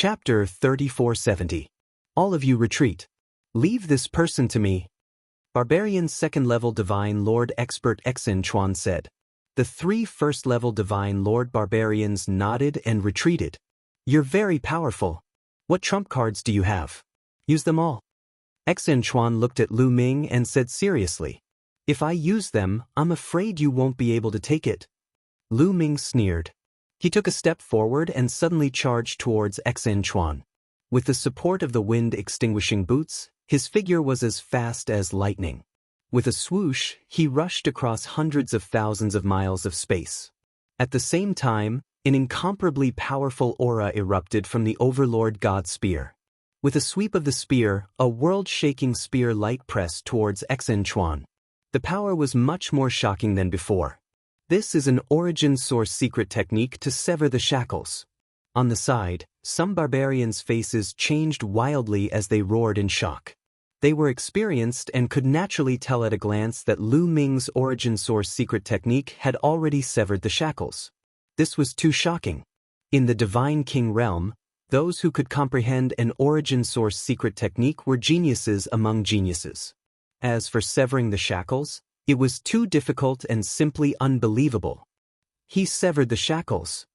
Chapter 3470. All of you retreat. Leave this person to me. Barbarian second-level Divine Lord Expert Xin Chuan said. The three first-level Divine Lord Barbarians nodded and retreated. You're very powerful. What trump cards do you have? Use them all. Xin Chuan looked at Lu Ming and said seriously. If I use them, I'm afraid you won't be able to take it. Lu Ming sneered. He took a step forward and suddenly charged towards Xin Chuan. With the support of the wind-extinguishing boots, his figure was as fast as lightning. With a swoosh, he rushed across hundreds of thousands of miles of space. At the same time, an incomparably powerful aura erupted from the Overlord God Spear. With a sweep of the spear, a world-shaking spear light pressed towards Xin Chuan. The power was much more shocking than before. This is an origin source secret technique to sever the shackles. On the side, some barbarians' faces changed wildly as they roared in shock. They were experienced and could naturally tell at a glance that Lu Ming's origin source secret technique had already severed the shackles. This was too shocking. In the Divine King realm, those who could comprehend an origin source secret technique were geniuses among geniuses. As for severing the shackles, it was too difficult and simply unbelievable. He severed the shackles.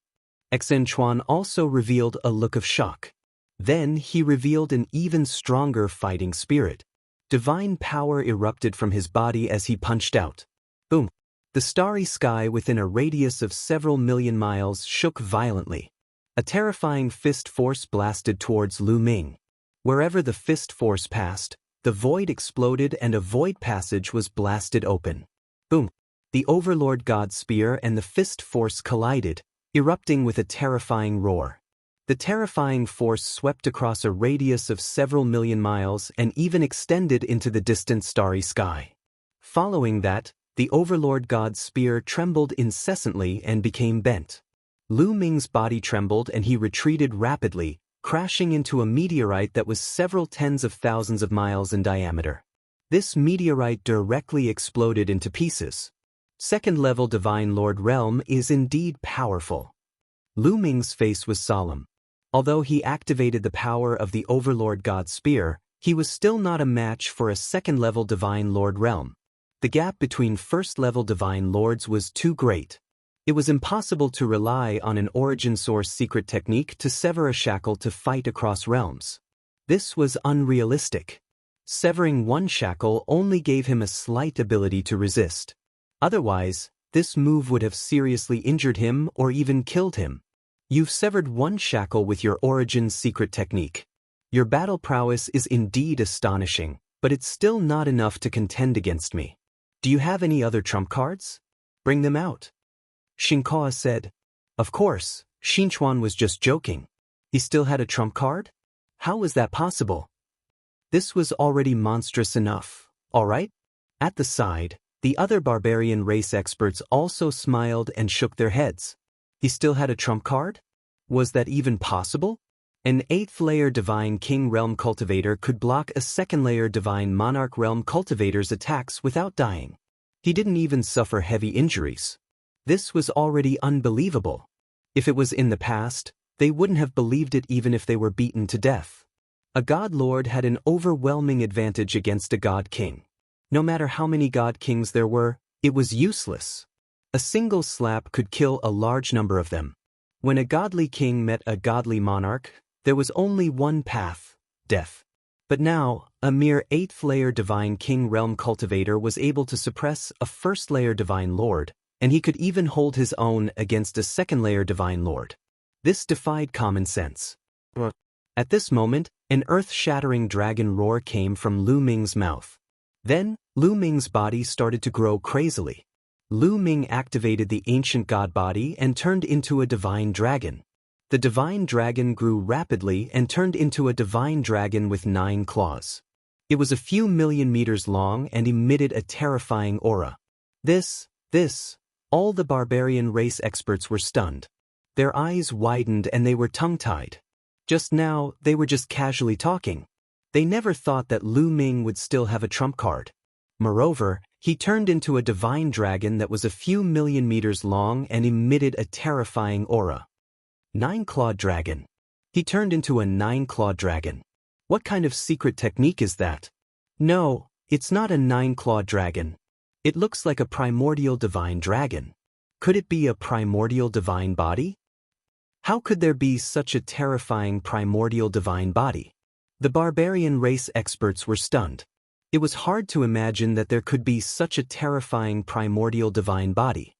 Xin Chuan also revealed a look of shock. Then he revealed an even stronger fighting spirit. Divine power erupted from his body as he punched out. Boom! The starry sky within a radius of several million miles shook violently. A terrifying fist force blasted towards Lu Ming. Wherever the fist force passed, the void exploded and a void passage was blasted open. Boom! The Overlord God Spear and the fist force collided, erupting with a terrifying roar. The terrifying force swept across a radius of several million miles and even extended into the distant starry sky. Following that, the Overlord God Spear trembled incessantly and became bent. Lu Ming's body trembled and he retreated rapidly, crashing into a meteorite that was several tens of thousands of miles in diameter. This meteorite directly exploded into pieces. Second-level Divine Lord Realm is indeed powerful. Lu Ming's face was solemn. Although he activated the power of the Overlord God Spear, he was still not a match for a second-level Divine Lord Realm. The gap between first-level Divine Lords was too great. It was impossible to rely on an origin source secret technique to sever a shackle to fight across realms. This was unrealistic. Severing one shackle only gave him a slight ability to resist. Otherwise, this move would have seriously injured him or even killed him. You've severed one shackle with your origin secret technique. Your battle prowess is indeed astonishing, but it's still not enough to contend against me. Do you have any other trump cards? Bring them out. Xingkao said. Of course, Xin Chuan was just joking. He still had a trump card? How was that possible? This was already monstrous enough, all right? At the side, the other barbarian race experts also smiled and shook their heads. He still had a trump card? Was that even possible? An 8th-layer Divine King Realm Cultivator could block a 2nd-layer Divine Monarch Realm Cultivator's attacks without dying. He didn't even suffer heavy injuries. This was already unbelievable. If it was in the past, they wouldn't have believed it even if they were beaten to death. A God Lord had an overwhelming advantage against a God King. No matter how many God Kings there were, it was useless. A single slap could kill a large number of them. When a godly king met a godly monarch, there was only one path, death. But now, a mere 8th-layer Divine King Realm Cultivator was able to suppress a 1st-layer Divine Lord, and he could even hold his own against a 2nd-layer Divine Lord. This defied common sense. At this moment, an earth-shattering dragon roar came from Lu Ming's mouth. Then, Lu Ming's body started to grow crazily. Lu Ming activated the ancient god body and turned into a divine dragon. The divine dragon grew rapidly and turned into a divine dragon with 9 claws. It was a few million meters long and emitted a terrifying aura. All the barbarian race experts were stunned. Their eyes widened and they were tongue-tied. Just now, they were just casually talking. They never thought that Lu Ming would still have a trump card. Moreover, he turned into a divine dragon that was a few million meters long and emitted a terrifying aura. 9-clawed dragon. He turned into a 9-clawed dragon. What kind of secret technique is that? No, it's not a 9-clawed dragon. It looks like a primordial divine dragon. Could it be a primordial divine body? How could there be such a terrifying primordial divine body? The barbarian race experts were stunned. It was hard to imagine that there could be such a terrifying primordial divine body.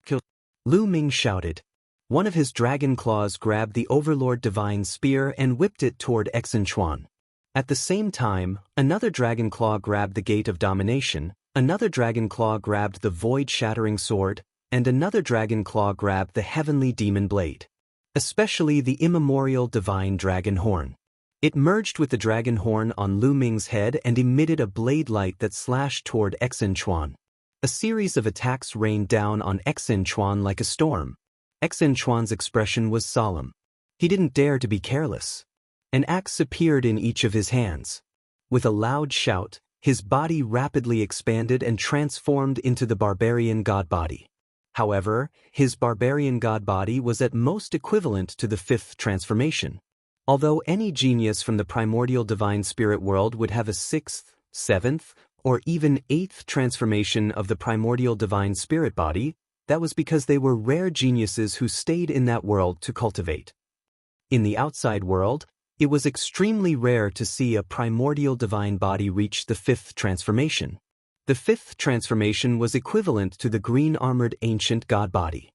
Kill! Lu Ming shouted. One of his dragon claws grabbed the Overlord Divine Spear and whipped it toward Exin Chuan. At the same time, another dragon claw grabbed the Gate of Domination, another dragon claw grabbed the Void-Shattering Sword, and another dragon claw grabbed the Heavenly Demon Blade. Especially the immemorial Divine Dragon Horn. It merged with the dragon horn on Lu Ming's head and emitted a blade light that slashed toward Exin Chuan. A series of attacks rained down on Exin Chuan like a storm. Exin Chuan's expression was solemn. He didn't dare to be careless. An axe appeared in each of his hands. With a loud shout, his body rapidly expanded and transformed into the barbarian god body. However, his barbarian god body was at most equivalent to the 5th transformation. Although any genius from the primordial divine spirit world would have a 6th, 7th, or even 8th transformation of the primordial divine spirit body, that was because they were rare geniuses who stayed in that world to cultivate. In the outside world, it was extremely rare to see a primordial divine body reach the 5th transformation. The 5th transformation was equivalent to the green-armored ancient god body.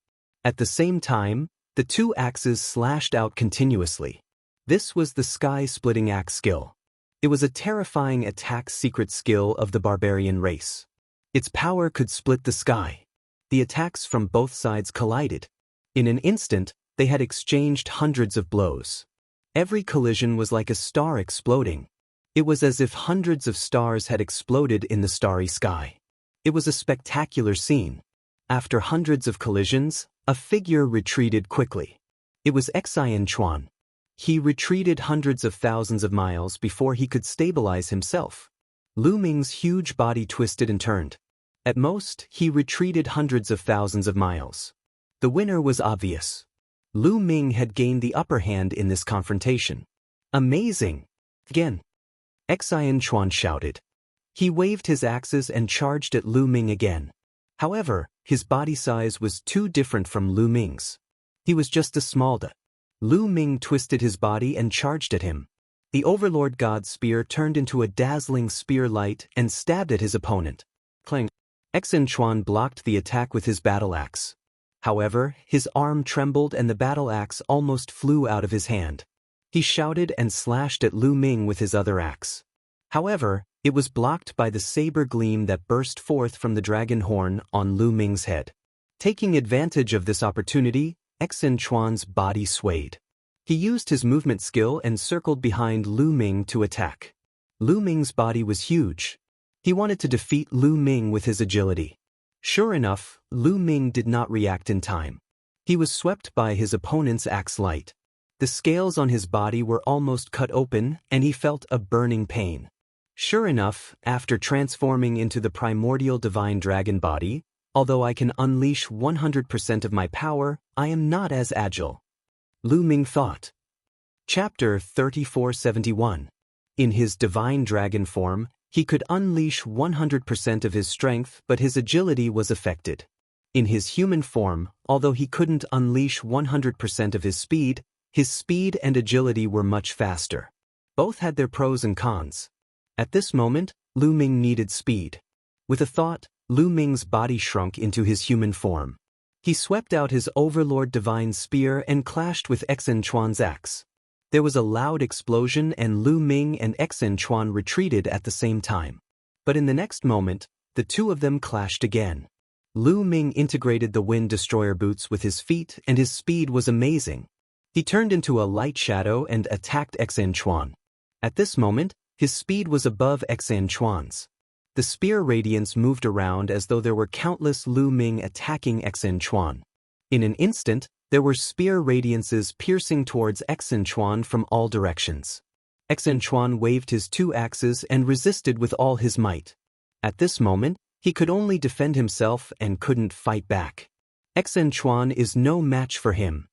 At the same time, the two axes slashed out continuously. This was the sky-splitting axe skill. It was a terrifying attack secret skill of the barbarian race. Its power could split the sky. The attacks from both sides collided. In an instant, they had exchanged hundreds of blows. Every collision was like a star exploding. It was as if hundreds of stars had exploded in the starry sky. It was a spectacular scene. After hundreds of collisions, a figure retreated quickly. It was Exin Chuan. He retreated hundreds of thousands of miles before he could stabilize himself. Lu Ming's huge body twisted and turned. At most, he retreated hundreds of thousands of miles. The winner was obvious. Lu Ming had gained the upper hand in this confrontation. Amazing! Again! Exin Chuan shouted. He waved his axes and charged at Lu Ming again. However, his body size was too different from Lu Ming's. He was just a small da. Lu Ming twisted his body and charged at him. The Overlord God's spear turned into a dazzling spear light and stabbed at his opponent. Clang! Exin Chuan blocked the attack with his battle axe. However, his arm trembled and the battle axe almost flew out of his hand. He shouted and slashed at Lu Ming with his other axe. However, it was blocked by the saber gleam that burst forth from the dragon horn on Lu Ming's head. Taking advantage of this opportunity, Exin Chuan's body swayed. He used his movement skill and circled behind Lu Ming to attack. Lu Ming's body was huge. He wanted to defeat Lu Ming with his agility. Sure enough, Lu Ming did not react in time. He was swept by his opponent's axe light. The scales on his body were almost cut open, and he felt a burning pain. Sure enough, after transforming into the primordial divine dragon body, although I can unleash 100% of my power, I am not as agile. Lu Ming thought. Chapter 3471. In his divine dragon form, he could unleash 100% of his strength, but his agility was affected. In his human form, although he couldn't unleash 100% of his speed and agility were much faster. Both had their pros and cons. At this moment, Lu Ming needed speed. With a thought, Lu Ming's body shrunk into his human form. He swept out his Overlord Divine Spear and clashed with Exin Chuan's axe. There was a loud explosion and Lu Ming and Exin Chuan retreated at the same time. But in the next moment, the two of them clashed again. Lu Ming integrated the Wind Destroyer boots with his feet and his speed was amazing. He turned into a light shadow and attacked Exin Chuan. At this moment, his speed was above Exin Chuan's. The spear radiance moved around as though there were countless Lu Ming attacking Exin Chuan. In an instant, there were spear radiances piercing towards Exin Chuan from all directions. Exin Chuan waved his two axes and resisted with all his might. At this moment, he could only defend himself and couldn't fight back. Exin Chuan is no match for him.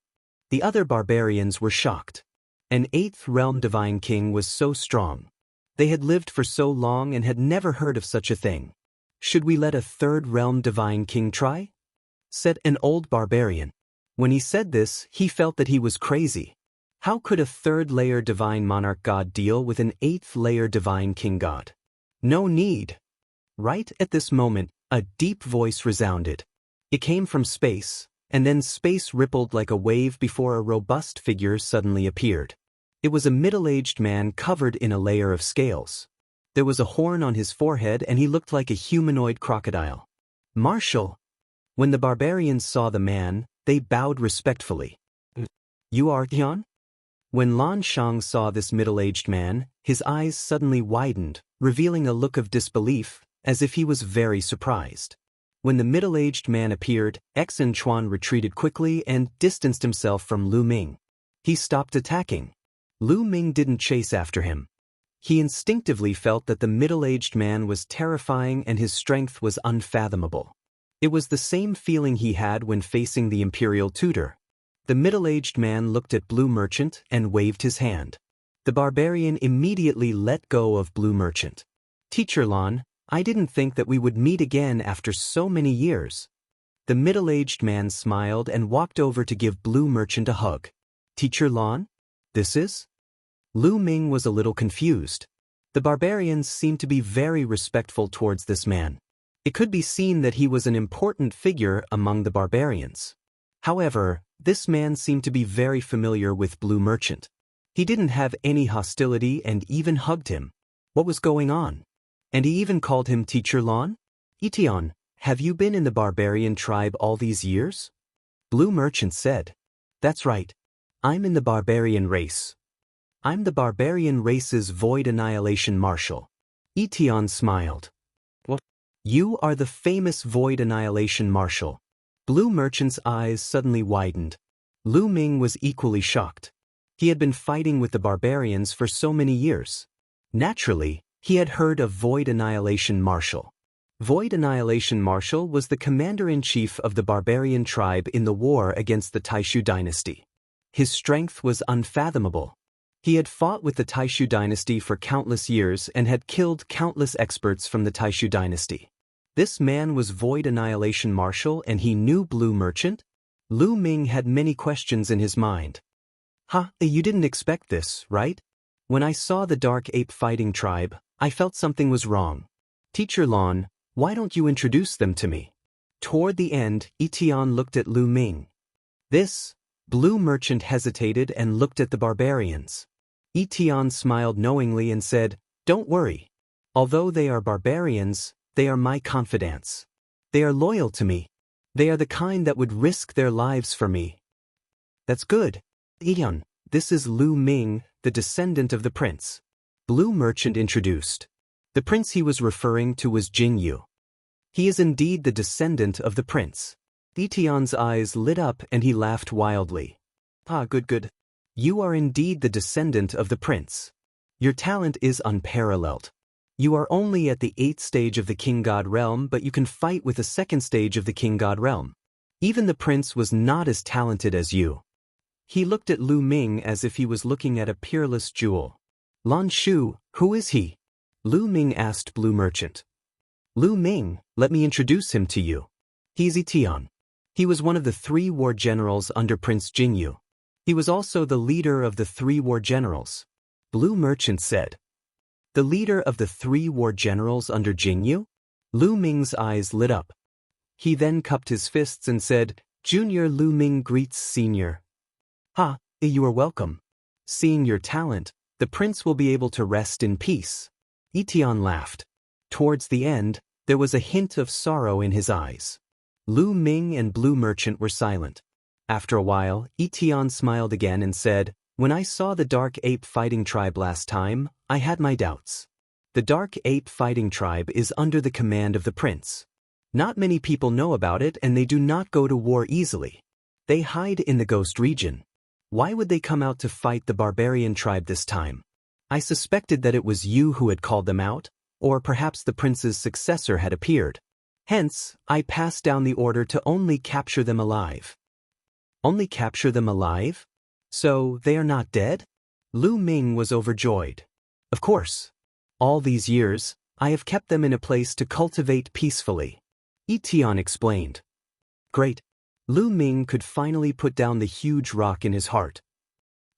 The other barbarians were shocked. An eighth realm divine king was so strong. They had lived for so long and had never heard of such a thing. Should we let a third realm divine king try? Said an old barbarian. When he said this, he felt that he was crazy. How could a third-layer divine monarch god deal with an eighth-layer divine king god? No need. Right at this moment, a deep voice resounded. It came from space, and then space rippled like a wave before a robust figure suddenly appeared. It was a middle-aged man covered in a layer of scales. There was a horn on his forehead and he looked like a humanoid crocodile. Marshal! When the barbarians saw the man, they bowed respectfully. You are Tian? When Lan Shang saw this middle-aged man, his eyes suddenly widened, revealing a look of disbelief, as if he was very surprised. When the middle-aged man appeared, Xin Chuan retreated quickly and distanced himself from Lu Ming. He stopped attacking. Lu Ming didn't chase after him. He instinctively felt that the middle-aged man was terrifying and his strength was unfathomable. It was the same feeling he had when facing the imperial tutor. The middle-aged man looked at Blue Merchant and waved his hand. The barbarian immediately let go of Blue Merchant. Teacher Lan, I didn't think that we would meet again after so many years. The middle-aged man smiled and walked over to give Blue Merchant a hug. Teacher Lan? This is? Lu Ming was a little confused. The barbarians seemed to be very respectful towards this man. It could be seen that he was an important figure among the barbarians. However, this man seemed to be very familiar with Blue Merchant. He didn't have any hostility and even hugged him. What was going on? And he even called him Teacher Lan? Itian, have you been in the barbarian tribe all these years? Blue Merchant said. That's right. I'm in the barbarian race. I'm the barbarian race's Void Annihilation Marshal. Itian smiled. What? You are the famous Void Annihilation Marshal. Blue Merchant's eyes suddenly widened. Lu Ming was equally shocked. He had been fighting with the barbarians for so many years. Naturally, he had heard of Void Annihilation Marshal. Void Annihilation Marshal was the commander-in-chief of the barbarian tribe in the war against the Taishu dynasty. His strength was unfathomable. He had fought with the Taishu dynasty for countless years and had killed countless experts from the Taishu dynasty. This man was Void Annihilation Marshal and he knew Blue Merchant? Lu Ming had many questions in his mind. You didn't expect this, right? When I saw the Dark Ape fighting tribe, I felt something was wrong. Teacher Lan, why don't you introduce them to me? Toward the end, Itian looked at Lu Ming. Blue Merchant hesitated and looked at the barbarians. Itian smiled knowingly and said, Don't worry. Although they are barbarians, they are my confidants. They are loyal to me. They are the kind that would risk their lives for me. That's good. Itian, this is Lu Ming, the descendant of the prince. Blue Merchant introduced. The prince he was referring to was Jianghu. He is indeed the descendant of the prince. Itian's eyes lit up and he laughed wildly. Good. You are indeed the descendant of the prince. Your talent is unparalleled. You are only at the 8th stage of the King God realm, but you can fight with the 2nd stage of the King God realm. Even the prince was not as talented as you. He looked at Lu Ming as if he was looking at a peerless jewel. Lan Shu, who is he? Lu Ming asked Blue Merchant. Lu Ming, let me introduce him to you. He's Itian. He was one of the 3 war generals under Prince Jianghu. He was also the leader of the 3 war generals. Blue Merchant said. The leader of the 3 war generals under Jianghu? Lu Ming's eyes lit up. He then cupped his fists and said, Junior Lu Ming greets Senior. You are welcome. Seeing your talent, the prince will be able to rest in peace. Itian laughed. Towards the end, there was a hint of sorrow in his eyes. Lu Ming and Blue Merchant were silent. After a while, Itian smiled again and said, When I saw the Dark Ape fighting tribe last time, I had my doubts. The Dark Ape fighting tribe is under the command of the prince. Not many people know about it and they do not go to war easily. They hide in the Ghost region. Why would they come out to fight the barbarian tribe this time? I suspected that it was you who had called them out, or perhaps the prince's successor had appeared. Hence, I passed down the order to only capture them alive. Only capture them alive? So, they are not dead? Lu Ming was overjoyed. Of course. All these years, I have kept them in a place to cultivate peacefully. Tian explained. Great. Lu Ming could finally put down the huge rock in his heart.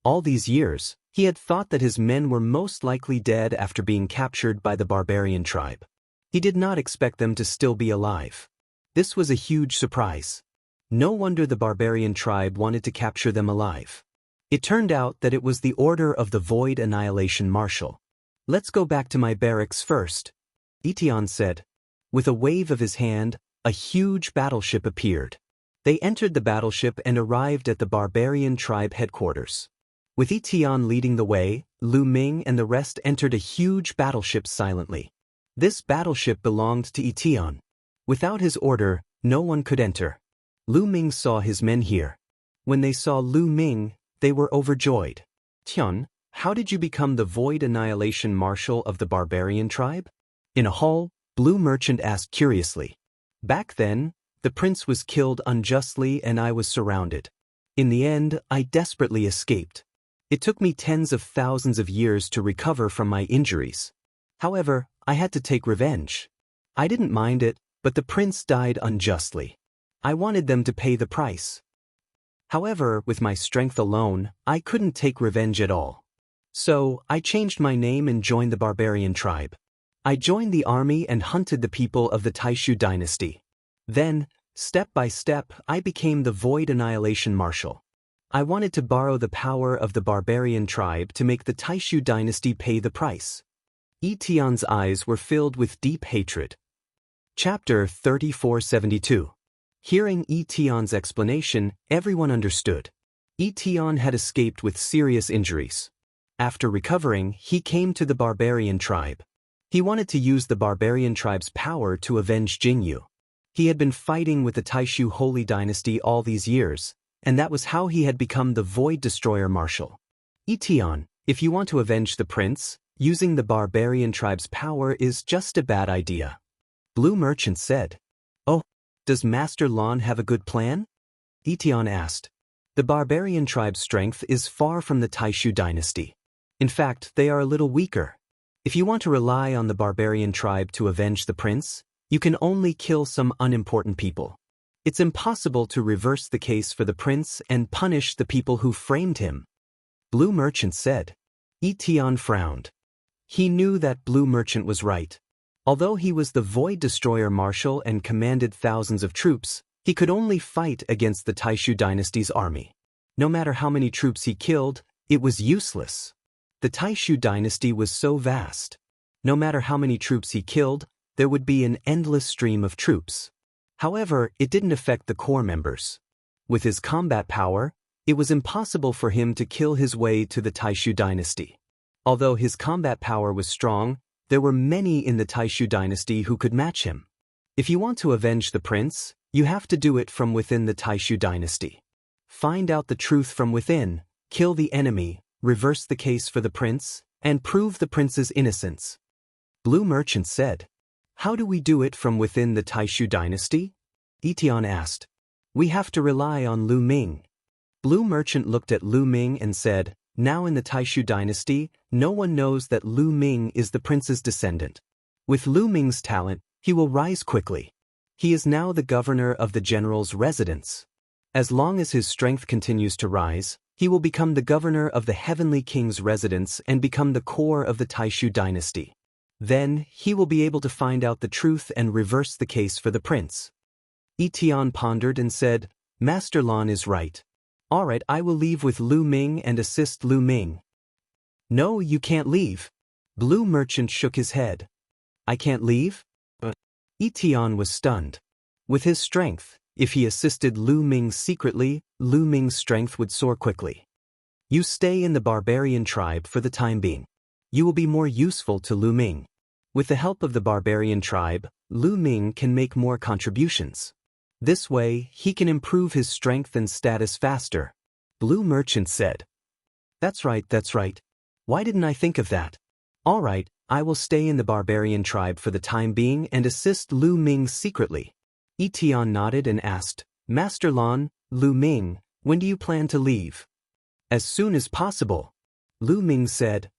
All these years, he had thought that his men were most likely dead after being captured by the barbarian tribe. He did not expect them to still be alive. This was a huge surprise. No wonder the barbarian tribe wanted to capture them alive. It turned out that it was the order of the Void Annihilation Marshal. Let's go back to my barracks first, Tian said. With a wave of his hand, a huge battleship appeared. They entered the battleship and arrived at the barbarian tribe headquarters. With Tian leading the way, Lu Ming and the rest entered a huge battleship silently. This battleship belonged to Tian. Without his order, no one could enter. Lu Ming saw his men here. When they saw Lu Ming, they were overjoyed. Tian, how did you become the Void Annihilation Marshal of the barbarian tribe? In a hall, Blue Merchant asked curiously. Back then, the prince was killed unjustly and I was surrounded. In the end, I desperately escaped. It took me tens of thousands of years to recover from my injuries. However, I had to take revenge. I didn't mind it, but the prince died unjustly. I wanted them to pay the price. However, with my strength alone, I couldn't take revenge at all. So, I changed my name and joined the barbarian tribe. I joined the army and hunted the people of the Taishu dynasty. Then, step by step, I became the Void Annihilation Marshal. I wanted to borrow the power of the barbarian tribe to make the Taishu dynasty pay the price. Tian's eyes were filled with deep hatred. Chapter 3472. Hearing Tian's explanation, everyone understood. Tian had escaped with serious injuries. After recovering, he came to the barbarian tribe. He wanted to use the barbarian tribe's power to avenge Jianghu. He had been fighting with the Taishu Holy Dynasty all these years, and that was how he had become the Void Destroyer Marshal. Tian, if you want to avenge the prince, using the barbarian tribe's power is just a bad idea. Blue Merchant said. Oh, does Master Lan have a good plan? Tian asked. The barbarian tribe's strength is far from the Taishu dynasty. In fact, they are a little weaker. If you want to rely on the barbarian tribe to avenge the prince, you can only kill some unimportant people. It's impossible to reverse the case for the prince and punish the people who framed him. Blue Merchant said. Tian frowned. He knew that Blue Merchant was right. Although he was the Void Destroyer Marshal and commanded thousands of troops, he could only fight against the Taishu dynasty's army. No matter how many troops he killed, it was useless. The Taishu dynasty was so vast. No matter how many troops he killed, there would be an endless stream of troops. However, it didn't affect the core members. With his combat power, it was impossible for him to kill his way to the Taishu dynasty. Although his combat power was strong, there were many in the Taishu dynasty who could match him. If you want to avenge the prince, you have to do it from within the Taishu dynasty. Find out the truth from within, kill the enemy, reverse the case for the prince, and prove the prince's innocence. Blue Merchant said. How do we do it from within the Taishu dynasty? Tian asked. We have to rely on Lu Ming. Blue Merchant looked at Lu Ming and said, now in the Taishu dynasty, no one knows that Lu Ming is the prince's descendant. With Lu Ming's talent, he will rise quickly. He is now the governor of the general's residence. As long as his strength continues to rise, he will become the governor of the Heavenly King's residence and become the core of the Taishu dynasty. Then, he will be able to find out the truth and reverse the case for the prince. Tian pondered and said, Master Lan is right. Alright, I will leave with Lu Ming and assist Lu Ming. No, you can't leave. Blue Merchant shook his head. I can't leave? Tian was stunned. With his strength, if he assisted Lu Ming secretly, Lu Ming's strength would soar quickly. You stay in the barbarian tribe for the time being. You will be more useful to Lu Ming. With the help of the barbarian tribe, Lu Ming can make more contributions. This way, he can improve his strength and status faster. Blue Merchant said. That's right. Why didn't I think of that? Alright, I will stay in the barbarian tribe for the time being and assist Lu Ming secretly. Tian nodded and asked, Master Lan, Lu Ming, when do you plan to leave? As soon as possible. Lu Ming said.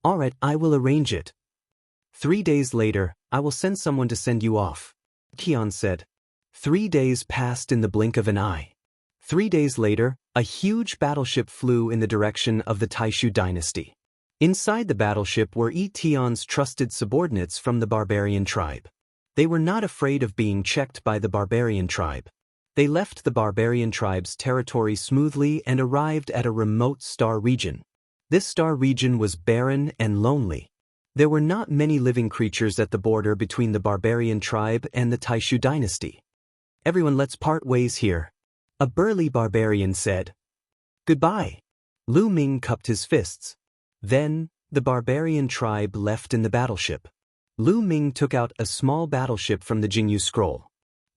Alright, I will arrange it. 3 days later, I will send someone to send you off. Qian said. 3 days passed in the blink of an eye. 3 days later, a huge battleship flew in the direction of the Taishu dynasty. Inside the battleship were Tian's trusted subordinates from the barbarian tribe. They were not afraid of being checked by the barbarian tribe. They left the barbarian tribe's territory smoothly and arrived at a remote star region. This star region was barren and lonely. There were not many living creatures at the border between the barbarian tribe and the Taishu dynasty. Everyone, let's part ways here. A burly barbarian said. Goodbye. Lu Ming cupped his fists. Then, the barbarian tribe left in the battleship. Lu Ming took out a small battleship from the Jianghu scroll.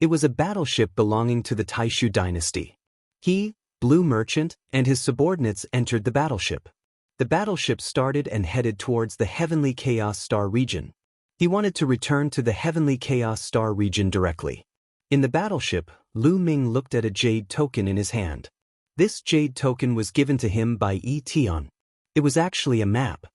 It was a battleship belonging to the Taishu dynasty. He, Blue Merchant, and his subordinates entered the battleship. The battleship started and headed towards the Heavenly Chaos Star region. He wanted to return to the Heavenly Chaos Star region directly. In the battleship, Lu Ming looked at a jade token in his hand. This jade token was given to him by Tian. It was actually a map.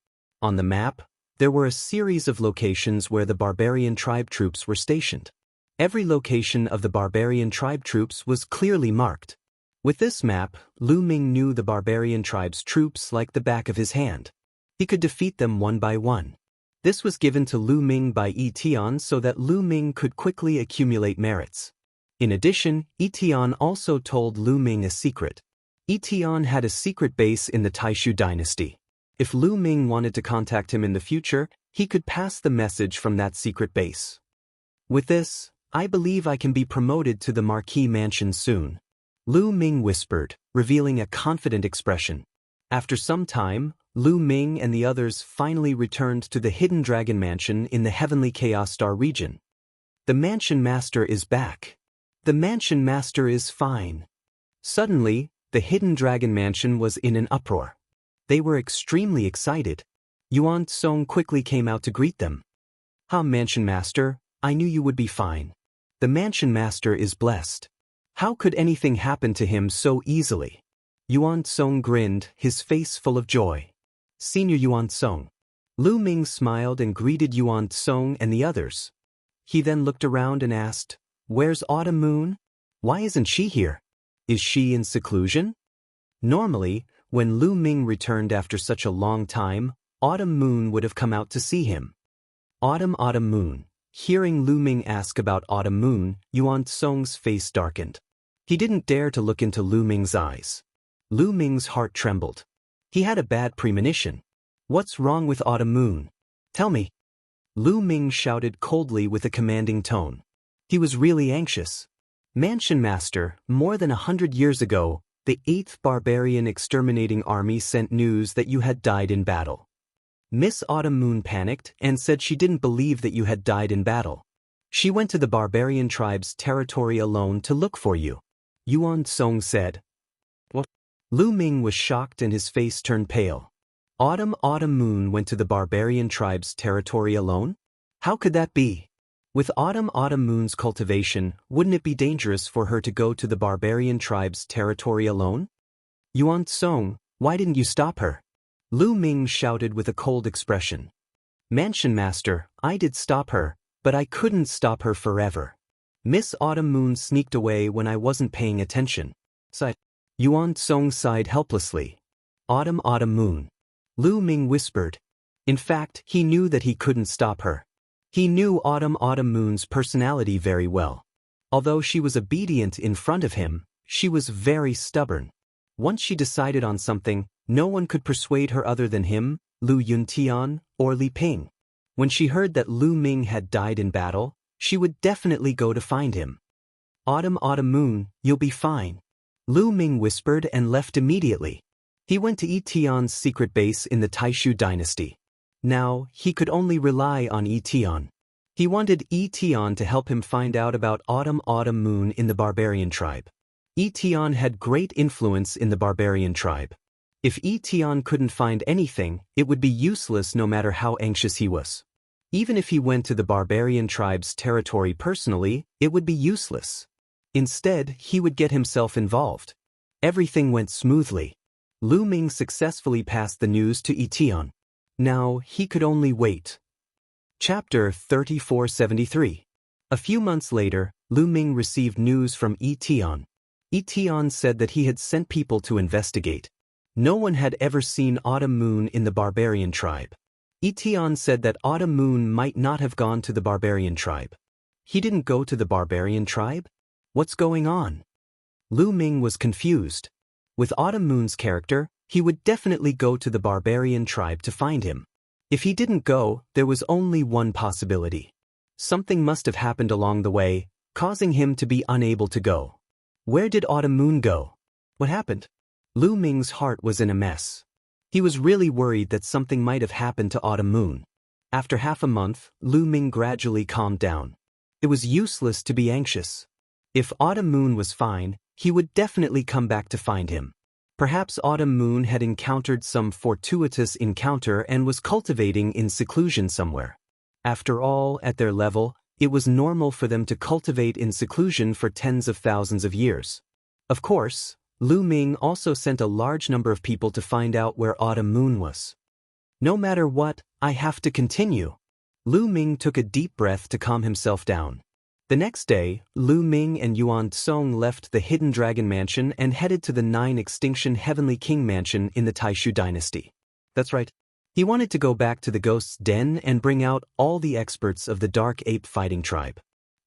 On the map, there were a series of locations where the barbarian tribe troops were stationed. Every location of the barbarian tribe troops was clearly marked. With this map, Lu Ming knew the barbarian tribe's troops like the back of his hand. He could defeat them one by one. This was given to Lu Ming by Tian so that Lu Ming could quickly accumulate merits. In addition, Tian also told Lu Ming a secret. Tian had a secret base in the Taishu dynasty. If Lu Ming wanted to contact him in the future, he could pass the message from that secret base. With this, I believe I can be promoted to the Marquis Mansion soon. Lu Ming whispered, revealing a confident expression. After some time, Lu Ming and the others finally returned to the Hidden Dragon Mansion in the Heavenly Chaos Star region. The Mansion Master is back. The Mansion Master is fine. Suddenly, the Hidden Dragon Mansion was in an uproar. They were extremely excited. Yuan Song quickly came out to greet them. Mansion Master, I knew you would be fine. The Mansion Master is blessed. How could anything happen to him so easily? Yuan Song grinned, his face full of joy. Senior Yuan Song. Lu Ming smiled and greeted Yuan Song and the others. He then looked around and asked, Where's Autumn Moon? Why isn't she here? Is she in seclusion? Normally, when Lu Ming returned after such a long time, Autumn Moon would have come out to see him. Autumn Moon. Hearing Lu Ming ask about Autumn Moon, Yuan Song's face darkened. He didn't dare to look into Lu Ming's eyes. Lu Ming's heart trembled. He had a bad premonition. What's wrong with Autumn Moon? Tell me. Lu Ming shouted coldly with a commanding tone. He was really anxious. Mansion Master, more than 100 years ago, the 8th Barbarian Exterminating Army sent news that you had died in battle. Miss Autumn Moon panicked and said she didn't believe that you had died in battle. She went to the barbarian tribe's territory alone to look for you. Yuan Song said. What? Lu Ming was shocked and his face turned pale. Autumn Moon went to the barbarian tribe's territory alone? How could that be? With Autumn Moon's cultivation, wouldn't it be dangerous for her to go to the barbarian tribe's territory alone? Yuan Song, why didn't you stop her? Lu Ming shouted with a cold expression. Mansion Master, I did stop her, but I couldn't stop her forever. Miss Autumn Moon sneaked away when I wasn't paying attention. Sighed. Yuan Song sighed helplessly. Autumn Moon. Lu Ming whispered. In fact, he knew that he couldn't stop her. He knew Autumn Moon's personality very well. Although she was obedient in front of him, she was very stubborn. Once she decided on something, no one could persuade her other than him, Lu Yuntian, or Li Ping. When she heard that Lu Ming had died in battle, she would definitely go to find him. Autumn Moon, you'll be fine. Lu Ming whispered and left immediately. He went to Tian's secret base in the Taishu dynasty. Now, he could only rely on Tian. He wanted Tian to help him find out about Autumn Moon in the barbarian tribe. Tian had great influence in the barbarian tribe. If Tian couldn't find anything, it would be useless no matter how anxious he was. Even if he went to the barbarian tribe's territory personally, it would be useless. Instead, he would get himself involved. Everything went smoothly. Lu Ming successfully passed the news to Etienne. Now, he could only wait. Chapter 3473. A few months later, Lu Ming received news from Etienne. Etienne said that he had sent people to investigate. No one had ever seen Autumn Moon in the barbarian tribe. Etienne said that Autumn Moon might not have gone to the barbarian tribe. He didn't go to the barbarian tribe? What's going on? Lu Ming was confused. With Autumn Moon's character, he would definitely go to the barbarian tribe to find him. If he didn't go, there was only one possibility. Something must have happened along the way, causing him to be unable to go. Where did Autumn Moon go? What happened? Lu Ming's heart was in a mess. He was really worried that something might have happened to Autumn Moon. After half a month, Lu Ming gradually calmed down. It was useless to be anxious. If Autumn Moon was fine, he would definitely come back to find him. Perhaps Autumn Moon had encountered some fortuitous encounter and was cultivating in seclusion somewhere. After all, at their level, it was normal for them to cultivate in seclusion for tens of thousands of years. Of course, Lu Ming also sent a large number of people to find out where Autumn Moon was. No matter what, I have to continue. Lu Ming took a deep breath to calm himself down. The next day, Lu Ming and Yuan Tsong left the Hidden Dragon Mansion and headed to the 9-extinction Heavenly King Mansion in the Taishu dynasty. That's right. He wanted to go back to the Ghost's Den and bring out all the experts of the Dark Ape Fighting Tribe.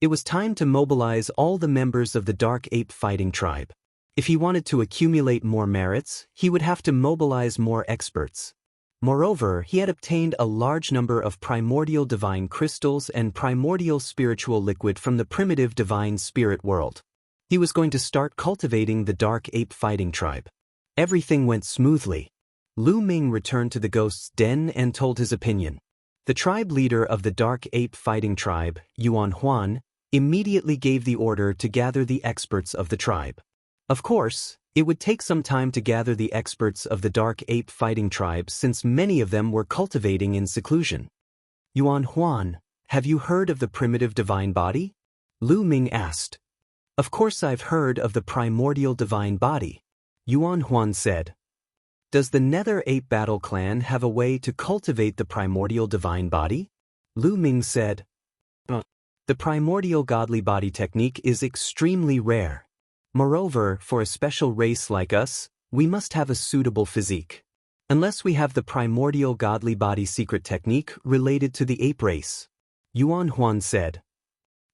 It was time to mobilize all the members of the Dark Ape Fighting Tribe. If he wanted to accumulate more merits, he would have to mobilize more experts. Moreover, he had obtained a large number of primordial divine crystals and primordial spiritual liquid from the primitive divine spirit world. He was going to start cultivating the Dark Ape Fighting Tribe. Everything went smoothly. Lu Ming returned to the Ghost's Den and told his opinion. The tribe leader of the Dark Ape Fighting Tribe, Yuan Huan, immediately gave the order to gather the experts of the tribe. Of course, it would take some time to gather the experts of the Dark Ape Fighting Tribe since many of them were cultivating in seclusion. Yuan Huan, have you heard of the primitive divine body? Lu Ming asked. Of course I've heard of the primordial divine body, Yuan Huan said. Does the Nether Ape Battle Clan have a way to cultivate the primordial divine body? Lu Ming said. The primordial godly body technique is extremely rare. Moreover, for a special race like us, we must have a suitable physique. Unless we have the primordial godly body secret technique related to the ape race. Yuan Huan said.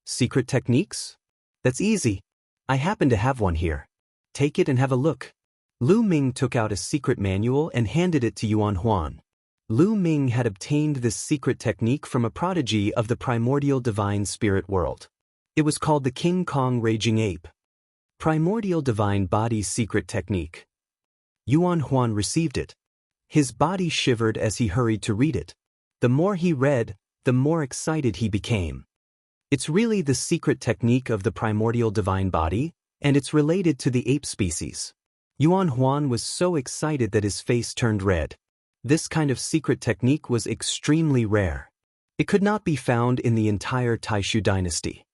Secret techniques? That's easy. I happen to have one here. Take it and have a look. Lu Ming took out a secret manual and handed it to Yuan Huan. Lu Ming had obtained this secret technique from a prodigy of the primordial divine spirit world. It was called the King Kong Raging Ape. Primordial Divine Body Secret Technique. Yuan Huan received it. His body shivered as he hurried to read it. The more he read, the more excited he became. It's really the secret technique of the primordial divine body, and it's related to the ape species. Yuan Huan was so excited that his face turned red. This kind of secret technique was extremely rare. It could not be found in the entire Taishu dynasty.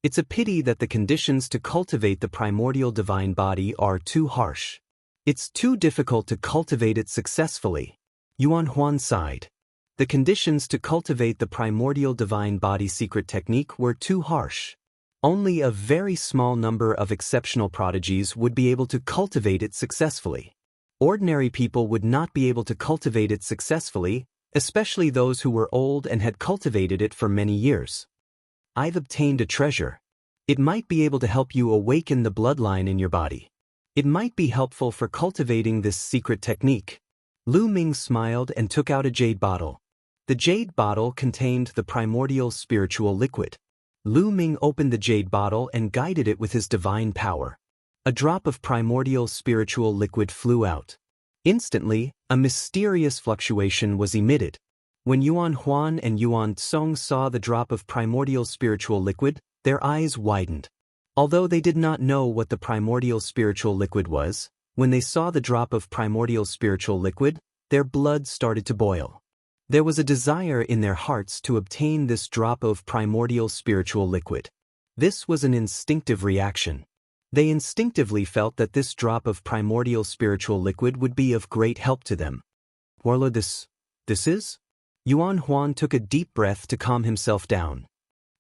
It's a pity that the conditions to cultivate the primordial divine body are too harsh. It's too difficult to cultivate it successfully. Yuan Huan sighed. The conditions to cultivate the primordial divine body secret technique were too harsh. Only a very small number of exceptional prodigies would be able to cultivate it successfully. Ordinary people would not be able to cultivate it successfully, especially those who were old and had cultivated it for many years. I've obtained a treasure. It might be able to help you awaken the bloodline in your body. It might be helpful for cultivating this secret technique. Lu Ming smiled and took out a jade bottle. The jade bottle contained the primordial spiritual liquid. Lu Ming opened the jade bottle and guided it with his divine power. A drop of primordial spiritual liquid flew out. Instantly, a mysterious fluctuation was emitted. When Yuan Huan and Yuan Tsong saw the drop of primordial spiritual liquid, their eyes widened. Although they did not know what the primordial spiritual liquid was, when they saw the drop of primordial spiritual liquid, their blood started to boil. There was a desire in their hearts to obtain this drop of primordial spiritual liquid. This was an instinctive reaction. They instinctively felt that this drop of primordial spiritual liquid would be of great help to them. Warlord, this is? Yuan Huan took a deep breath to calm himself down.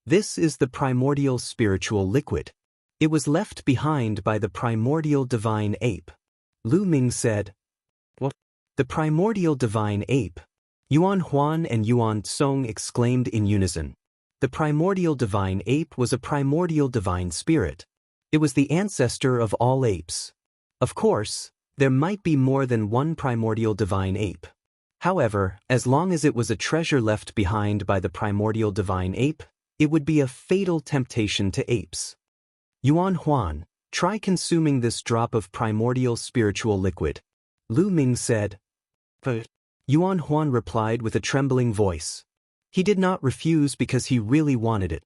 This is the primordial spiritual liquid. It was left behind by the primordial divine ape. Lu Ming said. What? The primordial divine ape? Yuan Huan and Yuan Song exclaimed in unison. The primordial divine ape was a primordial divine spirit. It was the ancestor of all apes. Of course, there might be more than one primordial divine ape. However, as long as it was a treasure left behind by the primordial divine ape, it would be a fatal temptation to apes. Yuan Huan, try consuming this drop of primordial spiritual liquid. Lu Ming said. But Yuan Huan replied with a trembling voice. He did not refuse because he really wanted it.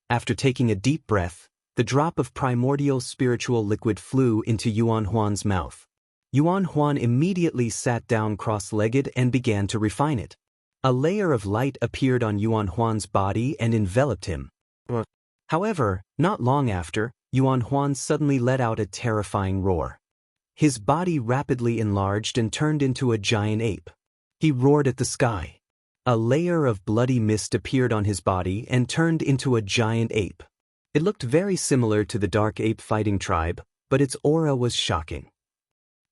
After taking a deep breath, the drop of primordial spiritual liquid flew into Yuan Huan's mouth. Yuan Huan immediately sat down cross-legged and began to refine it. A layer of light appeared on Yuan Huan's body and enveloped him. However, not long after, Yuan Huan suddenly let out a terrifying roar. His body rapidly enlarged and turned into a giant ape. He roared at the sky. A layer of bloody mist appeared on his body and turned into a giant ape. It looked very similar to the dark ape fighting tribe, but its aura was shocking.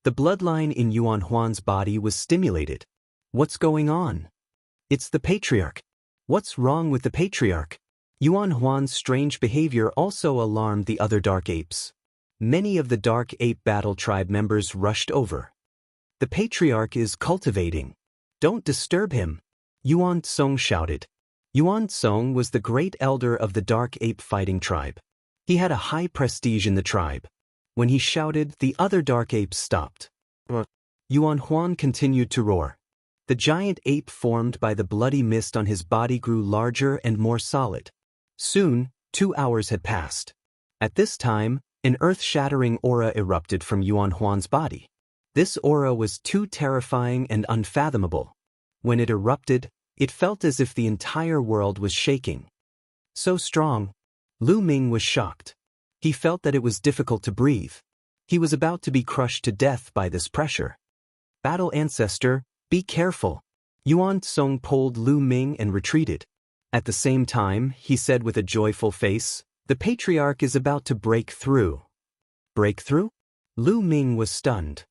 The bloodline in Yuan Huan's body was stimulated. What's going on? It's the patriarch. What's wrong with the patriarch? Yuan Huan's strange behavior also alarmed the other dark apes. Many of the dark ape battle tribe members rushed over. The patriarch is cultivating. Don't disturb him. Yuan Song shouted. Yuan Song was the great elder of the dark ape fighting tribe. He had a high prestige in the tribe. When he shouted, the other dark apes stopped. Yuan Huan continued to roar. The giant ape formed by the bloody mist on his body grew larger and more solid. Soon, 2 hours had passed. At this time, an earth-shattering aura erupted from Yuan Huan's body. This aura was too terrifying and unfathomable. When it erupted, it felt as if the entire world was shaking. So strong. Lu Ming was shocked. He felt that it was difficult to breathe. He was about to be crushed to death by this pressure. Battle Ancestor, be careful. Yuan Song pulled Lu Ming and retreated. At the same time, he said with a joyful face, the patriarch is about to break through. Break through? Lu Ming was stunned.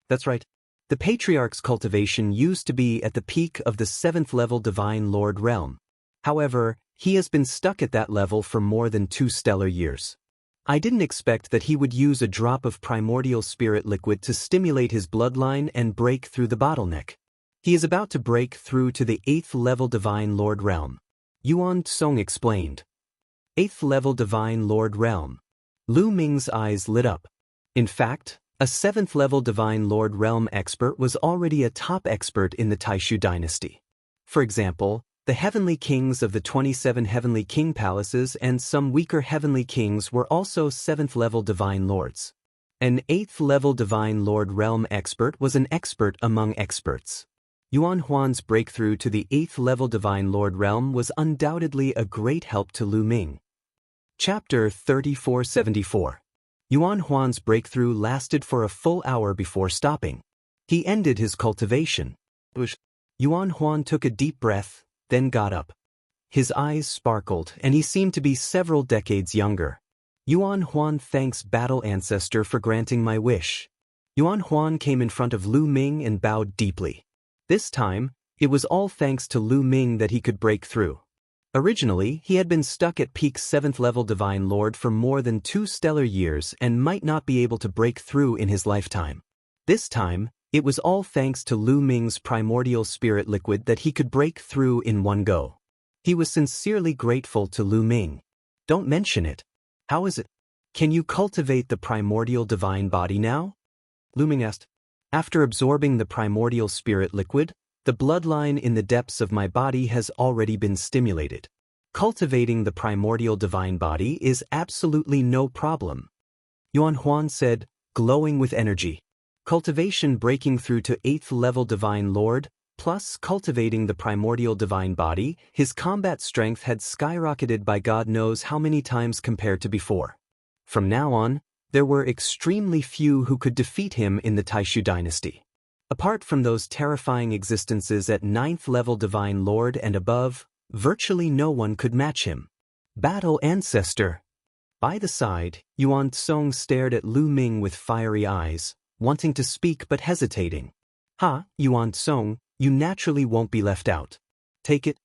That's right. The patriarch's cultivation used to be at the peak of the 7th level Divine Lord realm. However, he has been stuck at that level for more than 2 stellar years. I didn't expect that he would use a drop of primordial spirit liquid to stimulate his bloodline and break through the bottleneck. He is about to break through to the 8th level Divine Lord realm. Yuan Song explained. 8th level Divine Lord realm. Lu Ming's eyes lit up. In fact, a 7th level Divine Lord realm expert was already a top expert in the Taishu dynasty. For example, the heavenly kings of the 27 heavenly king palaces and some weaker heavenly kings were also 7th level Divine Lords. An 8th level Divine Lord realm expert was an expert among experts. Yuan Huan's breakthrough to the 8th level Divine Lord realm was undoubtedly a great help to Lu Ming. Chapter 3474. Yuan Huan's breakthrough lasted for a full hour before stopping. He ended his cultivation. Yuan Huan took a deep breath, then got up. His eyes sparkled and he seemed to be several decades younger. Yuan Huan thanks Battle Ancestor for granting my wish. Yuan Huan came in front of Lu Ming and bowed deeply. This time, it was all thanks to Lu Ming that he could break through. Originally, he had been stuck at peak 7th level Divine Lord for more than 2 stellar years and might not be able to break through in his lifetime. This time, it was all thanks to Lu Ming's primordial spirit liquid that he could break through in one go. He was sincerely grateful to Lu Ming. Don't mention it. How is it? Can you cultivate the primordial divine body now? Lu Ming asked. After absorbing the primordial spirit liquid, the bloodline in the depths of my body has already been stimulated. Cultivating the primordial divine body is absolutely no problem. Yuan Huan said, glowing with energy. Cultivation breaking through to 8th level Divine Lord, plus cultivating the primordial divine body, his combat strength had skyrocketed by God knows how many times compared to before. From now on, there were extremely few who could defeat him in the Taishu dynasty. Apart from those terrifying existences at 9th level Divine Lord and above, virtually no one could match him. Battle Ancestor. By the side, Yuan Song stared at Lu Ming with fiery eyes, wanting to speak but hesitating. Ha, Yuan Song, you naturally won't be left out. Take it.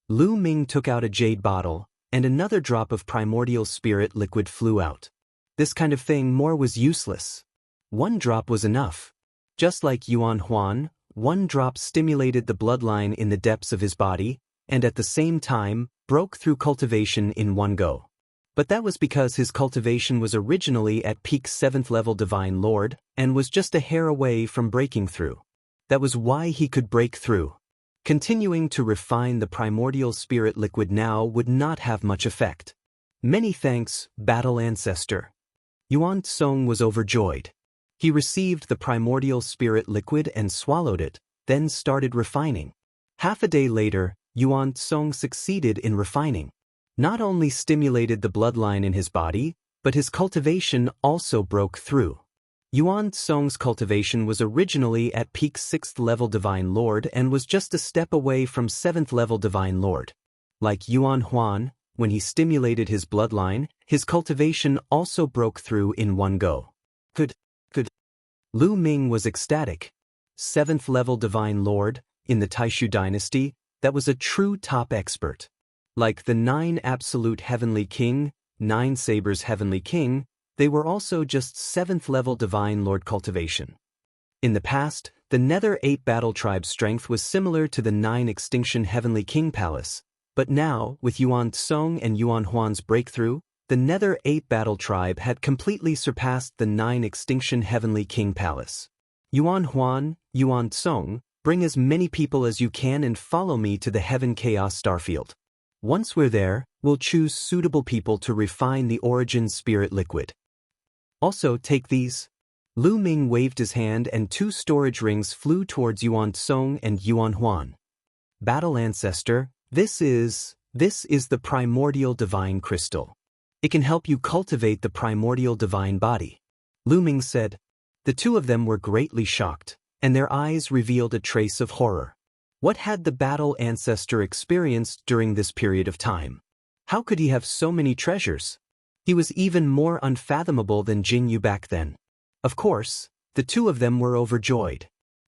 Lu Ming took out a jade bottle, and another drop of primordial spirit liquid flew out. This kind of thing more was useless. One drop was enough. Just like Yuan Huan, one drop stimulated the bloodline in the depths of his body, and at the same time, broke through cultivation in one go. But that was because his cultivation was originally at peak 7th level Divine Lord, and was just a hair away from breaking through. That was why he could break through. Continuing to refine the primordial spirit liquid now would not have much effect. Many thanks, Battle Ancestor. Yuan Song was overjoyed. He received the primordial spirit liquid and swallowed it, then started refining. Half a day later, Yuan Song succeeded in refining. Not only stimulated the bloodline in his body, but his cultivation also broke through. Yuan Song's cultivation was originally at peak 6th level Divine Lord and was just a step away from 7th level Divine Lord. Like Yuan Huan, when he stimulated his bloodline, his cultivation also broke through in one go. Good. Lu Ming was ecstatic. 7th level Divine Lord, in the Taishu dynasty, that was a true top expert. Like the 9 Absolute Heavenly King, 9 Sabers Heavenly King, they were also just 7th level Divine Lord cultivation. In the past, the Nether 8 Battle Tribe's strength was similar to the 9 Extinction Heavenly King Palace, but now, with Yuan Song and Yuan Huan's breakthrough, the Nether 8 Battle Tribe had completely surpassed the 9 Extinction Heavenly King Palace. Yuan Huan, Yuan Song, bring as many people as you can and follow me to the Heaven Chaos Starfield. Once we're there, we'll choose suitable people to refine the Origin Spirit Liquid. Also take these. Lu Ming waved his hand and 2 storage rings flew towards Yuan Song and Yuan Huan. Battle Ancestor, this is the Primordial Divine Crystal. It can help you cultivate the primordial divine body. Lu Ming said. The two of them were greatly shocked, and their eyes revealed a trace of horror. What had the Battle Ancestor experienced during this period of time? How could he have so many treasures? He was even more unfathomable than Jianghu back then. Of course, the two of them were overjoyed.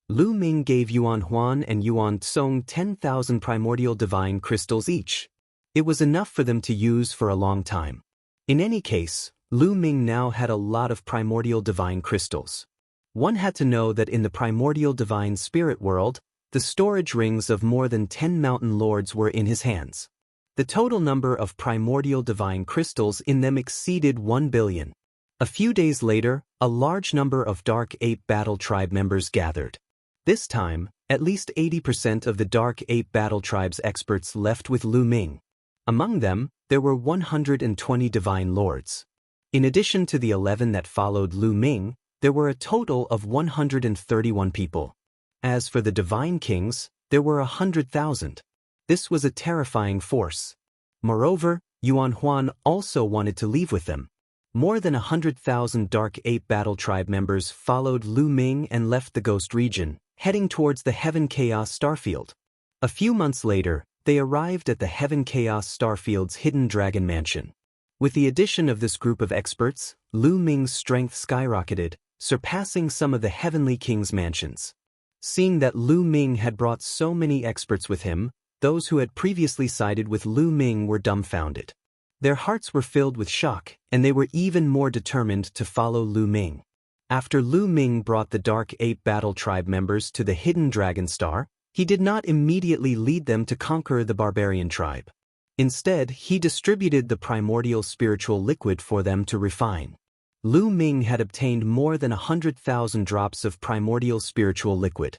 Lu Ming gave Yuan Huan and Yuan Song 10,000 primordial divine crystals each. It was enough for them to use for a long time. In any case, Lu Ming now had a lot of primordial divine crystals. One had to know that in the primordial divine spirit world, the storage rings of more than 10 mountain lords were in his hands. The total number of primordial divine crystals in them exceeded 1 billion. A few days later, a large number of Dark Ape Battle Tribe members gathered. This time, at least 80% of the Dark Ape Battle Tribe's experts left with Lu Ming. Among them, there were 120 Divine Lords. In addition to the 11 that followed Lu Ming, there were a total of 131 people. As for the Divine Kings, there were 100,000. This was a terrifying force. Moreover, Yuan Huan also wanted to leave with them. More than 100,000 Dark Ape Battle Tribe members followed Lu Ming and left the Ghost region, heading towards the Heaven Chaos Starfield. A few months later, they arrived at the Heaven Chaos Starfield's Hidden Dragon Mansion. With the addition of this group of experts, Lu Ming's strength skyrocketed, surpassing some of the Heavenly King's mansions. Seeing that Lu Ming had brought so many experts with him, those who had previously sided with Lu Ming were dumbfounded. Their hearts were filled with shock, and they were even more determined to follow Lu Ming. After Lu Ming brought the Dark Ape Battle Tribe members to the Hidden Dragon Star, he did not immediately lead them to conquer the barbarian tribe. Instead, he distributed the primordial spiritual liquid for them to refine. Lu Ming had obtained more than 100,000 drops of primordial spiritual liquid.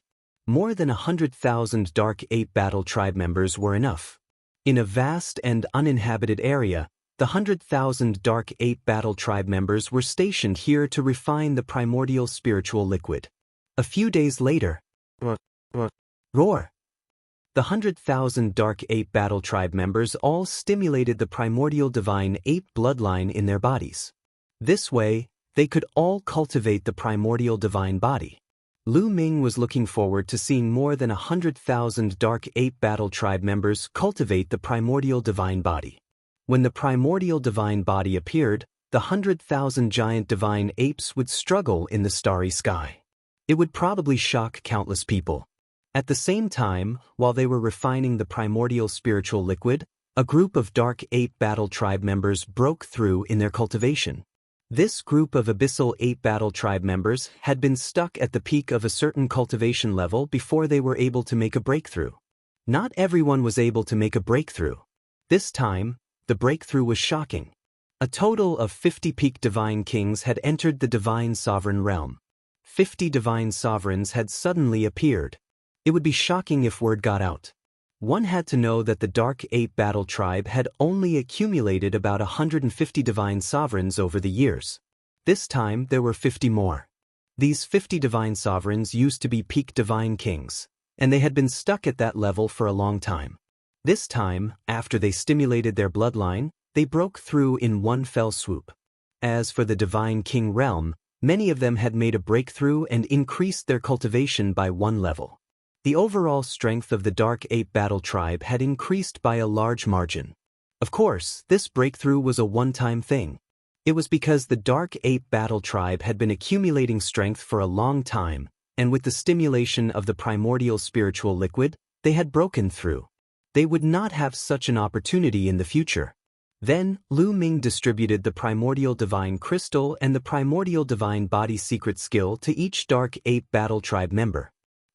More than 100,000 Dark Ape Battle Tribe members were enough. In a vast and uninhabited area, the 100,000 Dark Ape Battle Tribe members were stationed here to refine the primordial spiritual liquid. A few days later, roar! The 100,000 Dark Ape Battle Tribe members all stimulated the primordial divine ape bloodline in their bodies. This way, they could all cultivate the primordial divine body. Lu Ming was looking forward to seeing more than 100,000 Dark Ape Battle Tribe members cultivate the primordial divine body. When the primordial divine body appeared, the 100,000 giant divine apes would struggle in the starry sky. It would probably shock countless people. At the same time, while they were refining the primordial spiritual liquid, a group of Dark Ape Battle Tribe members broke through in their cultivation. This group of Abyssal Ape Battle Tribe members had been stuck at the peak of a certain cultivation level before they were able to make a breakthrough. Not everyone was able to make a breakthrough. This time, the breakthrough was shocking. A total of 50 peak divine kings had entered the divine sovereign realm. 50 divine sovereigns had suddenly appeared. It would be shocking if word got out. One had to know that the Dark Ape Battle Tribe had only accumulated about 150 divine sovereigns over the years. This time there were 50 more. These 50 divine sovereigns used to be peak divine kings, and they had been stuck at that level for a long time. This time, after they stimulated their bloodline, they broke through in one fell swoop. As for the divine king realm, many of them had made a breakthrough and increased their cultivation by one level. The overall strength of the Dark Ape Battle Tribe had increased by a large margin. Of course, this breakthrough was a one-time thing. It was because the Dark Ape Battle Tribe had been accumulating strength for a long time, and with the stimulation of the primordial spiritual liquid, they had broken through. They would not have such an opportunity in the future. Then, Lu Ming distributed the primordial divine crystal and the primordial divine body secret skill to each Dark Ape Battle Tribe member.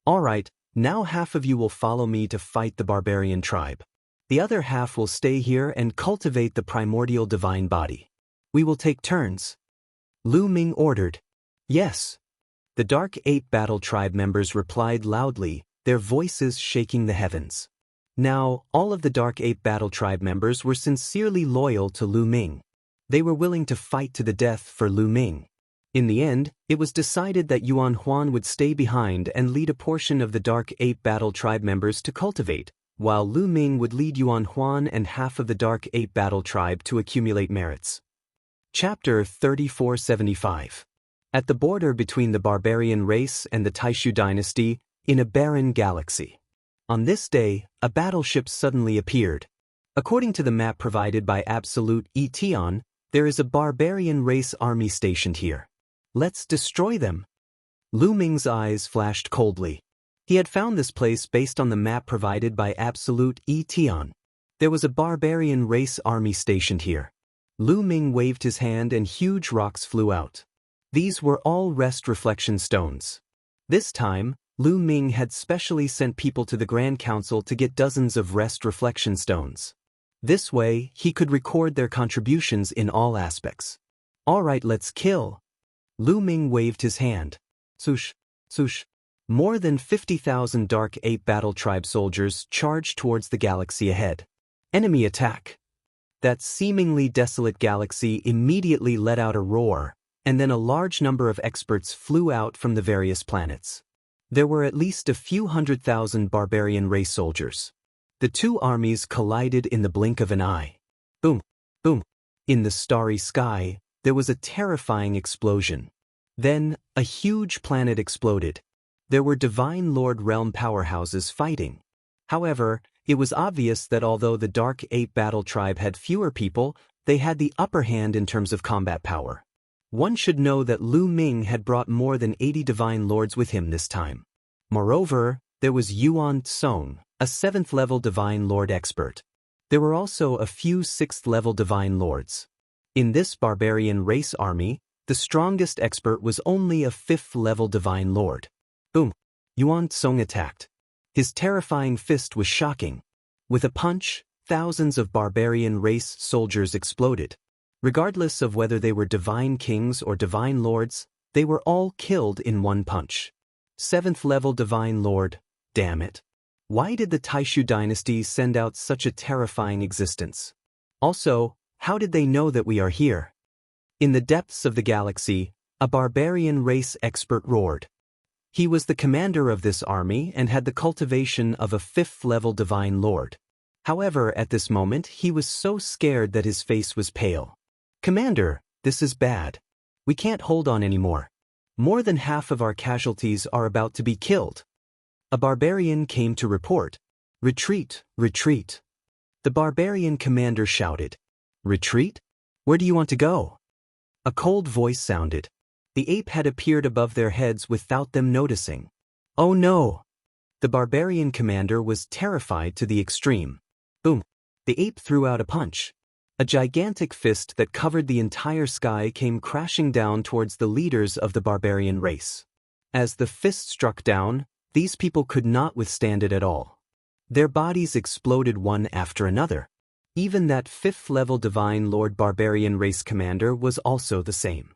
Alright, now half of you will follow me to fight the barbarian tribe. The other half will stay here and cultivate the primordial divine body. We will take turns. Lu Ming ordered. Yes. The Dark Ape Battle Tribe members replied loudly, their voices shaking the heavens. Now, all of the Dark Ape Battle Tribe members were sincerely loyal to Lu Ming. They were willing to fight to the death for Lu Ming. In the end, it was decided that Yuan Huan would stay behind and lead a portion of the Dark Ape Battle Tribe members to cultivate, while Lu Ming would lead Yuan Huan and half of the Dark Ape Battle Tribe to accumulate merits. Chapter 3475. At the border between the barbarian race and the Taishu dynasty, in a barren galaxy. On this day, a battleship suddenly appeared. According to the map provided by Absolute Etion, there is a barbarian race army stationed here. Let's destroy them. Lu Ming's eyes flashed coldly. He had found this place based on the map provided by Absolute Etion. There was a barbarian race army stationed here. Lu Ming waved his hand and huge rocks flew out. These were all rest reflection stones. This time, Lu Ming had specially sent people to the Grand Council to get dozens of rest reflection stones. This way, he could record their contributions in all aspects. Alright, let's kill. Lu Ming waved his hand. Swoosh, swoosh. More than 50,000 Dark Ape Battle Tribe soldiers charged towards the galaxy ahead. Enemy attack. That seemingly desolate galaxy immediately let out a roar, and then a large number of experts flew out from the various planets. There were at least a few 100,000 barbarian race soldiers. The two armies collided in the blink of an eye. Boom, boom. In the starry sky, there was a terrifying explosion. Then, a huge planet exploded. There were Divine Lord realm powerhouses fighting. However, it was obvious that although the Dark Ape Battle Tribe had fewer people, they had the upper hand in terms of combat power. One should know that Lu Ming had brought more than 80 Divine Lords with him this time. Moreover, there was Yuan Song, a 7th-level Divine Lord expert. There were also a few 6th-level Divine Lords. In this barbarian race army, the strongest expert was only a 5th-level Divine Lord. Boom! Yuan Song attacked. His terrifying fist was shocking. With a punch, thousands of barbarian race soldiers exploded. Regardless of whether they were Divine Kings or Divine Lords, they were all killed in one punch. 7th-level Divine Lord, damn it. Why did the Taishu dynasty send out such a terrifying existence? Also, how did they know that we are here? In the depths of the galaxy, a barbarian race expert roared. He was the commander of this army and had the cultivation of a 5th-level Divine Lord. However, at this moment, he was so scared that his face was pale. Commander, this is bad. We can't hold on anymore. More than half of our casualties are about to be killed. A barbarian came to report. Retreat, retreat. The barbarian commander shouted. Retreat? Where do you want to go? A cold voice sounded. The ape had appeared above their heads without them noticing. Oh no! The barbarian commander was terrified to the extreme. Boom! The ape threw out a punch. A gigantic fist that covered the entire sky came crashing down towards the leaders of the barbarian race. As the fist struck down, these people could not withstand it at all. Their bodies exploded one after another. Even that 5th-level Divine Lord Barbarian Race Commander was also the same.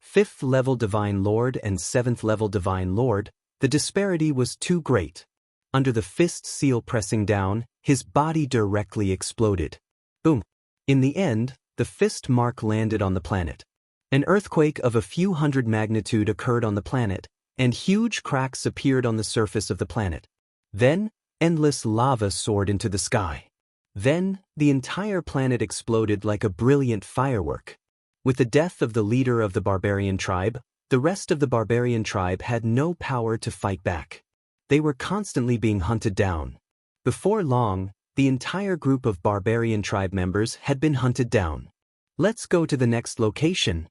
5th-level Divine Lord and 7th-level Divine Lord, the disparity was too great. Under the fist seal pressing down, his body directly exploded. Boom! In the end, the fist mark landed on the planet. An earthquake of a few hundred magnitude occurred on the planet, and huge cracks appeared on the surface of the planet. Then, endless lava soared into the sky. Then, the entire planet exploded like a brilliant firework. With the death of the leader of the barbarian tribe, the rest of the barbarian tribe had no power to fight back. They were constantly being hunted down. Before long, the entire group of barbarian tribe members had been hunted down. Let's go to the next location.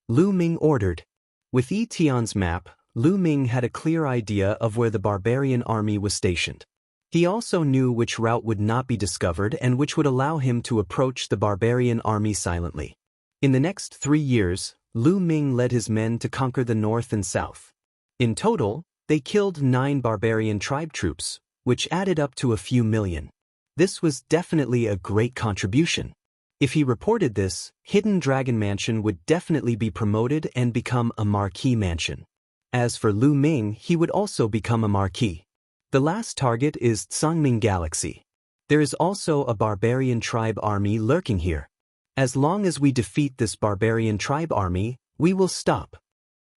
Lu Ming ordered. With Yi Tian's map, Lu Ming had a clear idea of where the barbarian army was stationed. He also knew which route would not be discovered and which would allow him to approach the barbarian army silently. In the next 3 years, Lu Ming led his men to conquer the north and south. In total, they killed 9 barbarian tribe troops, which added up to a few million. This was definitely a great contribution. If he reported this, Hidden Dragon Mansion would definitely be promoted and become a marquee mansion. As for Lu Ming, he would also become a marquee. The last target is Tsangming Galaxy. There is also a barbarian tribe army lurking here. As long as we defeat this barbarian tribe army, we will stop.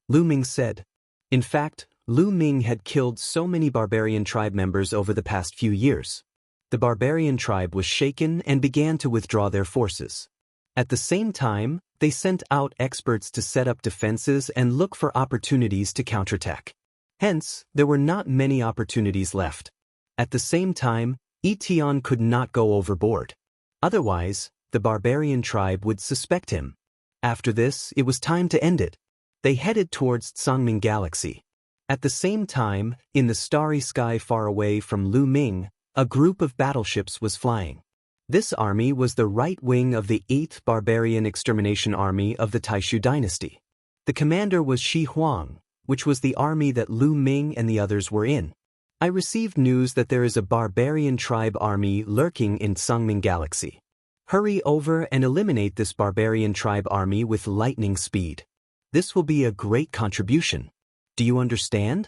Lu Ming said. In fact, Lu Ming had killed so many barbarian tribe members over the past few years. The barbarian tribe was shaken and began to withdraw their forces. At the same time, they sent out experts to set up defenses and look for opportunities to counterattack. Hence, there were not many opportunities left. At the same time, Yi Tian could not go overboard. Otherwise, the barbarian tribe would suspect him. After this, it was time to end it. They headed towards Tsangming Galaxy. At the same time, in the starry sky far away from Lu Ming, a group of battleships was flying. This army was the right wing of the 8th Barbarian Extermination Army of the Taishu dynasty. The commander was Shi Huang, which was the army that Lu Ming and the others were in. I received news that there is a barbarian tribe army lurking in Tsangming Galaxy. Hurry over and eliminate this barbarian tribe army with lightning speed. This will be a great contribution. Do you understand?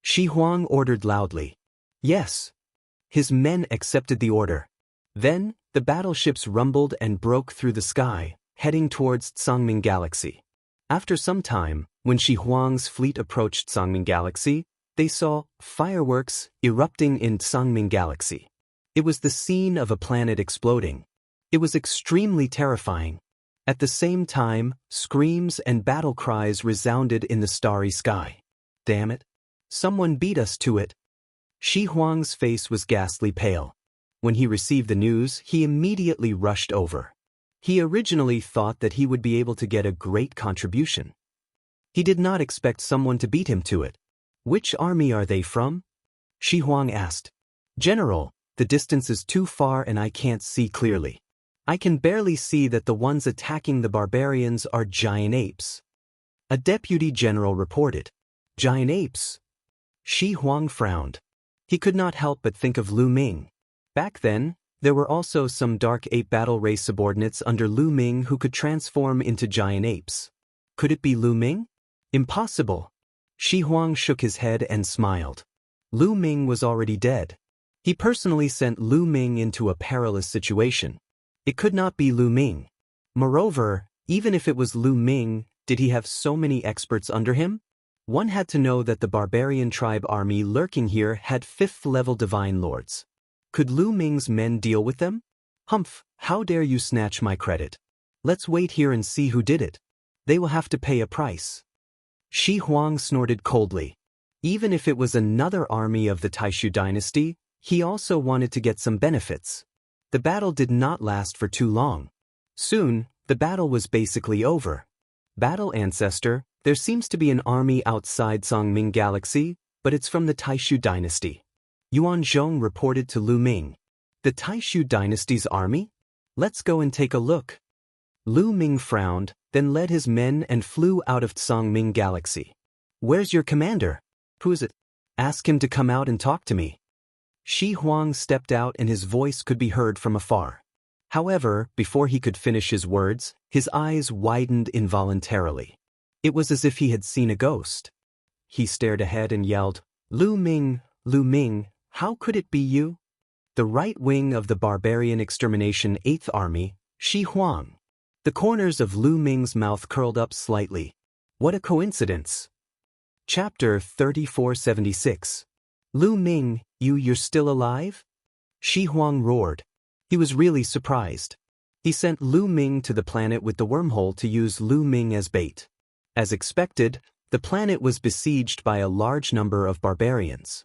Shi Huang ordered loudly. Yes. His men accepted the order. Then, the battleships rumbled and broke through the sky, heading towards Tsangming Galaxy. After some time, when Shi Huang's fleet approached Tsangming Galaxy, they saw fireworks erupting in Tsangming Galaxy. It was the scene of a planet exploding. It was extremely terrifying. At the same time, screams and battle cries resounded in the starry sky. Damn it! Someone beat us to it. Shi Huang's face was ghastly pale. When he received the news, he immediately rushed over. He originally thought that he would be able to get a great contribution. He did not expect someone to beat him to it. Which army are they from? Shi Huang asked. General, the distance is too far and I can't see clearly. I can barely see that the ones attacking the barbarians are giant apes. A deputy general reported. Giant apes? Shi Huang frowned. He could not help but think of Lu Ming. Back then, there were also some dark ape battle race subordinates under Lu Ming who could transform into giant apes. Could it be Lu Ming? Impossible. Shi Huang shook his head and smiled. Lu Ming was already dead. He personally sent Lu Ming into a perilous situation. It could not be Lu Ming. Moreover, even if it was Lu Ming, did he have so many experts under him? One had to know that the barbarian tribe army lurking here had 5th-level divine lords. Could Lu Ming's men deal with them? Humph, how dare you snatch my credit? Let's wait here and see who did it. They will have to pay a price. Shi Huang snorted coldly. Even if it was another army of the Taishu dynasty, he also wanted to get some benefits. The battle did not last for too long. Soon, the battle was basically over. Battle Ancestor, there seems to be an army outside Songming Galaxy, but it's from the Taishu dynasty. Yuan Zhong reported to Lu Ming. The Taishu dynasty's army? Let's go and take a look. Lu Ming frowned, then led his men and flew out of Songming Galaxy. Where's your commander? Who is it? Ask him to come out and talk to me. Shi Huang stepped out and his voice could be heard from afar. However, before he could finish his words, his eyes widened involuntarily. It was as if he had seen a ghost. He stared ahead and yelled, Lu Ming, how could it be you? The right wing of the Barbarian Extermination 8th Army, Shi Huang. The corners of Lu Ming's mouth curled up slightly. What a coincidence. Chapter 3476. Lu Ming, you're still alive? Shi Huang roared. He was really surprised. He sent Lu Ming to the planet with the wormhole to use Lu Ming as bait. As expected, the planet was besieged by a large number of barbarians.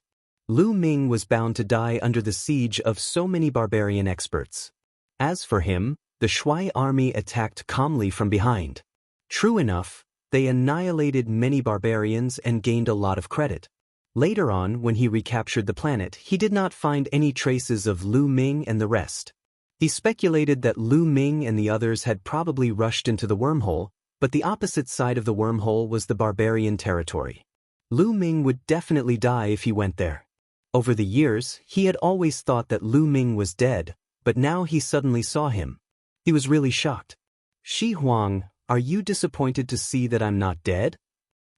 Lu Ming was bound to die under the siege of so many barbarian experts. As for him, the Shui army attacked calmly from behind. True enough, they annihilated many barbarians and gained a lot of credit. Later on, when he recaptured the planet, he did not find any traces of Lu Ming and the rest. He speculated that Lu Ming and the others had probably rushed into the wormhole, but the opposite side of the wormhole was the barbarian territory. Lu Ming would definitely die if he went there. Over the years, he had always thought that Lu Ming was dead, but now he suddenly saw him. He was really shocked. Shi Huang, are you disappointed to see that I'm not dead?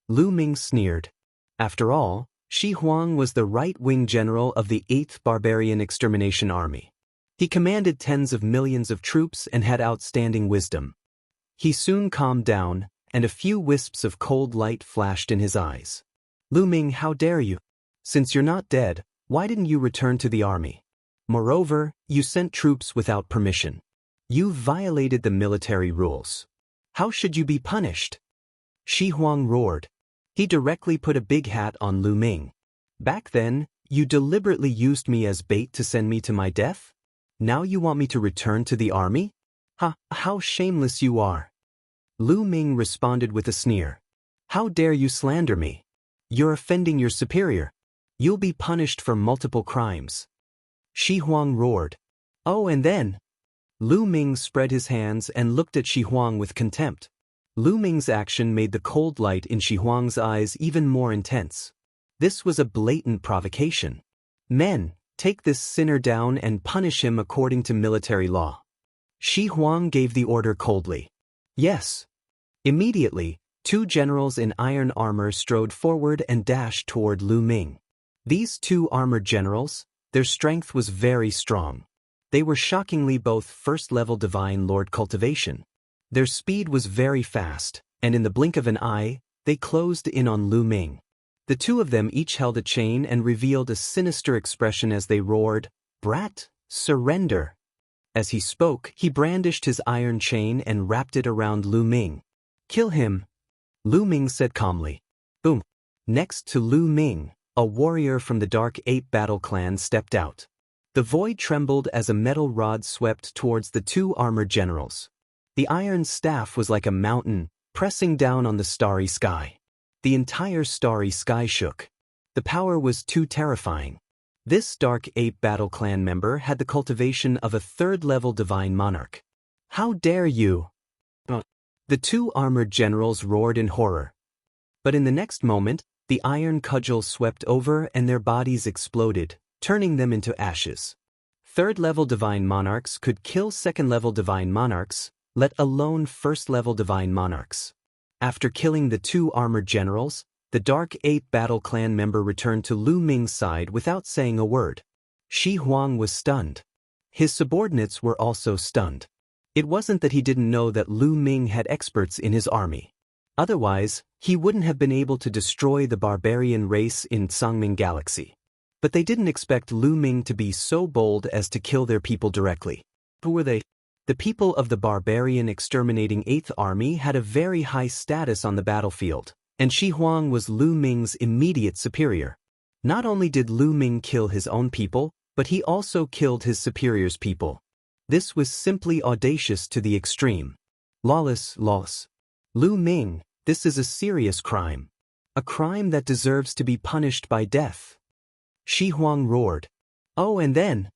Lu Ming sneered. After all, Shi Huang was the right-wing general of the 8th Barbarian Extermination Army. He commanded tens of millions of troops and had outstanding wisdom. He soon calmed down, and a few wisps of cold light flashed in his eyes. Lu Ming, how dare you? Since you're not dead, why didn't you return to the army? Moreover, you sent troops without permission. You violated the military rules. How should you be punished? Shi Huang roared. He directly put a big hat on Lu Ming. Back then, you deliberately used me as bait to send me to my death? Now you want me to return to the army? How shameless you are. Lu Ming responded with a sneer. How dare you slander me? You're offending your superior. You'll be punished for multiple crimes. Shi Huang roared. Oh, and then? Lu Ming spread his hands and looked at Shi Huang with contempt. Lu Ming's action made the cold light in Shi Huang's eyes even more intense. This was a blatant provocation. Men, take this sinner down and punish him according to military law. Shi Huang gave the order coldly. Yes. Immediately, two generals in iron armor strode forward and dashed toward Lu Ming. These two armored generals, their strength was very strong. They were shockingly both first-level Divine Lord Cultivation. Their speed was very fast, and in the blink of an eye, they closed in on Lu Ming. The two of them each held a chain and revealed a sinister expression as they roared, "Brat, surrender!" As he spoke, he brandished his iron chain and wrapped it around Lu Ming. Kill him, Lu Ming said calmly. Boom. Next to Lu Ming, a warrior from the Dark Ape Battle Clan stepped out. The void trembled as a metal rod swept towards the two armored generals. The iron staff was like a mountain, pressing down on the starry sky. The entire starry sky shook. The power was too terrifying. This Dark Ape Battle Clan member had the cultivation of a third-level Divine Monarch. How dare you! The two armored generals roared in horror. But in the next moment, the iron cudgel swept over and their bodies exploded, turning them into ashes. Third-level Divine Monarchs could kill second-level Divine Monarchs, let alone first-level Divine Monarchs. After killing the two armored generals, the Dark Ape Battle Clan member returned to Lu Ming's side without saying a word. Shi Huang was stunned. His subordinates were also stunned. It wasn't that he didn't know that Lu Ming had experts in his army. Otherwise, he wouldn't have been able to destroy the barbarian race in Songming Galaxy. But they didn't expect Lu Ming to be so bold as to kill their people directly. Who were they? The people of the barbarian exterminating 8th Army had a very high status on the battlefield, and Shi Huang was Lu Ming's immediate superior. Not only did Lu Ming kill his own people, but he also killed his superior's people. This was simply audacious to the extreme. Lawless loss. Lu Ming, this is a serious crime. A crime that deserves to be punished by death. Shi Huang roared. Oh, and then?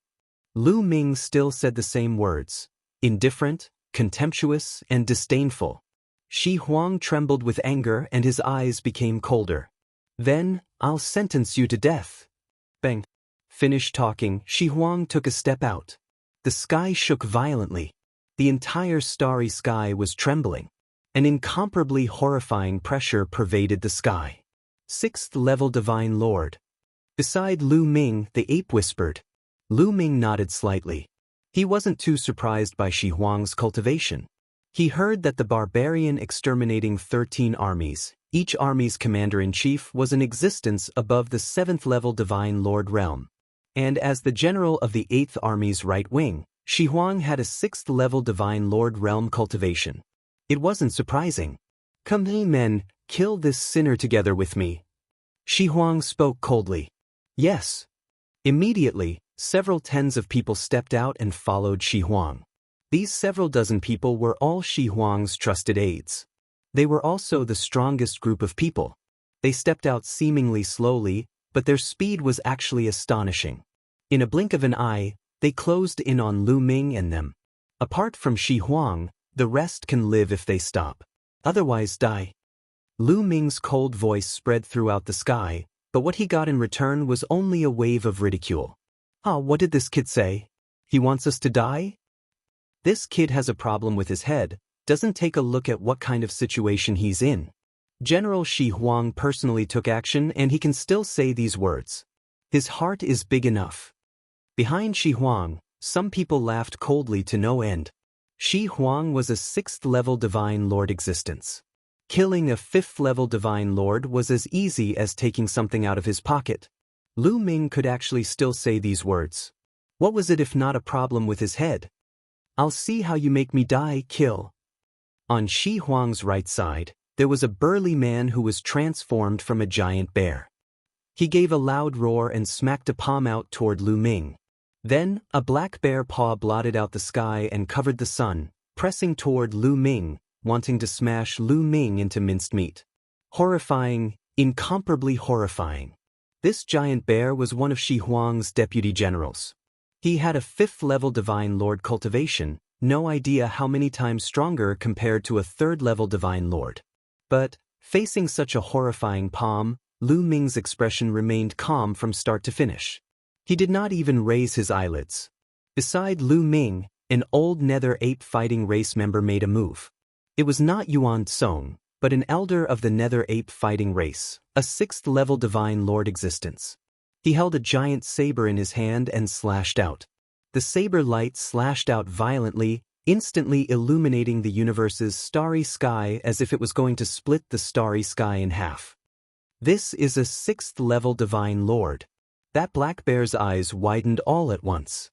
Lu Ming still said the same words. Indifferent, contemptuous, and disdainful. Shi Huang trembled with anger and his eyes became colder. Then, I'll sentence you to death. Bang. Finished talking, Shi Huang took a step out. The sky shook violently. The entire starry sky was trembling. An incomparably horrifying pressure pervaded the sky. 6th level Divine Lord. Beside Lu Ming, the ape whispered. Lu Ming nodded slightly. He wasn't too surprised by Shi Huang's cultivation. He heard that the barbarian exterminating 13 armies, each army's commander-in-chief was in existence above the 7th level Divine Lord realm. And as the general of the 8th Army's right wing, Shi Huang had a 6th level Divine Lord realm cultivation. It wasn't surprising. Come men, kill this sinner together with me. Shi Huang spoke coldly. Yes. Immediately, several tens of people stepped out and followed Shi Huang. These several dozen people were all Shi Huang's trusted aides. They were also the strongest group of people. They stepped out seemingly slowly, but their speed was actually astonishing. In a blink of an eye, they closed in on Lu Ming and them. Apart from Shi Huang, the rest can live if they stop. Otherwise die. Lu Ming's cold voice spread throughout the sky, but what he got in return was only a wave of ridicule. What did this kid say? He wants us to die? This kid has a problem with his head, doesn't take a look at what kind of situation he's in. General Shi Huang personally took action and he can still say these words. His heart is big enough. Behind Shi Huang, some people laughed coldly to no end. Shi Huang was a 6th level Divine Lord existence. Killing a 5th level Divine Lord was as easy as taking something out of his pocket. Lu Ming could actually still say these words. What was it if not a problem with his head? I'll see how you make me die, kill. On Shi Huang's right side, there was a burly man who was transformed from a giant bear. He gave a loud roar and smacked a palm out toward Lu Ming. Then, a black bear paw blotted out the sky and covered the sun, pressing toward Lu Ming, wanting to smash Lu Ming into minced meat. Horrifying, incomparably horrifying. This giant bear was one of Shi Huang's deputy generals. He had a 5th level Divine Lord cultivation, no idea how many times stronger compared to a 3rd level Divine Lord. But, facing such a horrifying palm, Lu Ming's expression remained calm from start to finish. He did not even raise his eyelids. Beside Lu Ming, an old nether ape fighting race member made a move. It was not Yuan Song, but an elder of the nether ape fighting race, a 6th level Divine Lord existence. He held a giant saber in his hand and slashed out. The saber light slashed out violently, instantly illuminating the universe's starry sky as if it was going to split the starry sky in half. This is a 6th level Divine Lord. That black bear's eyes widened all at once.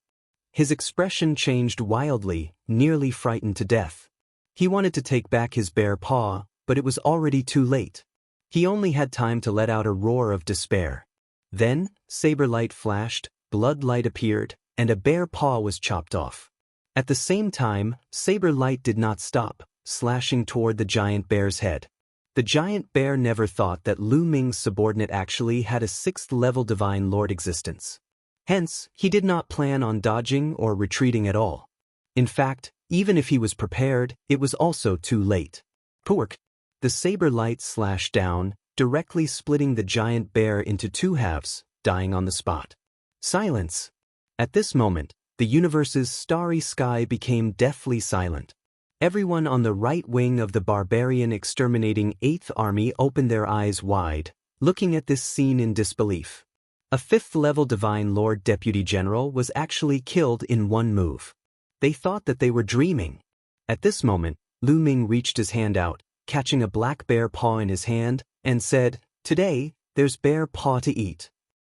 His expression changed wildly, nearly frightened to death. He wanted to take back his bear paw, but it was already too late. He only had time to let out a roar of despair. Then, saber light flashed, blood light appeared, and a bear paw was chopped off. At the same time, saber light did not stop, slashing toward the giant bear's head. The giant bear never thought that Lu Ming's subordinate actually had a 6th level Divine Lord existence. Hence, he did not plan on dodging or retreating at all. In fact, even if he was prepared, it was also too late. Pork! The saber light slashed down, directly splitting the giant bear into 2 halves, dying on the spot. Silence! At this moment, the universe's starry sky became deathly silent. Everyone on the right wing of the barbarian exterminating 8th Army opened their eyes wide, looking at this scene in disbelief. A 5th level Divine Lord Deputy General was actually killed in one move. They thought that they were dreaming. At this moment, Lu Ming reached his hand out, catching a black bear paw in his hand, and said, "Today, there's bear paw to eat."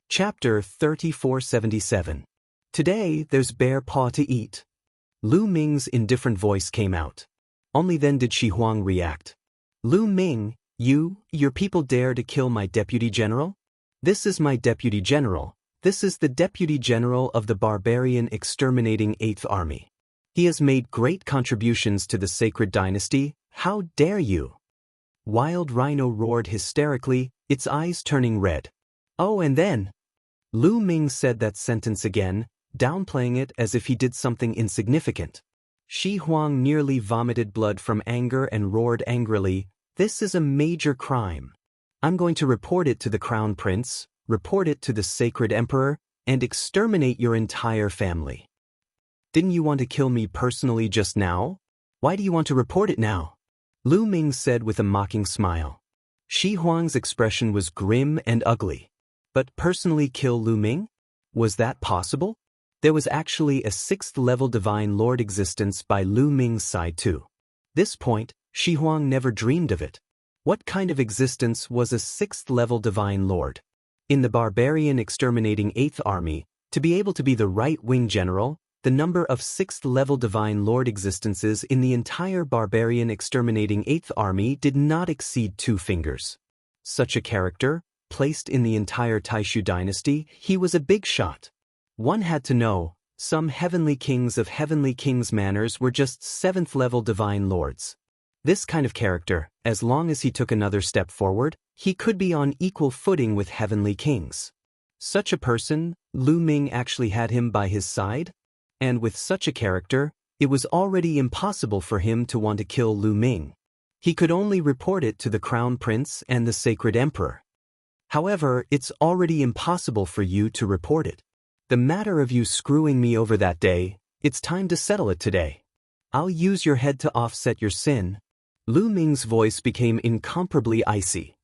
Chapter 3477. Today, there's bear paw to eat. Lu Ming's indifferent voice came out. Only then did Shi Huang react. Lu Ming, your people dare to kill my deputy general? This is my deputy general. This is the deputy general of the barbarian exterminating 8th Army. He has made great contributions to the sacred dynasty. How dare you? Wild Rhino roared hysterically, its eyes turning red. Oh, and then? Lu Ming said that sentence again, downplaying it as if he did something insignificant. Shi Huang nearly vomited blood from anger and roared angrily, "This is a major crime. I'm going to report it to the Crown Prince, report it to the Sacred Emperor, and exterminate your entire family." Didn't you want to kill me personally just now? Why do you want to report it now? Lu Ming said with a mocking smile. Shi Huang's expression was grim and ugly. But personally kill Lu Ming? Was that possible? There was actually a 6th-level Divine Lord existence by Lu Ming's side too. This point, Shi Huang never dreamed of it. What kind of existence was a 6th-level Divine Lord? In the barbarian exterminating 8th Army, to be able to be the right-wing general, the number of 6th-level Divine Lord existences in the entire barbarian exterminating 8th Army did not exceed 2 fingers. Such a character, placed in the entire Taishu dynasty, he was a big shot. One had to know, some heavenly kings of heavenly kings' manners were just 7th-level Divine Lords. This kind of character, as long as he took another step forward, he could be on equal footing with heavenly kings. Such a person, Lu Ming actually had him by his side? And with such a character, it was already impossible for him to want to kill Lu Ming. He could only report it to the Crown Prince and the Sacred Emperor. However, it's already impossible for you to report it. The matter of you screwing me over that day, it's time to settle it today. I'll use your head to offset your sin. Lu Ming's voice became incomparably icy.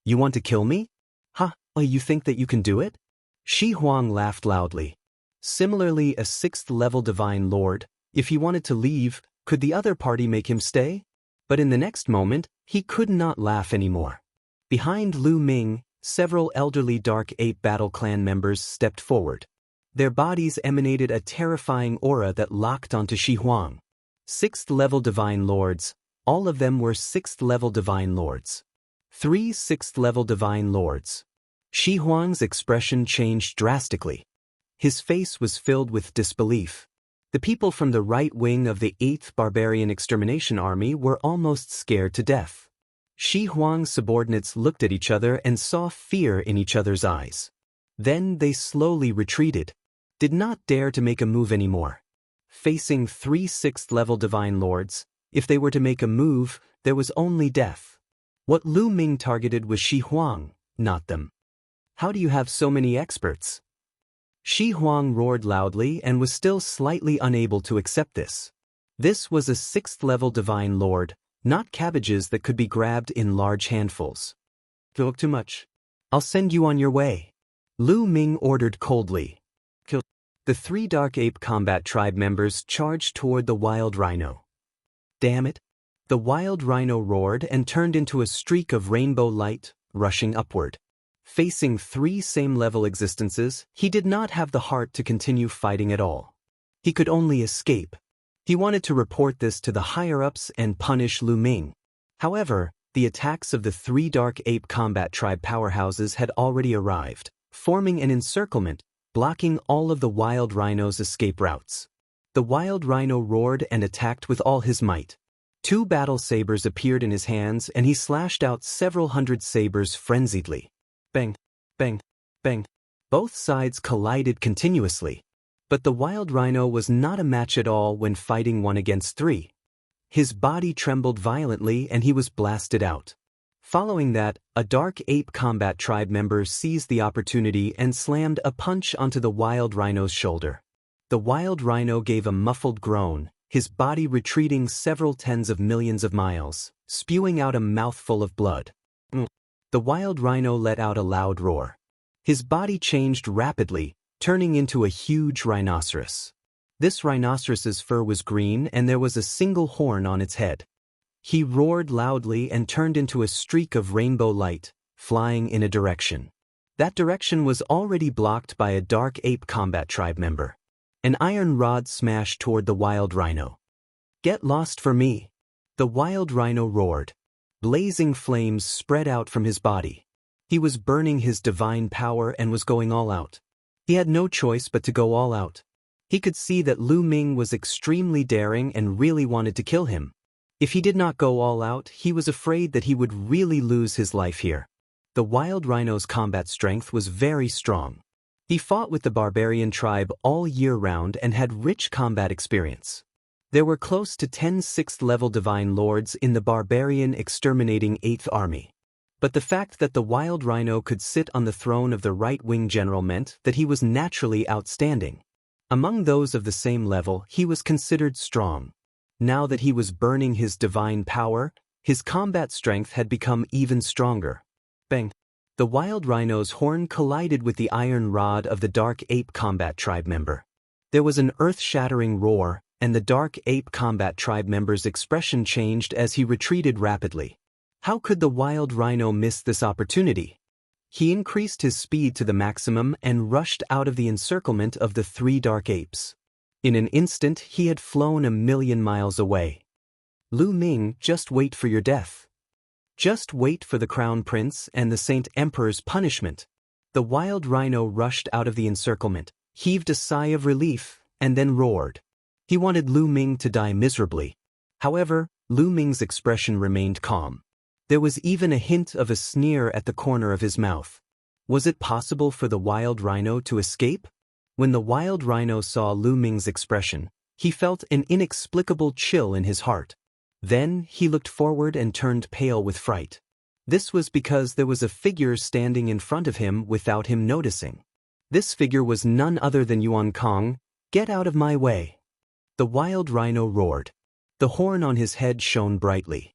You want to kill me? Ha, you think that you can do it? Shi Huang laughed loudly. Similarly, a 6th-level Divine Lord, if he wanted to leave, could the other party make him stay? But in the next moment, he could not laugh anymore. Behind Lu Ming, several elderly Dark Ape Battle Clan members stepped forward. Their bodies emanated a terrifying aura that locked onto Shi Huang. 6th-level Divine Lords, all of them were 6th-level Divine Lords. 3 6th-level Divine Lords. Shi Huang's expression changed drastically. His face was filled with disbelief. The people from the right wing of the 8th Barbarian Extermination Army were almost scared to death. Shi Huang's subordinates looked at each other and saw fear in each other's eyes. Then they slowly retreated, did not dare to make a move anymore. Facing 3 6th-level Divine Lords, if they were to make a move, there was only death. What Lu Ming targeted was Shi Huang, not them. How do you have so many experts? Shi Huang roared loudly and was still slightly unable to accept this. This was a 6th-level Divine Lord, not cabbages that could be grabbed in large handfuls. Talk too much. I'll send you on your way. Lu Ming ordered coldly. Kill. The 3 Dark Ape Combat Tribe members charged toward the Wild Rhino. Damn it! The Wild Rhino roared and turned into a streak of rainbow light, rushing upward. Facing 3 same-level existences, he did not have the heart to continue fighting at all. He could only escape. He wanted to report this to the higher-ups and punish Lu Ming. However, the attacks of the 3 Dark Ape Combat Tribe powerhouses had already arrived, forming an encirclement, blocking all of the Wild Rhino's escape routes. The Wild Rhino roared and attacked with all his might. 2 battle sabers appeared in his hands and he slashed out several hundred sabers frenziedly. Bang, bang, bang. Both sides collided continuously. But the Wild Rhino was not a match at all when fighting 1 against 3. His body trembled violently and he was blasted out. Following that, a Dark Ape Combat Tribe member seized the opportunity and slammed a punch onto the Wild Rhino's shoulder. The Wild Rhino gave a muffled groan, his body retreating several tens of millions of miles, spewing out a mouthful of blood. The Wild Rhino let out a loud roar. His body changed rapidly, turning into a huge rhinoceros. This rhinoceros's fur was green and there was a single horn on its head. He roared loudly and turned into a streak of rainbow light, flying in a direction. That direction was already blocked by a Dark Ape Combat Tribe member. An iron rod smashed toward the wild rhino. "Get lost for me!" The wild rhino roared. Blazing flames spread out from his body. He was burning his divine power and was going all out. He had no choice but to go all out. He could see that Lu Ming was extremely daring and really wanted to kill him. If he did not go all out, he was afraid that he would really lose his life here. The wild rhino's combat strength was very strong. He fought with the barbarian tribe all year round and had rich combat experience. There were close to 10 6th-level divine lords in the barbarian exterminating 8th army. But the fact that the wild rhino could sit on the throne of the right-wing general meant that he was naturally outstanding. Among those of the same level, he was considered strong. Now that he was burning his divine power, his combat strength had become even stronger. Bang! The wild rhino's horn collided with the iron rod of the dark ape combat tribe member. There was an earth-shattering roar, and the dark ape combat tribe member's expression changed as he retreated rapidly. How could the wild rhino miss this opportunity? He increased his speed to the maximum and rushed out of the encirclement of the 3 dark apes. In an instant, he had flown 1,000,000 miles away. "Lu Ming, just wait for your death. Just wait for the Crown Prince and the Saint Emperor's punishment." The wild rhino rushed out of the encirclement, heaved a sigh of relief, and then roared. He wanted Lu Ming to die miserably. However, Lu Ming's expression remained calm. There was even a hint of a sneer at the corner of his mouth. Was it possible for the wild rhino to escape? When the wild rhino saw Lu Ming's expression, he felt an inexplicable chill in his heart. Then he looked forward and turned pale with fright. This was because there was a figure standing in front of him without him noticing. This figure was none other than Yuan Kong. "Get out of my way!" The wild rhino roared. The horn on his head shone brightly.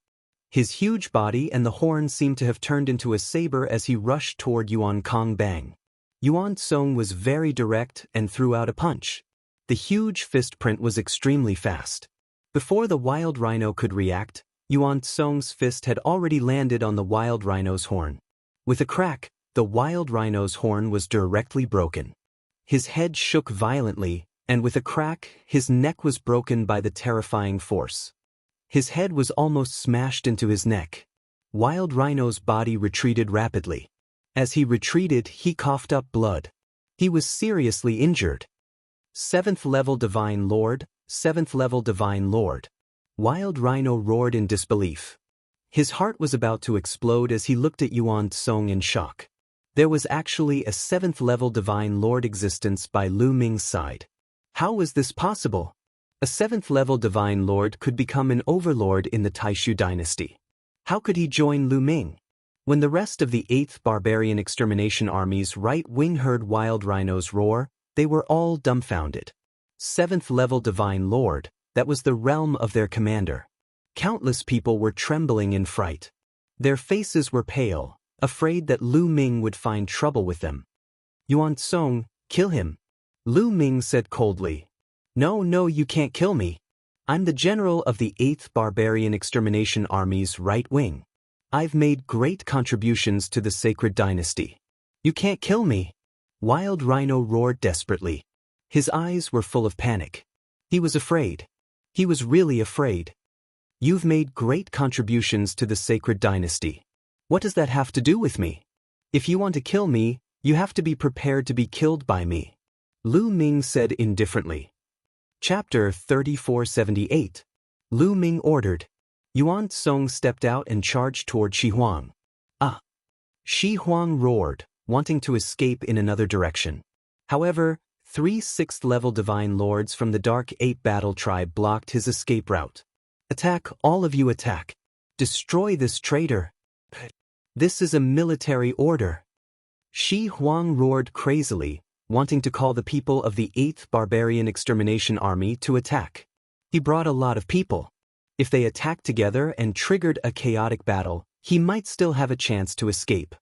His huge body and the horn seemed to have turned into a saber as he rushed toward Yuan Kong. Bang! Yuan Song was very direct and threw out a punch. The huge fist print was extremely fast. Before the wild rhino could react, Yuan Song's fist had already landed on the wild rhino's horn. With a crack, the wild rhino's horn was directly broken. His head shook violently, and with a crack, his neck was broken by the terrifying force. His head was almost smashed into his neck. Wild Rhino's body retreated rapidly. As he retreated, he coughed up blood. He was seriously injured. 7th level Divine Lord, 7th level Divine Lord. Wild Rhino roared in disbelief. His heart was about to explode as he looked at Yuan Song in shock. There was actually a 7th level Divine Lord existence by Lu Ming's side. How was this possible? A 7th level Divine Lord could become an overlord in the Taishu dynasty. How could he join Lu Ming? When the rest of the 8th Barbarian Extermination Army's right wing heard Wild Rhino's roar, they were all dumbfounded. 7th level Divine Lord, that was the realm of their commander. Countless people were trembling in fright. Their faces were pale, afraid that Lu Ming would find trouble with them. Yuan Song, kill him. Lu Ming said coldly. No, you can't kill me. I'm the general of the 8th Barbarian Extermination Army's right wing. I've made great contributions to the sacred dynasty. You can't kill me. Wild Rhino roared desperately. His eyes were full of panic. He was afraid. He was really afraid. You've made great contributions to the sacred dynasty. What does that have to do with me? If you want to kill me, you have to be prepared to be killed by me. Lu Ming said indifferently. Chapter 3478. Lu Ming ordered. Yuan Song stepped out and charged toward Shi Huang. Ah! Shi Huang roared, wanting to escape in another direction. However, 3 6th-level Divine Lords from the Dark Ape Battle Tribe blocked his escape route. Attack, all of you attack. Destroy this traitor. This is a military order. Shi Huang roared crazily, wanting to call the people of the 8th Barbarian Extermination Army to attack. He brought a lot of people. If they attacked together and triggered a chaotic battle, he might still have a chance to escape.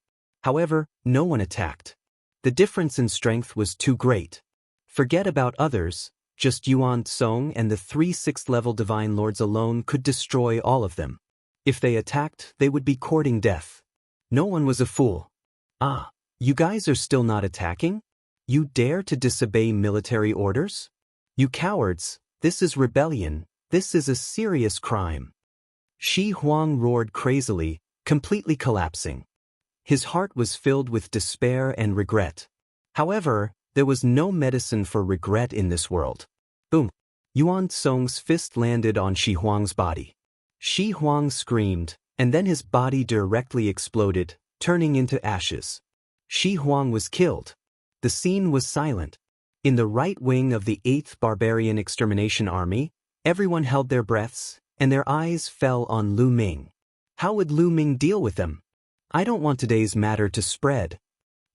However, no one attacked. The difference in strength was too great. Forget about others, just Yuan Song and the 3 6th-level Divine Lords alone could destroy all of them. If they attacked, they would be courting death. No one was a fool. Ah, you guys are still not attacking? You dare to disobey military orders? You cowards, this is rebellion, this is a serious crime. Shi Huang roared crazily, completely collapsing. His heart was filled with despair and regret. However, there was no medicine for regret in this world. Boom! Yuan Song's fist landed on Shi Huang's body. Shi Huang screamed, and then his body directly exploded, turning into ashes. Shi Huang was killed. The scene was silent. In the right wing of the 8th Barbarian Extermination Army, everyone held their breaths, and their eyes fell on Lu Ming. How would Lu Ming deal with them? I don't want today's matter to spread.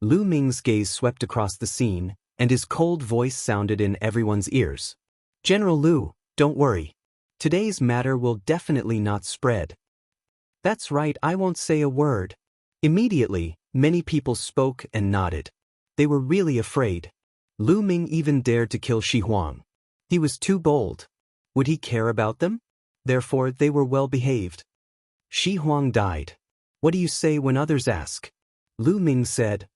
Lu Ming's gaze swept across the scene, and his cold voice sounded in everyone's ears. General Lu, don't worry. Today's matter will definitely not spread. That's right, I won't say a word. Immediately, many people spoke and nodded. They were really afraid. Lu Ming even dared to kill Shi Huang. He was too bold. Would he care about them? Therefore, they were well behaved. Shi Huang died. What do you say when others ask? Lu Ming said.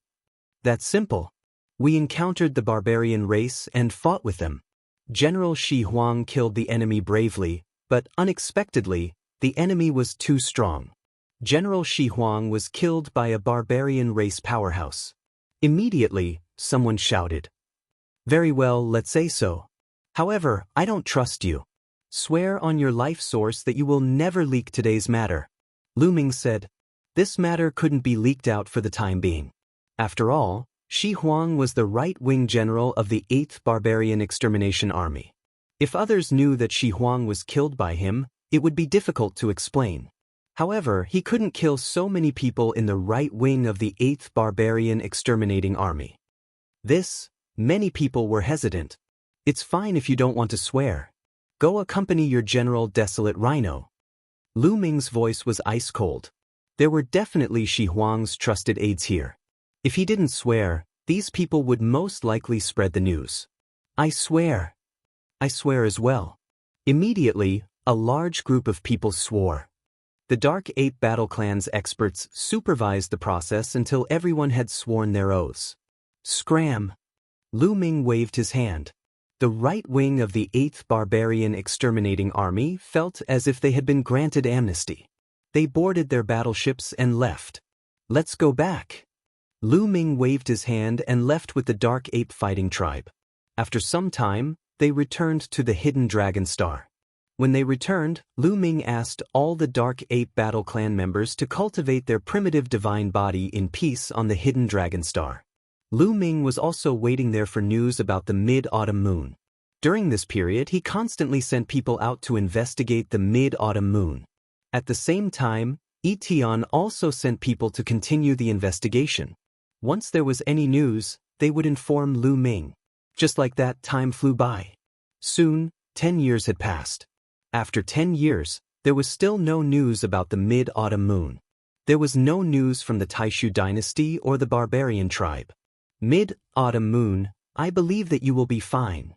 That's simple. We encountered the barbarian race and fought with them. General Shi Huang killed the enemy bravely, but unexpectedly, the enemy was too strong. General Shi Huang was killed by a barbarian race powerhouse. Immediately, someone shouted. Very well, let's say so. However, I don't trust you. Swear on your life source that you will never leak today's matter. Lu Ming said. This matter couldn't be leaked out for the time being. After all, Shi Huang was the right-wing general of the 8th Barbarian Extermination Army. If others knew that Shi Huang was killed by him, it would be difficult to explain. However, he couldn't kill so many people in the right wing of the 8th Barbarian Exterminating Army. Many people were hesitant. It's fine if you don't want to swear. Go accompany your general Desolate Rhino. Lu Ming's voice was ice-cold. There were definitely Shi Huang's trusted aides here. If he didn't swear, these people would most likely spread the news. I swear. I swear as well. Immediately, a large group of people swore. The Dark Ape Battle Clan's experts supervised the process until everyone had sworn their oaths. Scram! Lu Ming waved his hand. The right wing of the 8th Barbarian Exterminating Army felt as if they had been granted amnesty. They boarded their battleships and left. Let's go back. Lu Ming waved his hand and left with the Dark Ape Fighting Tribe. After some time, they returned to the Hidden Dragon Star. When they returned, Lu Ming asked all the Dark Ape Battle Clan members to cultivate their primitive divine body in peace on the Hidden Dragon Star. Lu Ming was also waiting there for news about the mid-autumn moon. During this period, he constantly sent people out to investigate the mid-autumn moon. At the same time, Etian also sent people to continue the investigation. Once there was any news, they would inform Lu Ming. Just like that, time flew by. Soon, 10 years had passed. After 10 years, there was still no news about the mid-autumn moon. There was no news from the Taishu dynasty or the barbarian tribe. Mid-autumn moon, I believe that you will be fine.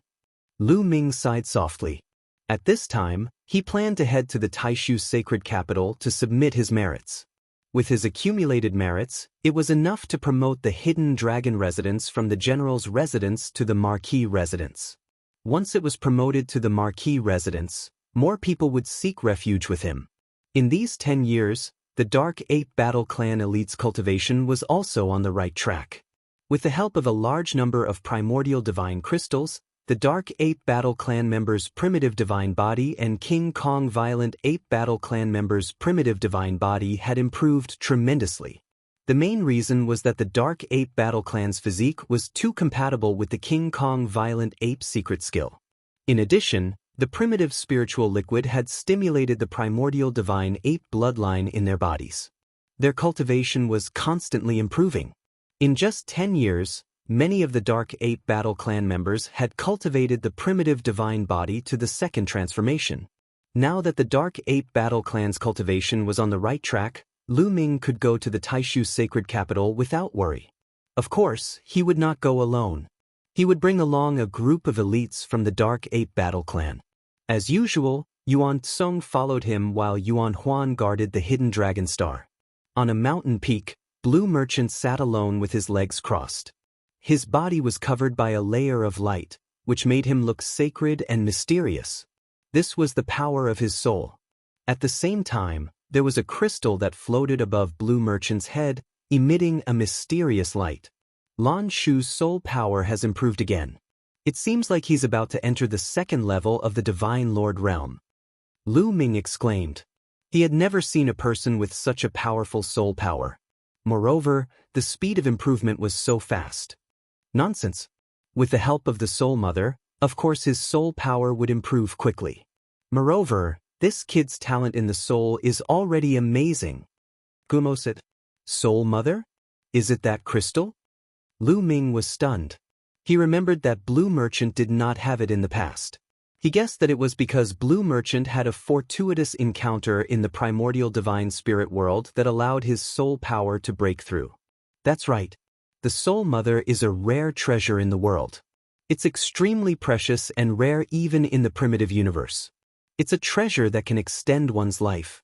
Lu Ming sighed softly. At this time, he planned to head to the Taishu sacred capital to submit his merits. With his accumulated merits, it was enough to promote the Hidden Dragon residence from the general's residence to the Marquis residence. Once it was promoted to the Marquis residence, more people would seek refuge with him. In these 10 years, the Dark Ape Battle Clan elite's cultivation was also on the right track. With the help of a large number of primordial divine crystals, the Dark Ape Battle Clan members' primitive divine body and King Kong Violent Ape Battle Clan members' primitive divine body had improved tremendously. The main reason was that the Dark Ape Battle Clan's physique was too compatible with the King Kong Violent Ape secret skill. In addition, the primitive spiritual liquid had stimulated the primordial divine ape bloodline in their bodies. Their cultivation was constantly improving. In just 10 years, many of the Dark Ape Battle Clan members had cultivated the primitive divine body to the second transformation. Now that the Dark Ape Battle Clan's cultivation was on the right track, Lu Ming could go to the Taishu sacred capital without worry. Of course, he would not go alone. He would bring along a group of elites from the Dark Ape Battle Clan. As usual, Yuan Tsong followed him while Yuan Huan guarded the Hidden Dragon Star. On a mountain peak, Blue Merchant sat alone with his legs crossed. His body was covered by a layer of light, which made him look sacred and mysterious. This was the power of his soul. At the same time, there was a crystal that floated above Blue Merchant's head, emitting a mysterious light. Lan Shu's soul power has improved again. It seems like he's about to enter the second level of the Divine Lord realm. Lu Ming exclaimed. He had never seen a person with such a powerful soul power. Moreover, the speed of improvement was so fast. Nonsense. With the help of the Soul Mother, of course his soul power would improve quickly. Moreover, this kid's talent in the soul is already amazing. Gumo said, Soul Mother? Is it that crystal? Lu Ming was stunned. He remembered that Blue Merchant did not have it in the past. He guessed that it was because Blue Merchant had a fortuitous encounter in the primordial divine spirit world that allowed his soul power to break through. That's right. The Soul Mother is a rare treasure in the world. It's extremely precious and rare even in the primitive universe. It's a treasure that can extend one's life.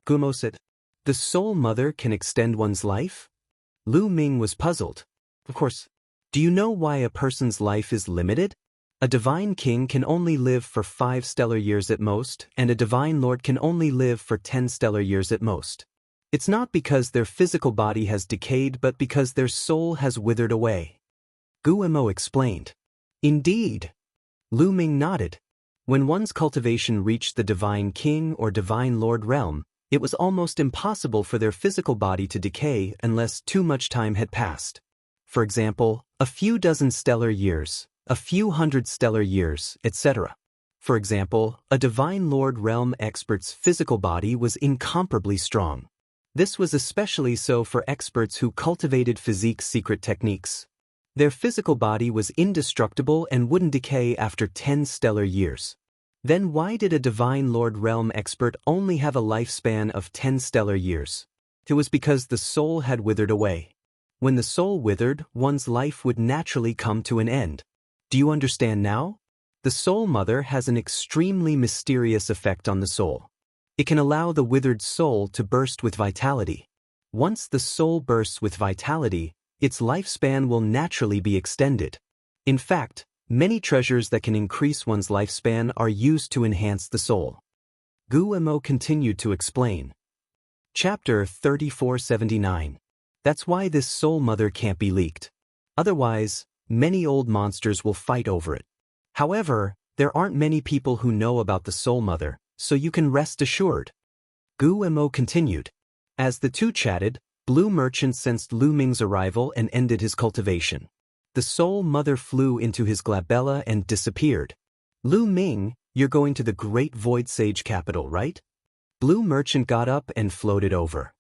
Gumo said, The Soul Mother can extend one's life? Lu Ming was puzzled. Of course. Do you know why a person's life is limited? A divine king can only live for 5 stellar years at most, and a divine lord can only live for 10 stellar years at most. It's not because their physical body has decayed but because their soul has withered away. Guemo explained. Indeed. Lu Ming nodded. When one's cultivation reached the divine king or divine lord realm, it was almost impossible for their physical body to decay unless too much time had passed. For example, a few dozen stellar years, a few hundred stellar years, etc. For example, a divine lord realm expert's physical body was incomparably strong. This was especially so for experts who cultivated physique's secret techniques. Their physical body was indestructible and wouldn't decay after 10 stellar years. Then why did a divine lord realm expert only have a lifespan of 10 stellar years? It was because the soul had withered away. When the soul withered, one's life would naturally come to an end. Do you understand now? The Soul Mother has an extremely mysterious effect on the soul. It can allow the withered soul to burst with vitality. Once the soul bursts with vitality, its lifespan will naturally be extended. In fact, many treasures that can increase one's lifespan are used to enhance the soul. Guemo continued to explain. Chapter 3479. That's why this Soul Mother can't be leaked. Otherwise, many old monsters will fight over it. However, there aren't many people who know about the Soul Mother, so you can rest assured. Guemo continued. As the two chatted, Blue Merchant sensed Lu Ming's arrival and ended his cultivation. The Soul Mother flew into his glabella and disappeared. Lu Ming, you're going to the Great Void Sage capital, right? Blue Merchant got up and floated over.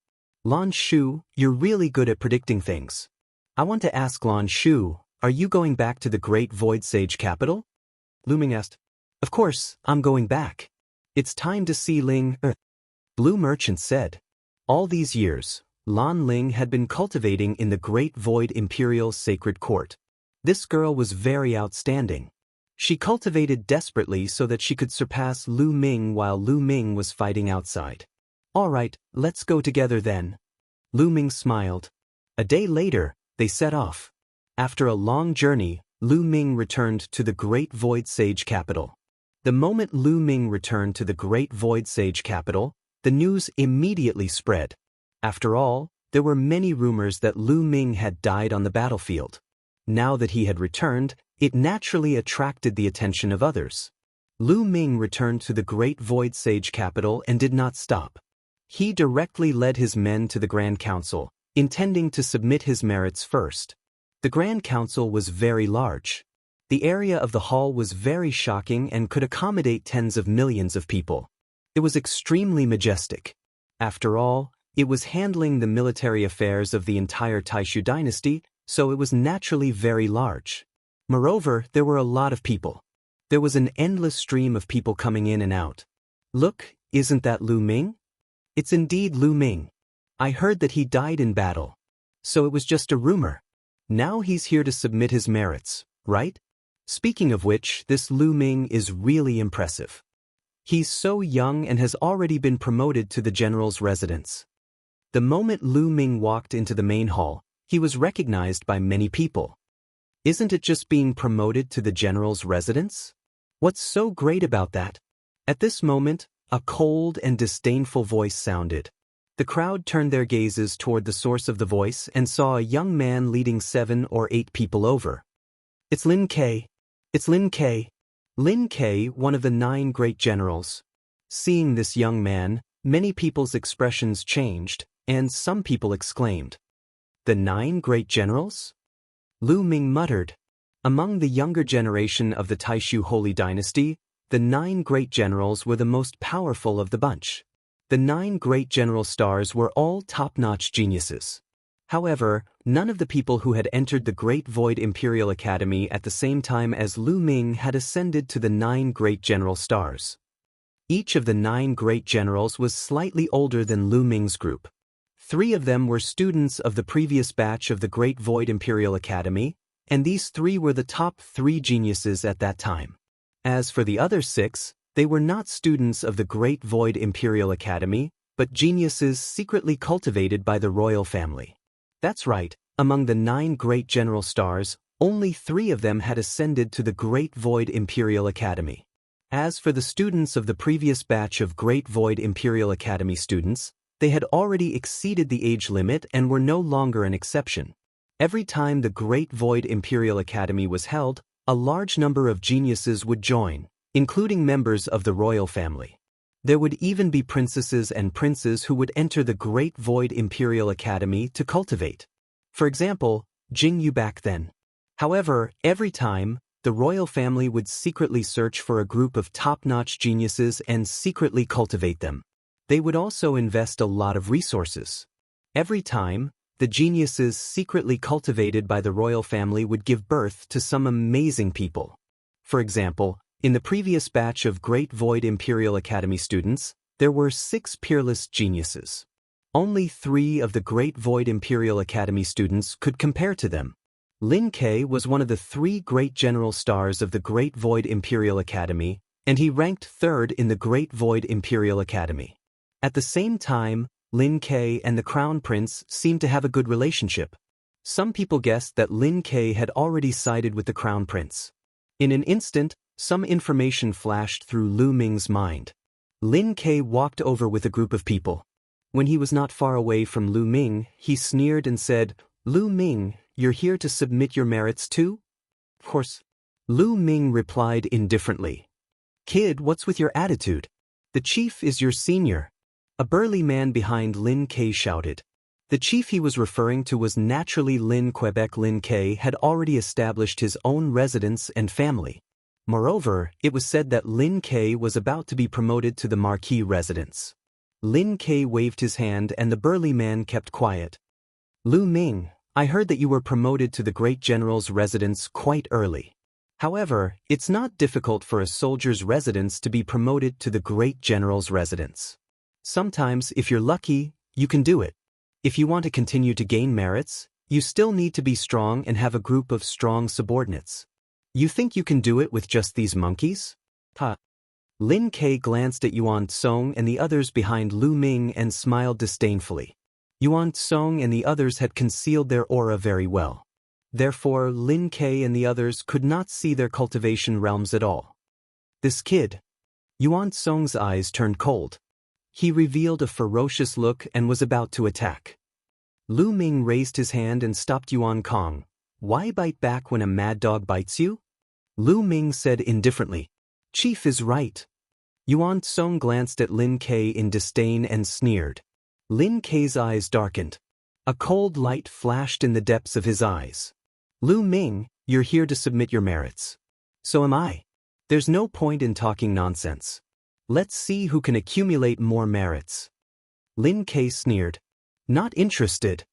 Lan Shu, you're really good at predicting things. I want to ask Lan Shu, are you going back to the Great Void Sage capital? Lu Ming asked. Of course, I'm going back. It's time to see Ling. Blue Merchant said. All these years, Lan Ling had been cultivating in the Great Void Imperial Sacred Court. This girl was very outstanding. She cultivated desperately so that she could surpass Lu Ming while Lu Ming was fighting outside. All right, let's go together then. Lu Ming smiled. A day later, they set off. After a long journey, Lu Ming returned to the Great Void Sage capital. The moment Lu Ming returned to the Great Void Sage capital, the news immediately spread. After all, there were many rumors that Lu Ming had died on the battlefield. Now that he had returned, it naturally attracted the attention of others. Lu Ming returned to the Great Void Sage capital and did not stop. He directly led his men to the Grand Council, intending to submit his merits first. The Grand Council was very large. The area of the hall was very shocking and could accommodate tens of millions of people. It was extremely majestic. After all, it was handling the military affairs of the entire Taishu dynasty, so it was naturally very large. Moreover, there were a lot of people. There was an endless stream of people coming in and out. Look, isn't that Lu Ming? It's indeed Lu Ming. I heard that he died in battle. So it was just a rumor. Now he's here to submit his merits, right? Speaking of which, this Lu Ming is really impressive. He's so young and has already been promoted to the general's residence. The moment Lu Ming walked into the main hall, he was recognized by many people. Isn't it just being promoted to the general's residence? What's so great about that? At this moment, a cold and disdainful voice sounded. The crowd turned their gazes toward the source of the voice and saw a young man leading 7 or 8 people over. It's Lin Ke. It's Lin Ke. Lin Ke, one of the 9 great generals. Seeing this young man, many people's expressions changed, and some people exclaimed, "The 9 great generals?" Lu Ming muttered. Among the younger generation of the Taishu Holy Dynasty, the 9 great generals were the most powerful of the bunch. The 9 great general stars were all top-notch geniuses. However, none of the people who had entered the Great Void Imperial Academy at the same time as Lu Ming had ascended to the 9 great general stars. Each of the 9 great generals was slightly older than Lu Ming's group. 3 of them were students of the previous batch of the Great Void Imperial Academy, and these 3 were the top 3 geniuses at that time. As for the other 6, they were not students of the Great Void Imperial Academy, but geniuses secretly cultivated by the royal family. That's right, among the 9 great general stars, only 3 of them had ascended to the Great Void Imperial Academy. As for the students of the previous batch of Great Void Imperial Academy students, they had already exceeded the age limit and were no longer an exception. Every time the Great Void Imperial Academy was held, a large number of geniuses would join, including members of the royal family. There would even be princesses and princes who would enter the Great Void Imperial Academy to cultivate. For example, Jianghu back then. However, every time, the royal family would secretly search for a group of top-notch geniuses and secretly cultivate them. They would also invest a lot of resources. Every time, the geniuses secretly cultivated by the royal family would give birth to some amazing people. For example, in the previous batch of Great Void Imperial Academy students, there were 6 peerless geniuses. Only 3 of the Great Void Imperial Academy students could compare to them. Lin Ke was one of the 3 great general stars of the Great Void Imperial Academy, and he ranked 3rd in the Great Void Imperial Academy. At the same time, Lin Ke and the Crown Prince seemed to have a good relationship. Some people guessed that Lin Ke had already sided with the Crown Prince. In an instant, some information flashed through Lu Ming's mind. Lin Ke walked over with a group of people. When he was not far away from Lu Ming, he sneered and said, "Lu Ming, you're here to submit your merits too?" "Of course." Lu Ming replied indifferently. "Kid, what's with your attitude? The chief is your senior." A burly man behind Lin Ke shouted. The chief he was referring to was naturally Lin Quebec. Lin Ke had already established his own residence and family. Moreover, it was said that Lin Ke was about to be promoted to the marquis residence. Lin Ke waved his hand and the burly man kept quiet. "Lu Ming, I heard that you were promoted to the great general's residence quite early. However, it's not difficult for a soldier's residence to be promoted to the great general's residence. Sometimes, if you're lucky, you can do it. If you want to continue to gain merits, you still need to be strong and have a group of strong subordinates. You think you can do it with just these monkeys?" "Ha." Lin Ke glanced at Yuan Song and the others behind Lu Ming and smiled disdainfully. Yuan Song and the others had concealed their aura very well. Therefore, Lin Ke and the others could not see their cultivation realms at all. This kid. Yuan Song's eyes turned cold. He revealed a ferocious look and was about to attack. Lu Ming raised his hand and stopped Yuan Kong. "Why bite back when a mad dog bites you?" Lu Ming said indifferently. "Chief is right." Yuan Song glanced at Lin Ke in disdain and sneered. Lin Ke's eyes darkened. A cold light flashed in the depths of his eyes. "Lu Ming, you're here to submit your merits. So am I. There's no point in talking nonsense. Let's see who can accumulate more merits." Lin Ke sneered. "Not interested."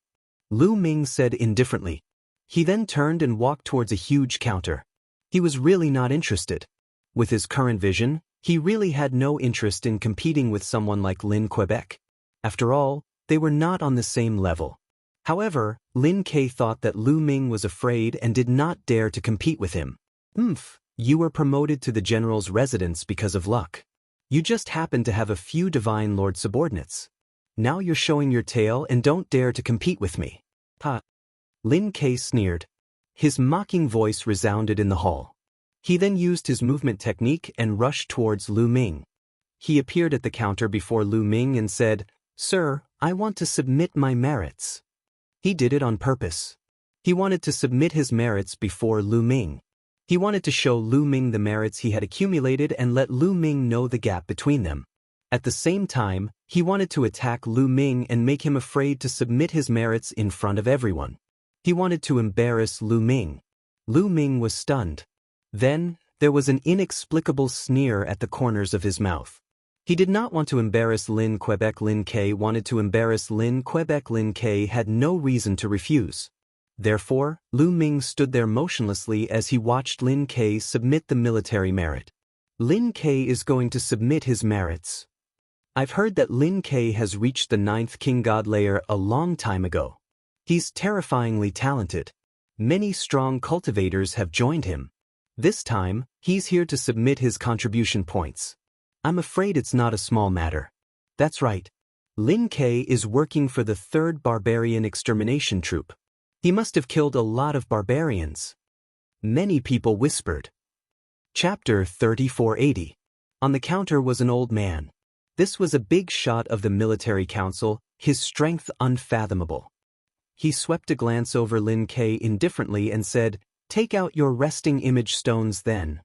Lu Ming said indifferently. He then turned and walked towards a huge counter. He was really not interested. With his current vision, he really had no interest in competing with someone like Lin Quebec. After all, they were not on the same level. However, Lin Ke thought that Lu Ming was afraid and did not dare to compete with him. You were promoted to the general's residence because of luck. You just happened to have a few Divine Lord subordinates. Now you're showing your tail and don't dare to compete with me." "Ha." Lin Ke sneered. His mocking voice resounded in the hall. He then used his movement technique and rushed towards Lu Ming. He appeared at the counter before Lu Ming and said, "Sir, I want to submit my merits." He did it on purpose. He wanted to submit his merits before Lu Ming. He wanted to show Lu Ming the merits he had accumulated and let Lu Ming know the gap between them. At the same time, he wanted to attack Lu Ming and make him afraid to submit his merits in front of everyone. He wanted to embarrass Lu Ming. Lu Ming was stunned. Then, there was an inexplicable sneer at the corners of his mouth. He did not want to embarrass Lin Quebec. Lin K wanted to embarrass Lin Quebec. Lin K had no reason to refuse. Therefore, Lu Ming stood there motionlessly as he watched Lin K submit the military merit. Lin K is going to submit his merits. I've heard that Lin K has reached the 9th King God layer a long time ago. He's terrifyingly talented. Many strong cultivators have joined him. This time, he's here to submit his contribution points. I'm afraid it's not a small matter. That's right. Lin K is working for the 3rd Barbarian Extermination Troop. He must have killed a lot of barbarians. Many people whispered. Chapter 3480. On the counter was an old man. This was a big shot of the military council, his strength unfathomable. He swept a glance over Lin K indifferently and said, "Take out your resting image stones then."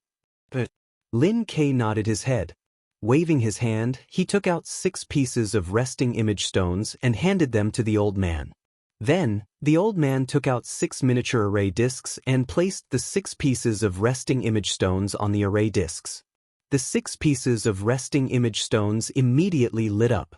But Lin K nodded his head. Waving his hand, he took out 6 pieces of resting image stones and handed them to the old man. Then, the old man took out 6 miniature array discs and placed the 6 pieces of resting image stones on the array discs. The 6 pieces of resting image stones immediately lit up.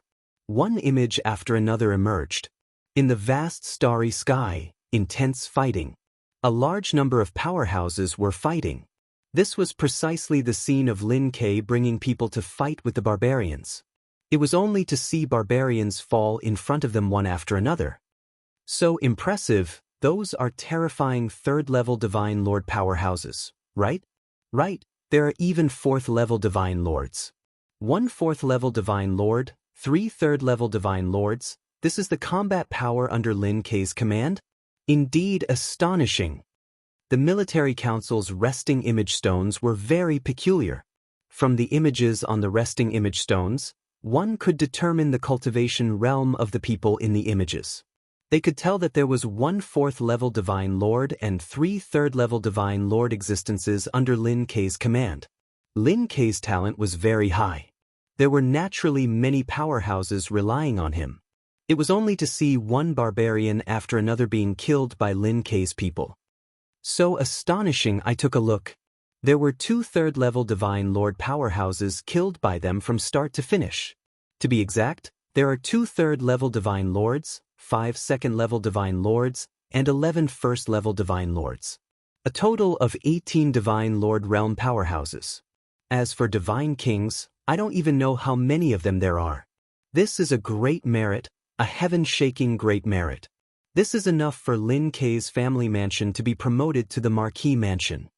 One image after another emerged. In the vast starry sky, intense fighting. A large number of powerhouses were fighting. This was precisely the scene of Lin K bringing people to fight with the barbarians. It was only to see barbarians fall in front of them one after another. So impressive, those are terrifying 3rd-level Divine Lord powerhouses, right? Right, there are even 4th-level Divine Lords. 1 4th-level Divine Lord, 3 3rd-level Divine Lords. This is the combat power under Lin K's command? Indeed astonishing. The military council's resting image stones were very peculiar. From the images on the resting image stones, one could determine the cultivation realm of the people in the images. They could tell that there was 1 4th-level Divine Lord and 3 3rd-level Divine Lord existences under Lin K's command. Lin K's talent was very high. There were naturally many powerhouses relying on him. It was only to see one barbarian after another being killed by Lin K's people. So astonishing, I took a look. There were 2 3rd-level Divine Lord powerhouses killed by them from start to finish. To be exact, there are 2 3rd-level Divine Lords, 5 2nd-level Divine Lords, and 11 1st-level Divine Lords. A total of 18 Divine Lord realm powerhouses. As for Divine Kings, I don't even know how many of them there are. This is a great merit, a heaven-shaking great merit. This is enough for Lin K's family mansion to be promoted to the Marquis Mansion.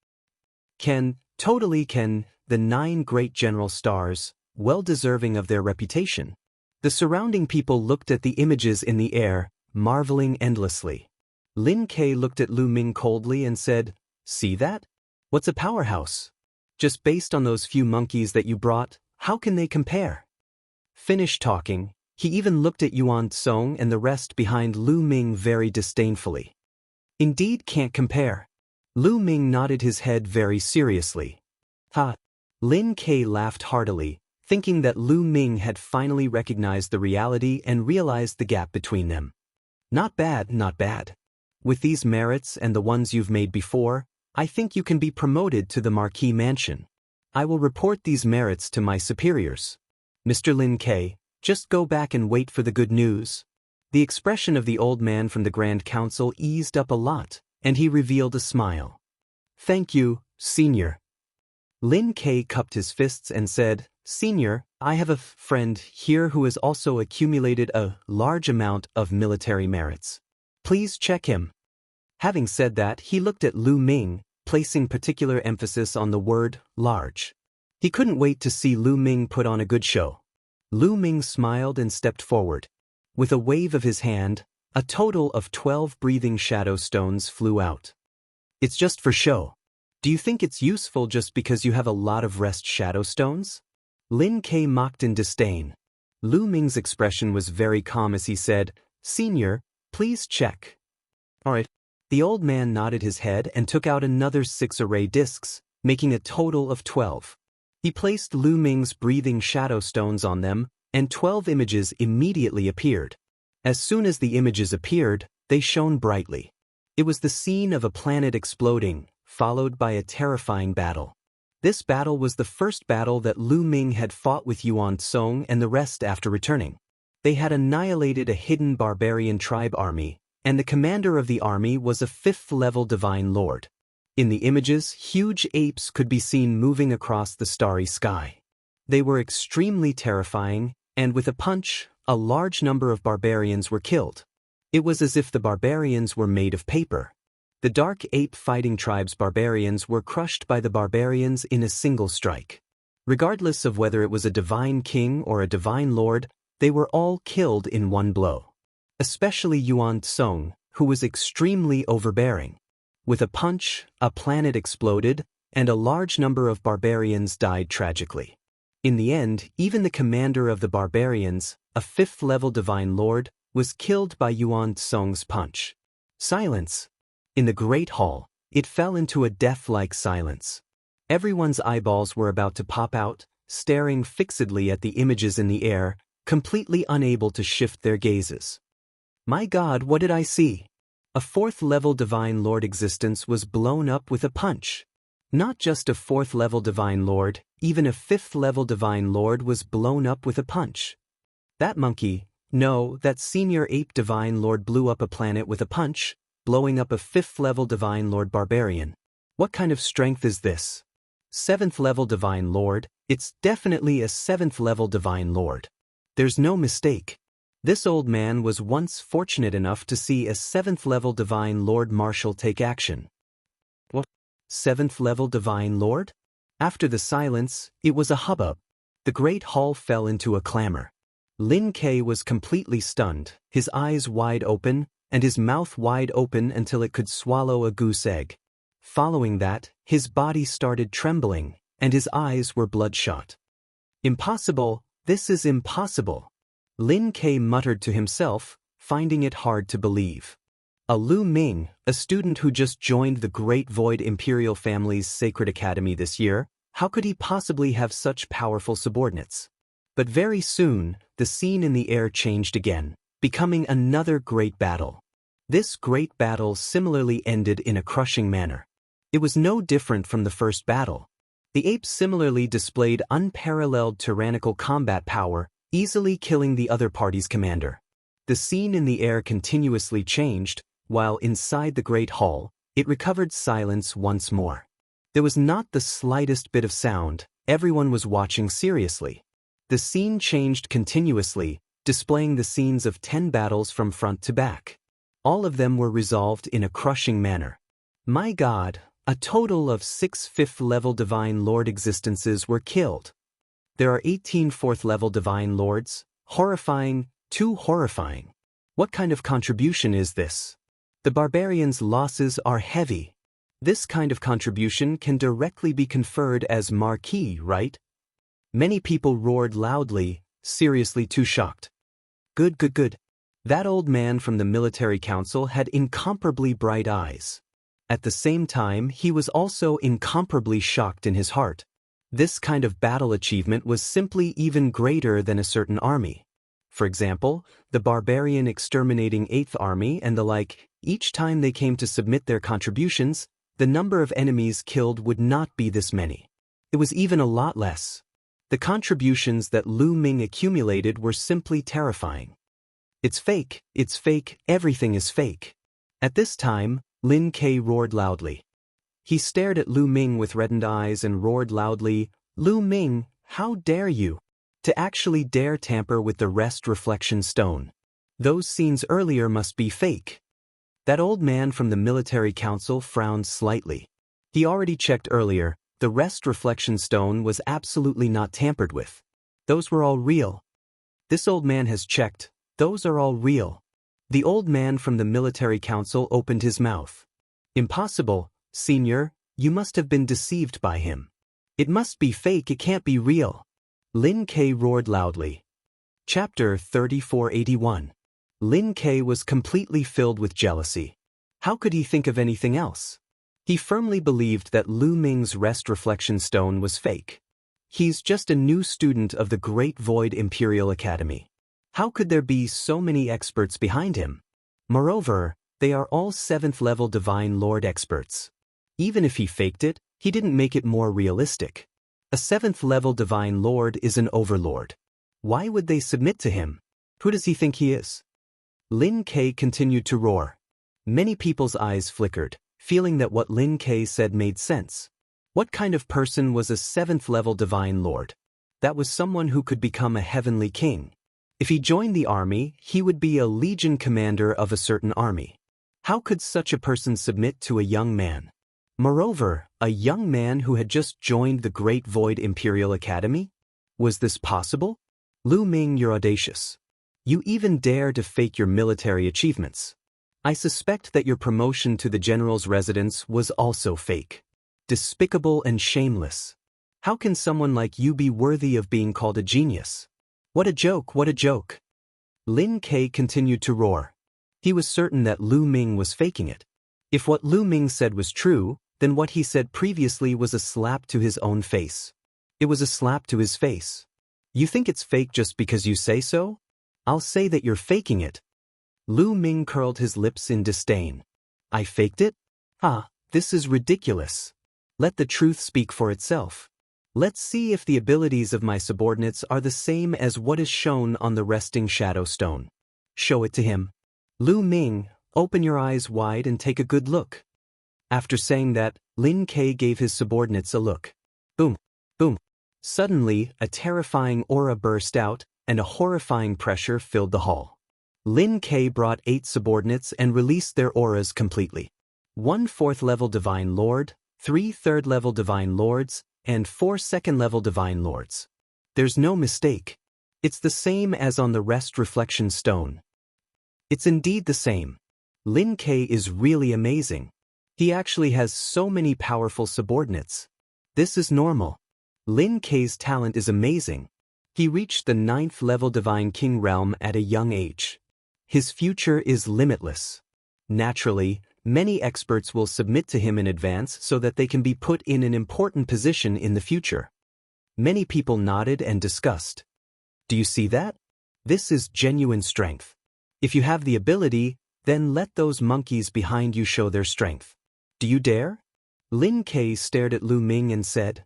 Totally can, the 9 great general stars, well deserving of their reputation. The surrounding people looked at the images in the air, marveling endlessly. Lin K looked at Lu Ming coldly and said, "See that? What's a powerhouse? Just based on those few monkeys that you brought, how can they compare?" Finished talking, he even looked at Yuan Tsong and the rest behind Lu Ming very disdainfully. "Indeed can't compare." Lu Ming nodded his head very seriously. Ha! Lin K laughed heartily, thinking that Lu Ming had finally recognized the reality and realized the gap between them. Not bad, not bad. With these merits and the ones you've made before, I think you can be promoted to the Marquis Mansion. I will report these merits to my superiors. Mr. Lin K, just go back and wait for the good news. The expression of the old man from the Grand Council eased up a lot, and he revealed a smile. "Thank you, Senior." Lin K cupped his fists and said, "Senior, I have a friend here who has also accumulated a large amount of military merits. Please check him." Having said that, he looked at Lu Ming, placing particular emphasis on the word large. He couldn't wait to see Lu Ming put on a good show. Lu Ming smiled and stepped forward. With a wave of his hand, a total of 12 breathing shadow stones flew out. It's just for show. Do you think it's useful just because you have a lot of rest shadow stones? Lin Ke mocked in disdain. Lu Ming's expression was very calm as he said, "Senior, please check." "All right." The old man nodded his head and took out another 6 array discs, making a total of 12. He placed Lu Ming's breathing shadow stones on them, and 12 images immediately appeared. As soon as the images appeared, they shone brightly. It was the scene of a planet exploding, followed by a terrifying battle. This battle was the first battle that Lu Ming had fought with Yuan Song and the rest after returning. They had annihilated a hidden barbarian tribe army, and the commander of the army was a 5th-level divine lord. In the images, huge apes could be seen moving across the starry sky. They were extremely terrifying, and with a punch, a large number of barbarians were killed. It was as if the barbarians were made of paper. The dark ape fighting tribe's barbarians were crushed by the barbarians in a single strike. Regardless of whether it was a divine king or a divine lord, they were all killed in one blow. Especially Yuan Song, who was extremely overbearing. With a punch, a planet exploded, and a large number of barbarians died tragically. In the end, even the commander of the barbarians, a 5th-level divine lord, was killed by Yuan Song's punch. Silence. In the Great Hall, it fell into a death-like silence. Everyone's eyeballs were about to pop out, staring fixedly at the images in the air, completely unable to shift their gazes. My God, what did I see? A 4th-level divine lord existence was blown up with a punch. Not just a 4th-level divine lord, even a 5th-level divine lord was blown up with a punch. That monkey, no, that senior ape divine lord blew up a planet with a punch, blowing up a 5th-level divine lord barbarian. What kind of strength is this? 7th-level divine lord, it's definitely a 7th-level divine lord. There's no mistake. This old man was once fortunate enough to see a 7th-level divine lord marshal take action. What? 7th-level divine lord? After the silence, it was a hubbub. The great hall fell into a clamor. Lin Ke was completely stunned, his eyes wide open, and his mouth wide open until it could swallow a goose egg. Following that, his body started trembling, and his eyes were bloodshot. Impossible, this is impossible. Lin Ke muttered to himself, finding it hard to believe. A Lu Ming, a student who just joined the Great Void Imperial family's Sacred Academy this year, how could he possibly have such powerful subordinates? But very soon, the scene in the air changed again, becoming another great battle. This great battle similarly ended in a crushing manner. It was no different from the first battle. The apes similarly displayed unparalleled tyrannical combat power, easily killing the other party's commander. The scene in the air continuously changed, while inside the Great Hall, it recovered silence once more. There was not the slightest bit of sound, everyone was watching seriously. The scene changed continuously, displaying the scenes of 10 battles from front to back. All of them were resolved in a crushing manner. My God, a total of 6 5th-level divine lord existences were killed. There are 18 4th-level divine lords. Horrifying, too horrifying. What kind of contribution is this? The barbarians' losses are heavy. This kind of contribution can directly be conferred as marquee, right? Many people roared loudly, seriously too shocked. Good, good, good. That old man from the military council had incomparably bright eyes. At the same time, he was also incomparably shocked in his heart. This kind of battle achievement was simply even greater than a certain army. For example, the barbarian exterminating 8th Army and the like, each time they came to submit their contributions, the number of enemies killed would not be this many. It was even a lot less. The contributions that Lu Ming accumulated were simply terrifying. It's fake, everything is fake. At this time, Lin Ke roared loudly. He stared at Lu Ming with reddened eyes and roared loudly, Lu Ming, how dare you? To actually dare tamper with the rest reflection stone. Those scenes earlier must be fake. That old man from the military council frowned slightly. He already checked earlier, the rest reflection stone was absolutely not tampered with. Those were all real. This old man has checked, those are all real. The old man from the military council opened his mouth. Impossible, Senior, you must have been deceived by him. It must be fake, it can't be real. Lin Ke roared loudly. Chapter 3481. Lin Ke was completely filled with jealousy. How could he think of anything else? He firmly believed that Lu Ming's rest reflection stone was fake. He's just a new student of the Great Void Imperial Academy. How could there be so many experts behind him? Moreover, they are all 7th level Divine Lord experts. Even if he faked it, he didn't make it more realistic. A 7th level Divine Lord is an overlord. Why would they submit to him? Who does he think he is? Lin Ke continued to roar. Many people's eyes flickered, feeling that what Lin Ke said made sense. What kind of person was a 7th level Divine Lord? That was someone who could become a heavenly king. If he joined the army, he would be a legion commander of a certain army. How could such a person submit to a young man? Moreover, a young man who had just joined the Great Void Imperial Academy? Was this possible? Lu Ming, you're audacious. You even dare to fake your military achievements. I suspect that your promotion to the general's residence was also fake. Despicable and shameless. How can someone like you be worthy of being called a genius? What a joke, what a joke. Lin Ke continued to roar. He was certain that Lu Ming was faking it. If what Lu Ming said was true, then what he said previously was a slap to his own face. It was a slap to his face. You think it's fake just because you say so? I'll say that you're faking it. Lu Ming curled his lips in disdain. I faked it? This is ridiculous. Let the truth speak for itself. Let's see if the abilities of my subordinates are the same as what is shown on the resting shadow stone. Show it to him. Lu Ming, open your eyes wide and take a good look. After saying that, Lin Ke gave his subordinates a look. Boom, boom. Suddenly, a terrifying aura burst out, and a horrifying pressure filled the hall. Lin Ke brought 8 subordinates and released their auras completely. 1 4th level Divine Lord, 3 3rd level Divine Lords, and 4 2nd level Divine Lords. There's no mistake. It's the same as on the rest reflection stone. It's indeed the same. Lin Ke is really amazing. He actually has so many powerful subordinates. This is normal. Lin Ke's talent is amazing. He reached the 9th level Divine King realm at a young age. His future is limitless. Naturally, many experts will submit to him in advance so that they can be put in an important position in the future. Many people nodded and discussed. Do you see that? This is genuine strength. If you have the ability, then let those monkeys behind you show their strength. Do you dare? Lin Ke stared at Lu Ming and said,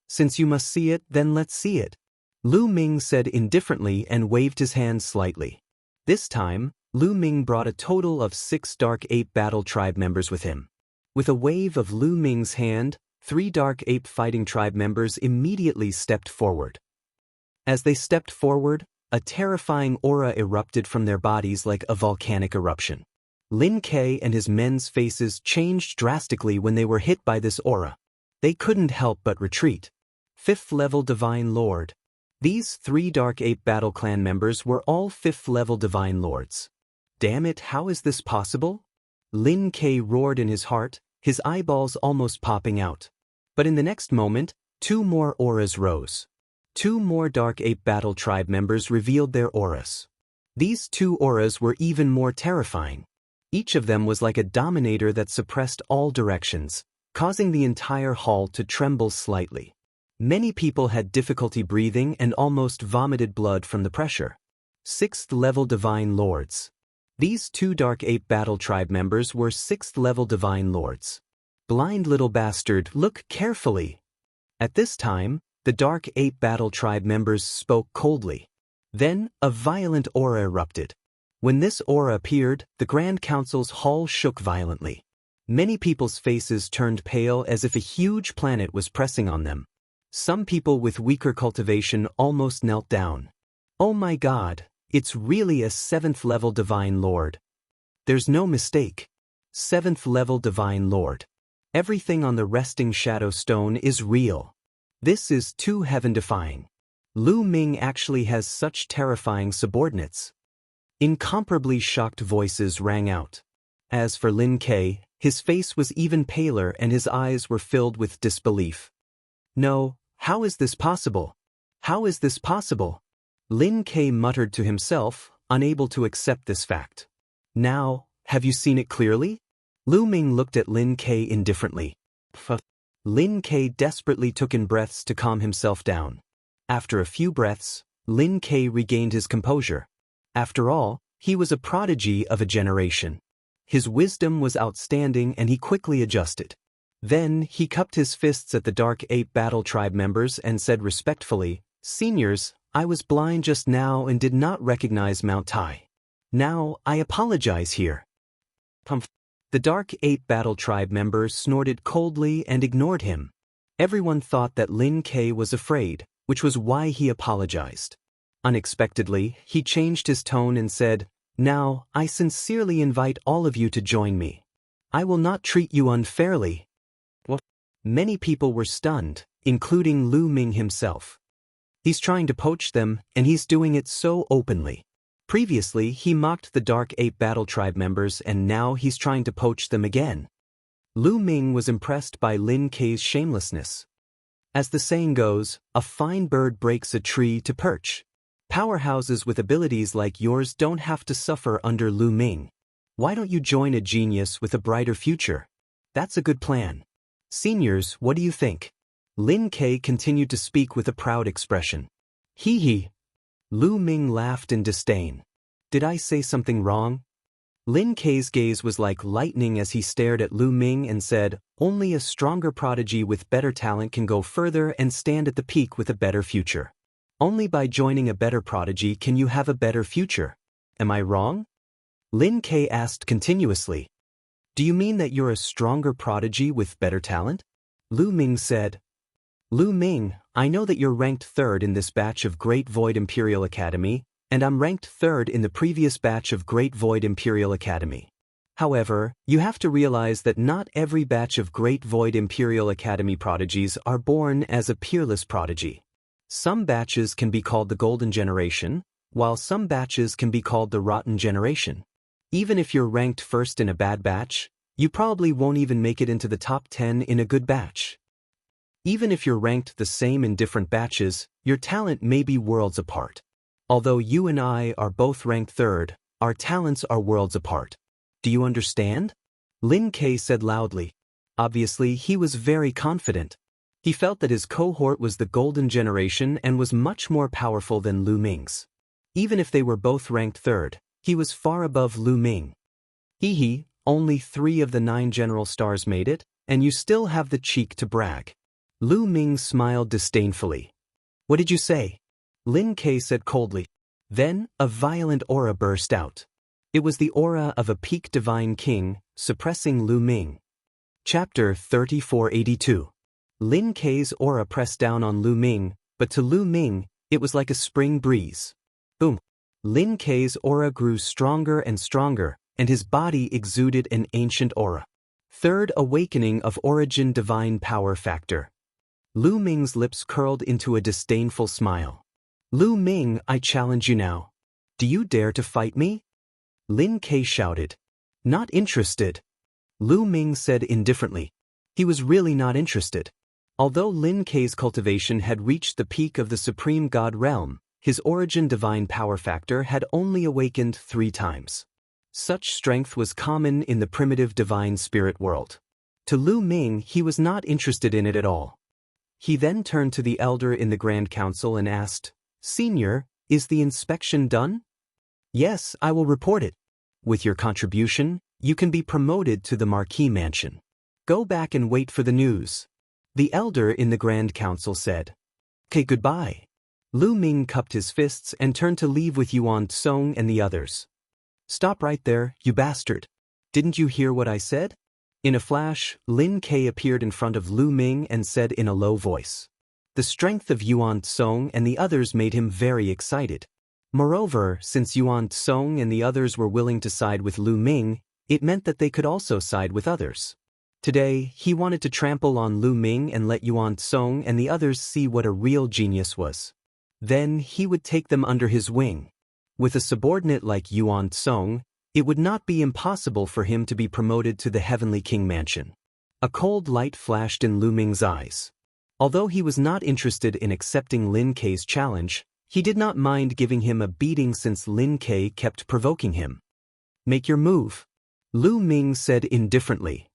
Since you must see it, then let's see it. Lu Ming said indifferently and waved his hand slightly. This time, Lu Ming brought a total of 6 Dark Ape Battle Tribe members with him. With a wave of Lu Ming's hand, 3 Dark Ape Fighting Tribe members immediately stepped forward. As they stepped forward, a terrifying aura erupted from their bodies like a volcanic eruption. Lin Ke and his men's faces changed drastically when they were hit by this aura. They couldn't help but retreat. 5th level Divine Lord. These 3 Dark Ape Battle Clan members were all 5th level Divine Lords. Damn it, how is this possible? Lin Ke roared in his heart, his eyeballs almost popping out. But in the next moment, 2 more auras rose. 2 more Dark Ape Battle Tribe members revealed their auras. These 2 auras were even more terrifying. Each of them was like a dominator that suppressed all directions, causing the entire hall to tremble slightly. Many people had difficulty breathing and almost vomited blood from the pressure. 6th level Divine Lords. These 2 Dark Ape Battle Tribe members were 6th level Divine Lords. Blind little bastard, look carefully. At this time, the Dark Ape Battle Tribe members spoke coldly. Then, a violent aura erupted. When this aura appeared, the Grand Council's hall shook violently. Many people's faces turned pale as if a huge planet was pressing on them. Some people with weaker cultivation almost knelt down. Oh my God, it's really a 7th level Divine Lord. There's no mistake. 7th level Divine Lord. Everything on the resting shadow stone is real. This is too heaven-defying. Lu Ming actually has such terrifying subordinates. Incomparably shocked voices rang out. As for Lin Ke, His face was even paler and his eyes were filled with disbelief. No, how is this possible? How is this possible? Lin Ke muttered to himself, unable to accept this fact. Now, have you seen it clearly? Lu Ming looked at Lin Ke indifferently. Lin Ke desperately took in breaths to calm himself down. After a few breaths, Lin Ke regained his composure. After all, he was a prodigy of a generation. His wisdom was outstanding and he quickly adjusted. Then, he cupped his fists at the Dark Ape Battle Tribe members and said respectfully, "Seniors, I was blind just now and did not recognize Mount Tai. Now, I apologize here." The Dark Ape Battle Tribe members snorted coldly and ignored him. Everyone thought that Lin Ke was afraid, which was why he apologized. Unexpectedly, he changed his tone and said, "Now, I sincerely invite all of you to join me. I will not treat you unfairly." Many people were stunned, including Lu Ming himself. He's trying to poach them, and he's doing it so openly. Previously, he mocked the Dark Ape Battle Tribe members and now he's trying to poach them again. Lu Ming was impressed by Lin Ke's shamelessness. As the saying goes, a fine bird breaks a tree to perch. Powerhouses with abilities like yours don't have to suffer under Lu Ming. Why don't you join a genius with a brighter future? That's a good plan. Seniors, what do you think? Lin Ke continued to speak with a proud expression. Hee hee. Lu Ming laughed in disdain. Did I say something wrong? Lin Ke's gaze was like lightning as he stared at Lu Ming and said, "Only a stronger prodigy with better talent can go further and stand at the peak with a better future. Only by joining a better prodigy can you have a better future. Am I wrong?" Lin Ke asked continuously. "Do you mean that you're a stronger prodigy with better talent?" Lu Ming said. "Lu Ming, I know that you're ranked 3rd in this batch of Great Void Imperial Academy, and I'm ranked 3rd in the previous batch of Great Void Imperial Academy. However, you have to realize that not every batch of Great Void Imperial Academy prodigies are born as a peerless prodigy. Some batches can be called the Golden Generation, while some batches can be called the Rotten Generation. Even if you're ranked 1st in a bad batch, you probably won't even make it into the top 10 in a good batch. Even if you're ranked the same in different batches, your talent may be worlds apart. Although you and I are both ranked 3rd, our talents are worlds apart. Do you understand?" Lin Ke said loudly. Obviously, he was very confident. He felt that his cohort was the Golden Generation and was much more powerful than Lu Ming's. Even if they were both ranked 3rd, he was far above Lu Ming. Hee hee, only 3 of the 9 general stars made it, and you still have the cheek to brag. Lu Ming smiled disdainfully. "What did you say?" Lin Ke said coldly. Then, a violent aura burst out. It was the aura of a peak divine king, suppressing Lu Ming. Chapter 3482. Lin Ke's aura pressed down on Lu Ming, but to Lu Ming, it was like a spring breeze. Boom. Lin Ke's aura grew stronger and stronger, and his body exuded an ancient aura. 3rd awakening of origin divine power factor. Lu Ming's lips curled into a disdainful smile. "Lu Ming, I challenge you now. Do you dare to fight me?" Lin Ke shouted. "Not interested." Lu Ming said indifferently. He was really not interested. Although Lin Ke's cultivation had reached the peak of the Supreme God realm, his origin divine power factor had only awakened 3 times. Such strength was common in the primitive divine spirit world. To Lu Ming, he was not interested in it at all. He then turned to the elder in the Grand Council and asked, "Senior, is the inspection done?" "Yes, I will report it. With your contribution, you can be promoted to the Marquis Mansion. Go back and wait for the news." The elder in the Grand Council said. "Okay, goodbye." Lu Ming cupped his fists and turned to leave with Yuan Song and the others. "Stop right there, you bastard. Didn't you hear what I said?" In a flash, Lin Ke appeared in front of Lu Ming and said in a low voice. The strength of Yuan Song and the others made him very excited. Moreover, since Yuan Song and the others were willing to side with Lu Ming, it meant that they could also side with others. Today, he wanted to trample on Lu Ming and let Yuan Song and the others see what a real genius was. Then, he would take them under his wing. With a subordinate like Yuan Song, It would not be impossible for him to be promoted to the Heavenly King Mansion. A cold light flashed in Lu Ming's eyes. Although he was not interested in accepting Lin Kei's challenge, he did not mind giving him a beating since Lin Kei kept provoking him. "Make your move," Lu Ming said indifferently.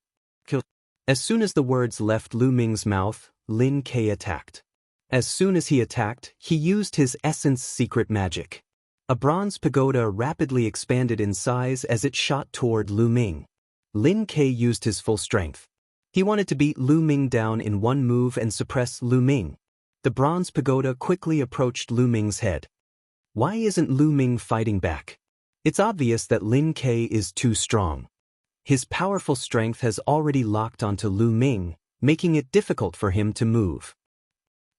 As soon as the words left Lu Ming's mouth, Lin Kei attacked. As soon as he attacked, he used his essence secret magic. A bronze pagoda rapidly expanded in size as it shot toward Lu Ming. Lin Kei used his full strength. He wanted to beat Lu Ming down in one move and suppress Lu Ming. The bronze pagoda quickly approached Lu Ming's head. Why isn't Lu Ming fighting back? It's obvious that Lin Kei is too strong. His powerful strength has already locked onto Lu Ming, making it difficult for him to move.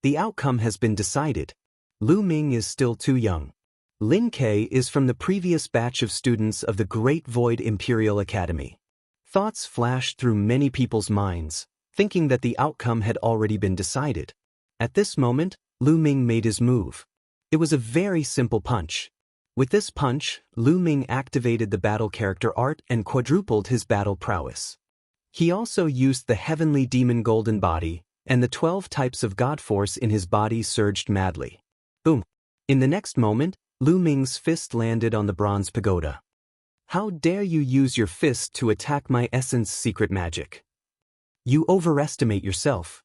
The outcome has been decided. Lu Ming is still too young. Lin Kei is from the previous batch of students of the Great Void Imperial Academy. Thoughts flashed through many people's minds, thinking that the outcome had already been decided. At this moment, Lu Ming made his move. It was a very simple punch. With this punch, Lu Ming activated the battle character art and quadrupled his battle prowess. He also used the heavenly demon golden body, and the 12 types of god force in his body surged madly. Boom! In the next moment, Lu Ming's fist landed on the bronze pagoda. "How dare you use your fist to attack my essence secret magic? You overestimate yourself."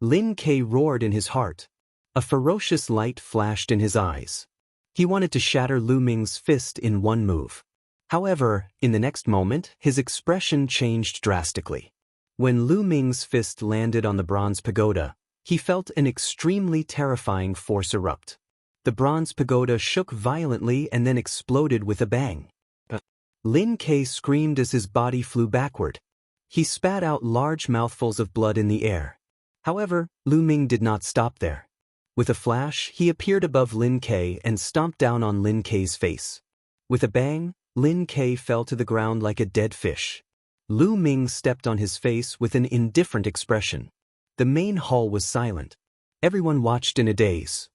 Lin Kei roared in his heart. A ferocious light flashed in his eyes. He wanted to shatter Lu Ming's fist in one move. However, in the next moment, his expression changed drastically. When Lu Ming's fist landed on the bronze pagoda, he felt an extremely terrifying force erupt. The bronze pagoda shook violently and then exploded with a bang. Lin Kei screamed as his body flew backward. He spat out large mouthfuls of blood in the air. However, Lu Ming did not stop there. With a flash, he appeared above Lin Kei and stomped down on Lin Kei's face. With a bang, Lin Kei fell to the ground like a dead fish. Lu Ming stepped on his face with an indifferent expression. The main hall was silent. Everyone watched in a daze.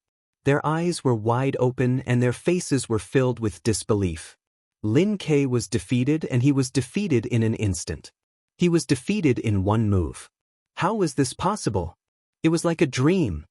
Their eyes were wide open and their faces were filled with disbelief. Lin Kei was defeated, and he was defeated in an instant. He was defeated in one move. How was this possible? It was like a dream.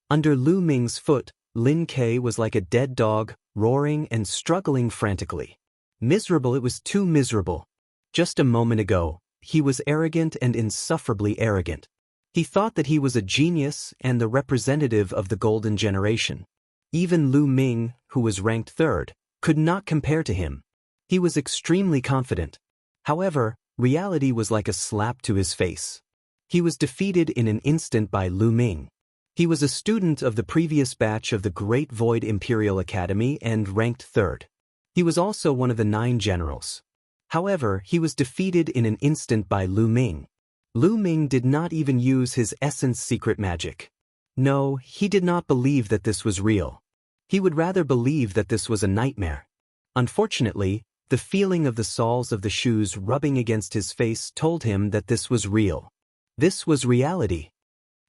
Under Lu Ming's foot, Lin Kei was like a dead dog, roaring and struggling frantically. Miserable, it was too miserable. Just a moment ago, he was arrogant and insufferably arrogant. He thought that he was a genius and the representative of the golden generation. Even Lu Ming, who was ranked third, could not compare to him. He was extremely confident. However, reality was like a slap to his face. He was defeated in an instant by Lu Ming. He was a student of the previous batch of the Great Void Imperial Academy and ranked third. He was also one of the 9 generals. However, he was defeated in an instant by Lu Ming. Lu Ming did not even use his essence secret magic. No, he did not believe that this was real. He would rather believe that this was a nightmare. Unfortunately, the feeling of the soles of the shoes rubbing against his face told him that this was real. This was reality.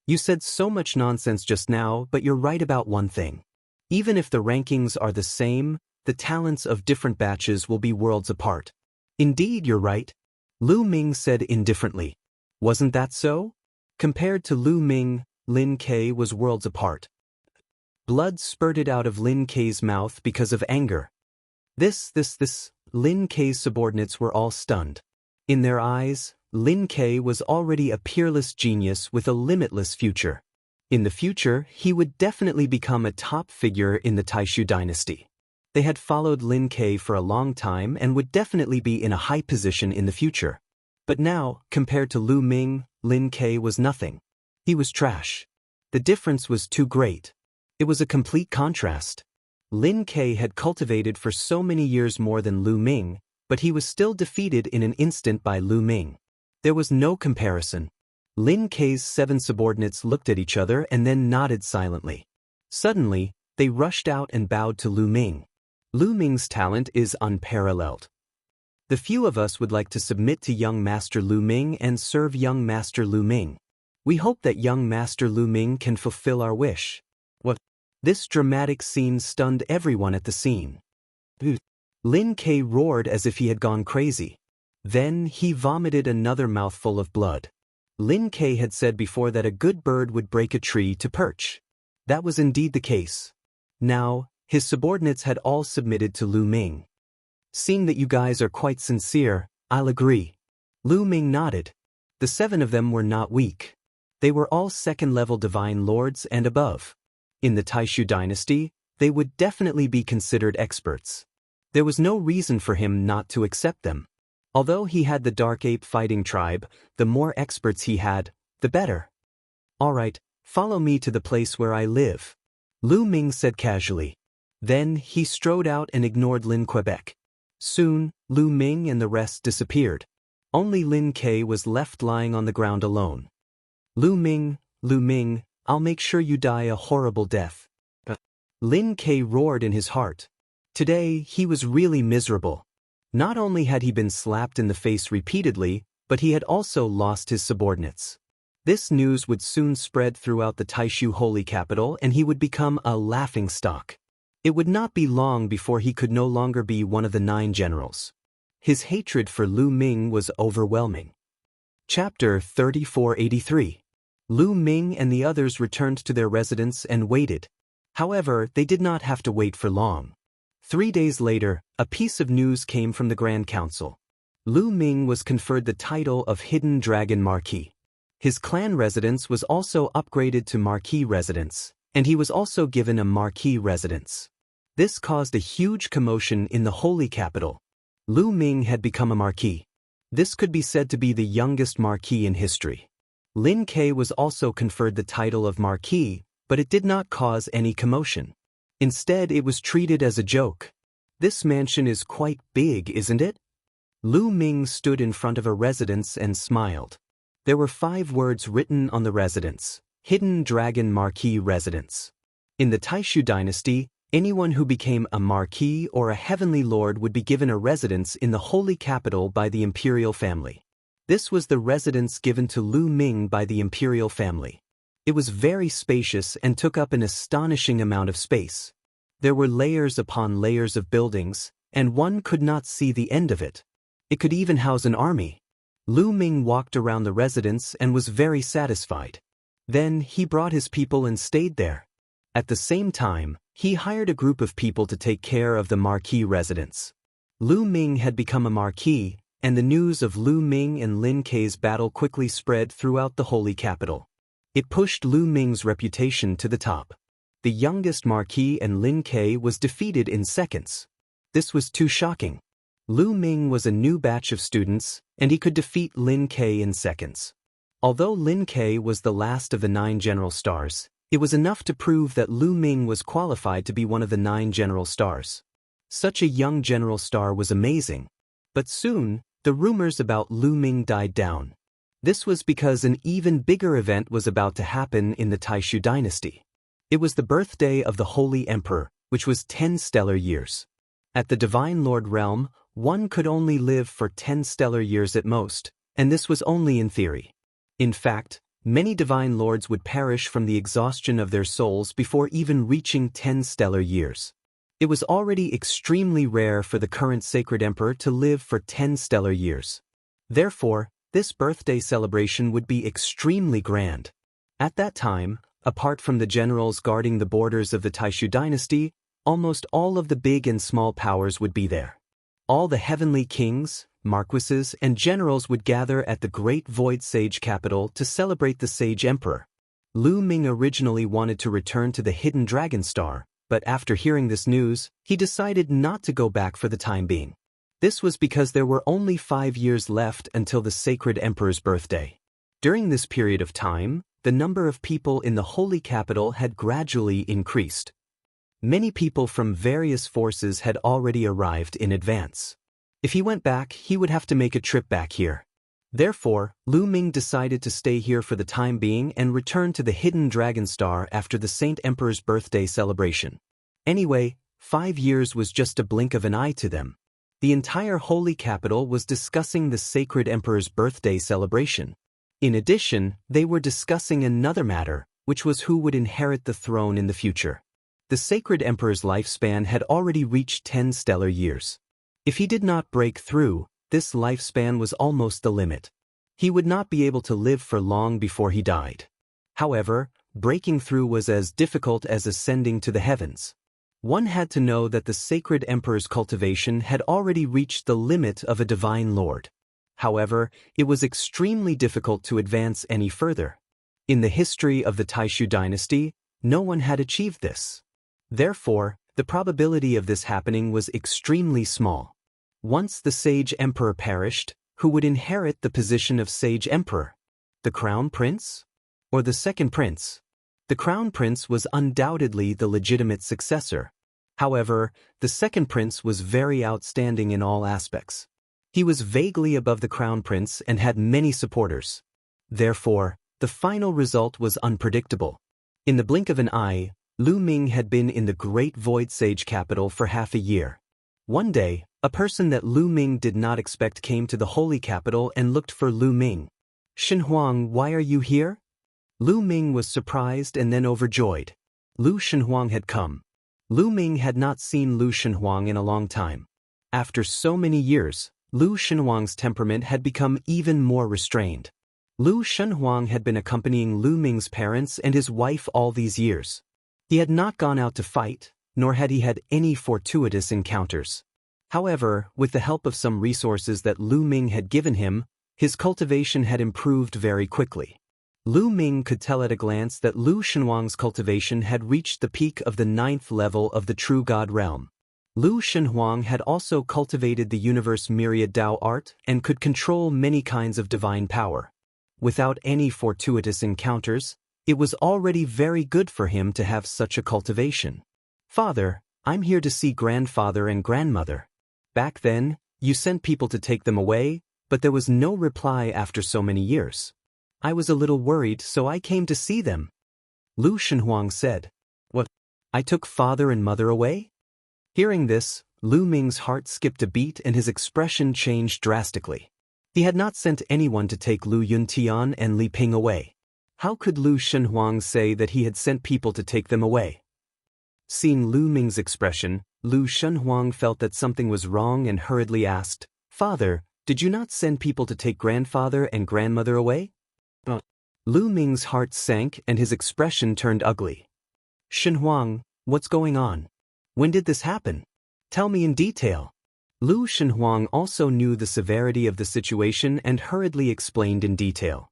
You said so much nonsense just now, but you're right about one thing. Even if the rankings are the same, the talents of different batches will be worlds apart. Indeed, you're right, Lu Ming said indifferently. Wasn't that so? Compared to Lu Ming, Lin Kei was worlds apart. Blood spurted out of Lin Kei's mouth because of anger. Lin Kei's subordinates were all stunned. In their eyes, Lin Kei was already a peerless genius with a limitless future. In the future, he would definitely become a top figure in the Taishu dynasty. They had followed Lin Kei for a long time and would definitely be in a high position in the future. But now, compared to Lu Ming, Lin Kei was nothing. He was trash. The difference was too great. It was a complete contrast. Lin Kei had cultivated for so many years more than Lu Ming, but he was still defeated in an instant by Lu Ming. There was no comparison. Lin Kei's 7 subordinates looked at each other and then nodded silently. Suddenly, they rushed out and bowed to Lu Ming. Lu Ming's talent is unparalleled. The few of us would like to submit to young Master Lu Ming and serve young Master Lu Ming. We hope that young Master Lu Ming can fulfill our wish. What? This dramatic scene stunned everyone at the scene. Lin Ke roared as if he had gone crazy. Then he vomited another mouthful of blood. Lin Ke had said before that a good bird would break a tree to perch. That was indeed the case. Now, his subordinates had all submitted to Lu Ming. Seeing that you guys are quite sincere, I'll agree. Lu Ming nodded. The 7 of them were not weak. They were all second-level divine lords and above. In the Taishu dynasty, they would definitely be considered experts. There was no reason for him not to accept them. Although he had the Dark Ape fighting tribe, the more experts he had, the better. All right, follow me to the place where I live, Lu Ming said casually. Then he strode out and ignored Lin Quebec. Soon, Lu Ming and the rest disappeared. Only Lin Ke was left lying on the ground alone. Lu Ming, I'll make sure you die a horrible death. Lin Ke roared in his heart. Today, he was really miserable. Not only had he been slapped in the face repeatedly, but he had also lost his subordinates. This news would soon spread throughout the Taishu holy capital and he would become a laughingstock. It would not be long before he could no longer be one of the 9 generals. His hatred for Lu Ming was overwhelming. Chapter 3483. Lu Ming and the others returned to their residence and waited. However, they did not have to wait for long. 3 days later, a piece of news came from the Grand Council. Lu Ming was conferred the title of Hidden Dragon Marquis. His clan residence was also upgraded to Marquis residence, and he was also given a Marquis residence. This caused a huge commotion in the holy capital. Lu Ming had become a Marquis. This could be said to be the youngest Marquis in history. Lin Ke was also conferred the title of Marquis, but it did not cause any commotion. Instead, it was treated as a joke. This mansion is quite big, isn't it? Lu Ming stood in front of a residence and smiled. There were 5 words written on the residence: Hidden Dragon Marquis Residence. In the Taishu dynasty, anyone who became a Marquis or a Heavenly Lord would be given a residence in the holy capital by the imperial family. This was the residence given to Lu Ming by the imperial family. It was very spacious and took up an astonishing amount of space. There were layers upon layers of buildings, and one could not see the end of it. It could even house an army. Lu Ming walked around the residence and was very satisfied. Then he brought his people and stayed there. At the same time, he hired a group of people to take care of the Marquis residence. Lu Ming had become a Marquis, and the news of Lu Ming and Lin Ke's battle quickly spread throughout the holy capital. It pushed Lu Ming's reputation to the top. The youngest Marquis and Lin Ke was defeated in seconds. This was too shocking. Lu Ming was a new batch of students, and he could defeat Lin Ke in seconds. Although Lin Ke was the last of the 9 general stars, it was enough to prove that Lu Ming was qualified to be one of the 9 general stars. Such a young general star was amazing. But soon, the rumors about Lu Ming died down. This was because an even bigger event was about to happen in the Taishu dynasty. It was the birthday of the Holy Emperor, which was 10 stellar years. At the Divine Lord realm, one could only live for 10 stellar years at most, and this was only in theory. In fact, many Divine Lords would perish from the exhaustion of their souls before even reaching 10 stellar years. It was already extremely rare for the current Sacred Emperor to live for 10 stellar years. Therefore, this birthday celebration would be extremely grand. At that time, apart from the generals guarding the borders of the Taishu dynasty, almost all of the big and small powers would be there. All the heavenly kings, marquises, and generals would gather at the great Void Sage capital to celebrate the Sage Emperor. Lu Ming originally wanted to return to the Hidden Dragon Star, but after hearing this news, he decided not to go back for the time being. This was because there were only 5 years left until the Sacred Emperor's birthday. During this period of time, the number of people in the holy capital had gradually increased. Many people from various forces had already arrived in advance. If he went back, he would have to make a trip back here. Therefore, Lu Ming decided to stay here for the time being and return to the Hidden Dragon Star after the Saint Emperor's birthday celebration. Anyway, 5 years was just a blink of an eye to them. The entire holy capital was discussing the Sacred Emperor's birthday celebration. In addition, they were discussing another matter, which was who would inherit the throne in the future. The Sacred Emperor's lifespan had already reached 10 stellar years. If he did not break through, this lifespan was almost the limit. He would not be able to live for long before he died. However, breaking through was as difficult as ascending to the heavens. One had to know that the sacred emperor's cultivation had already reached the limit of a divine lord. However, it was extremely difficult to advance any further. In the history of the Taishu dynasty, no one had achieved this. Therefore, the probability of this happening was extremely small. Once the sage emperor perished, who would inherit the position of sage emperor? The crown prince? Or the second prince? The crown prince was undoubtedly the legitimate successor. However, the second prince was very outstanding in all aspects. He was vaguely above the crown prince and had many supporters. Therefore, the final result was unpredictable. In the blink of an eye, Lu Ming had been in the Great Void Sage capital for half a year. One day, a person that Lu Ming did not expect came to the holy capital and looked for Lu Ming. "Shenhuang, why are you here?" Lu Ming was surprised and then overjoyed. Lu Shenhuang had come. Lu Ming had not seen Lu Shenhuang in a long time. After so many years, Lu Shenhuang's temperament had become even more restrained. Lu Shenhuang had been accompanying Lu Ming's parents and his wife all these years. He had not gone out to fight, nor had he had any fortuitous encounters. However, with the help of some resources that Lu Ming had given him, his cultivation had improved very quickly. Lu Ming could tell at a glance that Lu Shenhuang's cultivation had reached the peak of the 9th level of the True God realm. Lu Shenhuang had also cultivated the universe myriad Dao art and could control many kinds of divine power. Without any fortuitous encounters, it was already very good for him to have such a cultivation. "Father, I'm here to see grandfather and grandmother. Back then, you sent people to take them away, but there was no reply after so many years. I was a little worried, so I came to see them." Lu Shenhuang said. "What? I took father and mother away?" Hearing this, Lu Ming's heart skipped a beat and his expression changed drastically. He had not sent anyone to take Lu Yuntian and Li Ping away. How could Lu Shenhuang say that he had sent people to take them away? Seeing Lu Ming's expression, Lu Shenhuang felt that something was wrong and hurriedly asked, "Father, did you not send people to take grandfather and grandmother away?" Lu Ming's heart sank and his expression turned ugly. "Shenhuang, what's going on? When did this happen? Tell me in detail." Lu Shenhuang also knew the severity of the situation and hurriedly explained in detail.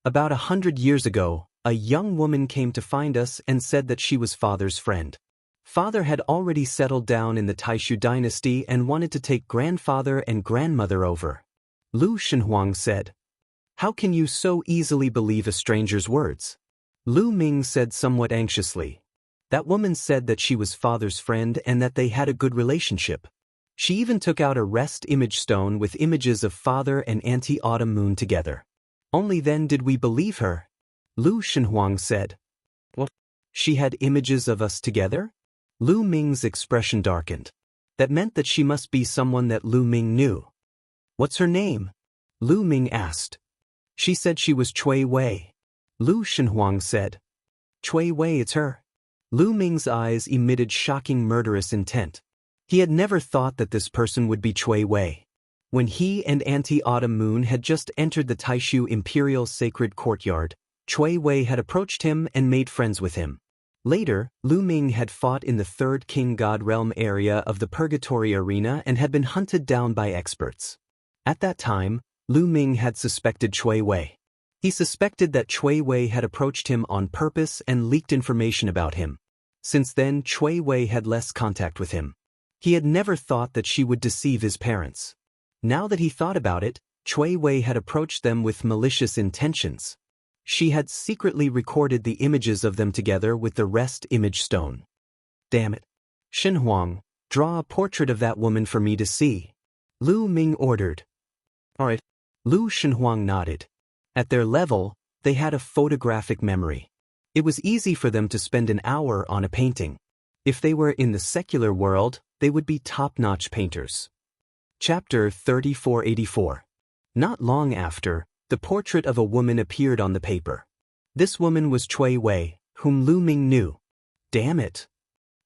"About 100 years ago, a young woman came to find us and said that she was father's friend. Father had already settled down in the Taishu dynasty and wanted to take grandfather and grandmother over." Lu Shenhuang said. "How can you so easily believe a stranger's words?" Lu Ming said somewhat anxiously. "That woman said that she was father's friend and that they had a good relationship. She even took out a rest image stone with images of father and Auntie Autumn Moon together. Only then did we believe her." Lu Shenhuang said. "What? She had images of us together?" Lu Ming's expression darkened. That meant that she must be someone that Lu Ming knew. "What's her name?" Lu Ming asked. "She said she was Cui Wei." Lu Shenhuang said. "Cui Wei, it's her." Lu Ming's eyes emitted shocking murderous intent. He had never thought that this person would be Cui Wei. When he and Auntie Autumn Moon had just entered the Taishu Imperial Sacred Courtyard, Cui Wei had approached him and made friends with him. Later, Lu Ming had fought in the 3rd King God Realm area of the Purgatory Arena and had been hunted down by experts. At that time, Lu Ming had suspected Cui Wei. He suspected that Cui Wei had approached him on purpose and leaked information about him. Since then, Cui Wei had less contact with him. He had never thought that she would deceive his parents. Now that he thought about it, Cui Wei had approached them with malicious intentions. She had secretly recorded the images of them together with the rest image stone. "Damn it. Shenhuang, draw a portrait of that woman for me to see," Lu Ming ordered. "All right." Lu Shenhuang nodded. At their level, they had a photographic memory. It was easy for them to spend an hour on a painting. If they were in the secular world, they would be top-notch painters. Chapter 3484. Not long after, the portrait of a woman appeared on the paper. This woman was Cui Wei, whom Lu Ming knew. "Damn it."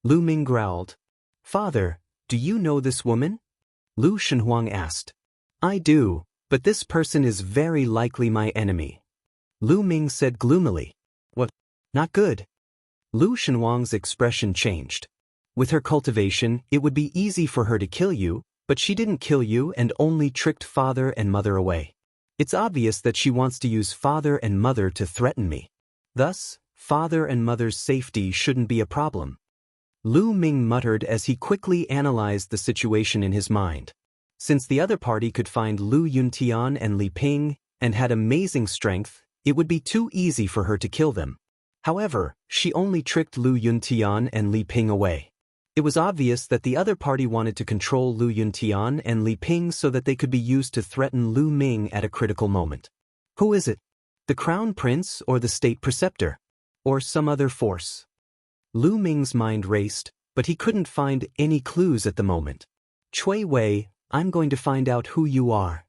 Lu Ming growled. "Father, do you know this woman?" Lu Shenhuang asked. I do, but this person is very likely my enemy. Lu Ming said gloomily. What? Not good. Lu Shenhuang's expression changed. With her cultivation, it would be easy for her to kill you, but she didn't kill you and only tricked father and mother away. It's obvious that she wants to use father and mother to threaten me. Thus, father and mother's safety shouldn't be a problem. Lu Ming muttered as he quickly analyzed the situation in his mind. Since the other party could find Lu Yuntian and Li Ping, and had amazing strength, it would be too easy for her to kill them. However, she only tricked Lu Yuntian and Li Ping away. It was obvious that the other party wanted to control Lu Yuntian and Li Ping so that they could be used to threaten Lu Ming at a critical moment. Who is it? The Crown Prince or the State Preceptor? Or some other force? Lu Ming's mind raced, but he couldn't find any clues at the moment. Cui Wei, I'm going to find out who you are.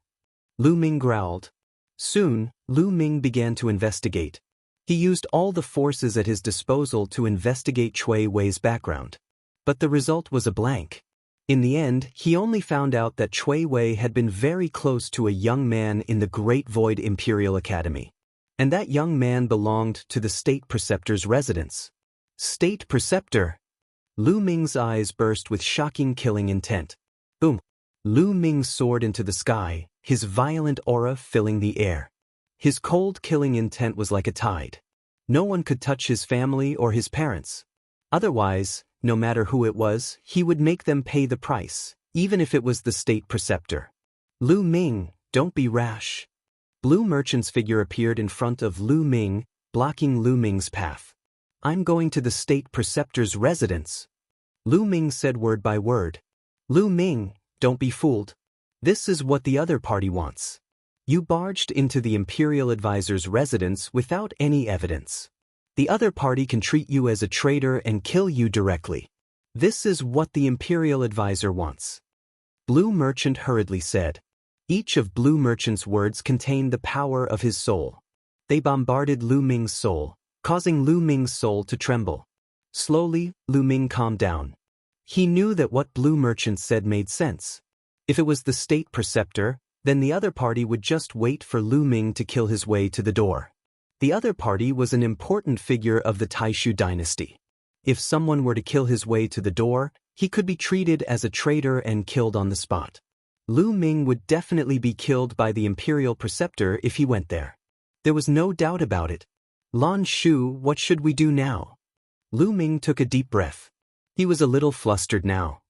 Lu Ming growled. Soon, Lu Ming began to investigate. He used all the forces at his disposal to investigate Cui Wei's background. But the result was a blank. In the end, he only found out that Cui Wei had been very close to a young man in the Great Void Imperial Academy. And that young man belonged to the State Preceptor's residence. State Preceptor! Lu Ming's eyes burst with shocking killing intent. Boom! Lu Ming soared into the sky, his violent aura filling the air. His cold killing intent was like a tide. No one could touch his family or his parents. Otherwise, no matter who it was, he would make them pay the price, even if it was the State Preceptor. Lu Ming, don't be rash. Blue Merchant's figure appeared in front of Lu Ming, blocking Lu Ming's path. I'm going to the State Preceptor's residence. Lu Ming said word by word. Lu Ming, don't be fooled. This is what the other party wants. You barged into the Imperial Advisor's residence without any evidence. The other party can treat you as a traitor and kill you directly. This is what the Imperial Advisor wants. Blue Merchant hurriedly said. Each of Blue Merchant's words contained the power of his soul. They bombarded Lu Ming's soul, causing Lu Ming's soul to tremble. Slowly, Lu Ming calmed down. He knew that what Blue Merchant said made sense. If it was the State Preceptor, then the other party would just wait for Lu Ming to kill his way to the door. The other party was an important figure of the Taishu dynasty. If someone were to kill his way to the door, he could be treated as a traitor and killed on the spot. Lu Ming would definitely be killed by the Imperial Preceptor if he went there. There was no doubt about it. Lan Shu, what should we do now? Lu Ming took a deep breath. He was a little flustered now.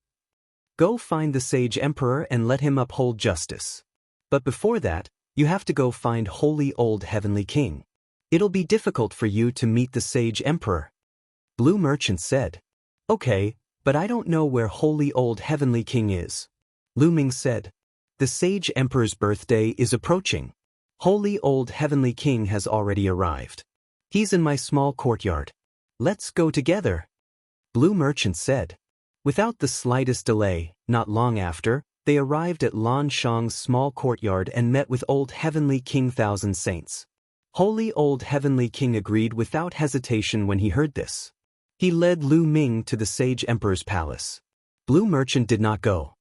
Go find the Sage Emperor and let him uphold justice. But before that, you have to go find Holy Old Heavenly King. It'll be difficult for you to meet the Sage Emperor. Blue Merchant said. Okay, but I don't know where Holy Old Heavenly King is. Lu Ming said. The Sage Emperor's birthday is approaching. Holy Old Heavenly King has already arrived. He's in my small courtyard. Let's go together. Blue Merchant said. Without the slightest delay, not long after, they arrived at Lan Shang's small courtyard and met with Old Heavenly King Thousand Saints. Holy Old Heavenly King agreed without hesitation when he heard this. He led Lu Ming to the Sage Emperor's palace. Blue Merchant did not go.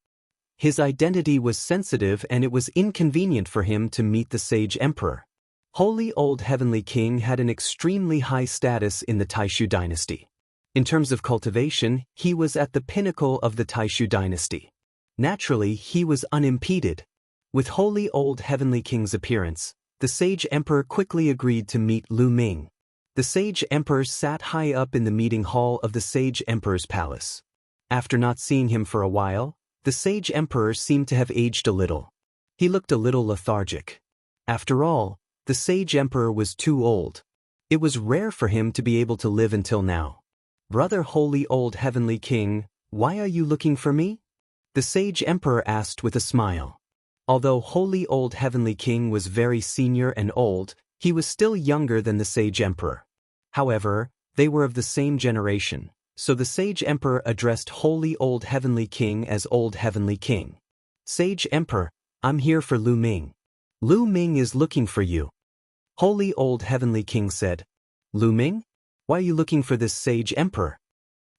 His identity was sensitive and it was inconvenient for him to meet the Sage Emperor. Holy Old Heavenly King had an extremely high status in the Taishu dynasty. In terms of cultivation, he was at the pinnacle of the Taishu dynasty. Naturally, he was unimpeded. With Holy Old Heavenly King's appearance, the Sage Emperor quickly agreed to meet Lu Ming. The Sage Emperor sat high up in the meeting hall of the Sage Emperor's palace. After not seeing him for a while, the Sage Emperor seemed to have aged a little. He looked a little lethargic. After all, the Sage Emperor was too old. It was rare for him to be able to live until now. Brother Holy Old Heavenly King, why are you looking for me? The Sage Emperor asked with a smile. Although Holy Old Heavenly King was very senior and old, he was still younger than the Sage Emperor. However, they were of the same generation, so the Sage Emperor addressed Holy Old Heavenly King as Old Heavenly King. Sage Emperor, I'm here for Lu Ming. Lu Ming is looking for you. Holy Old Heavenly King said. Lu Ming? Why are you looking for this Sage Emperor?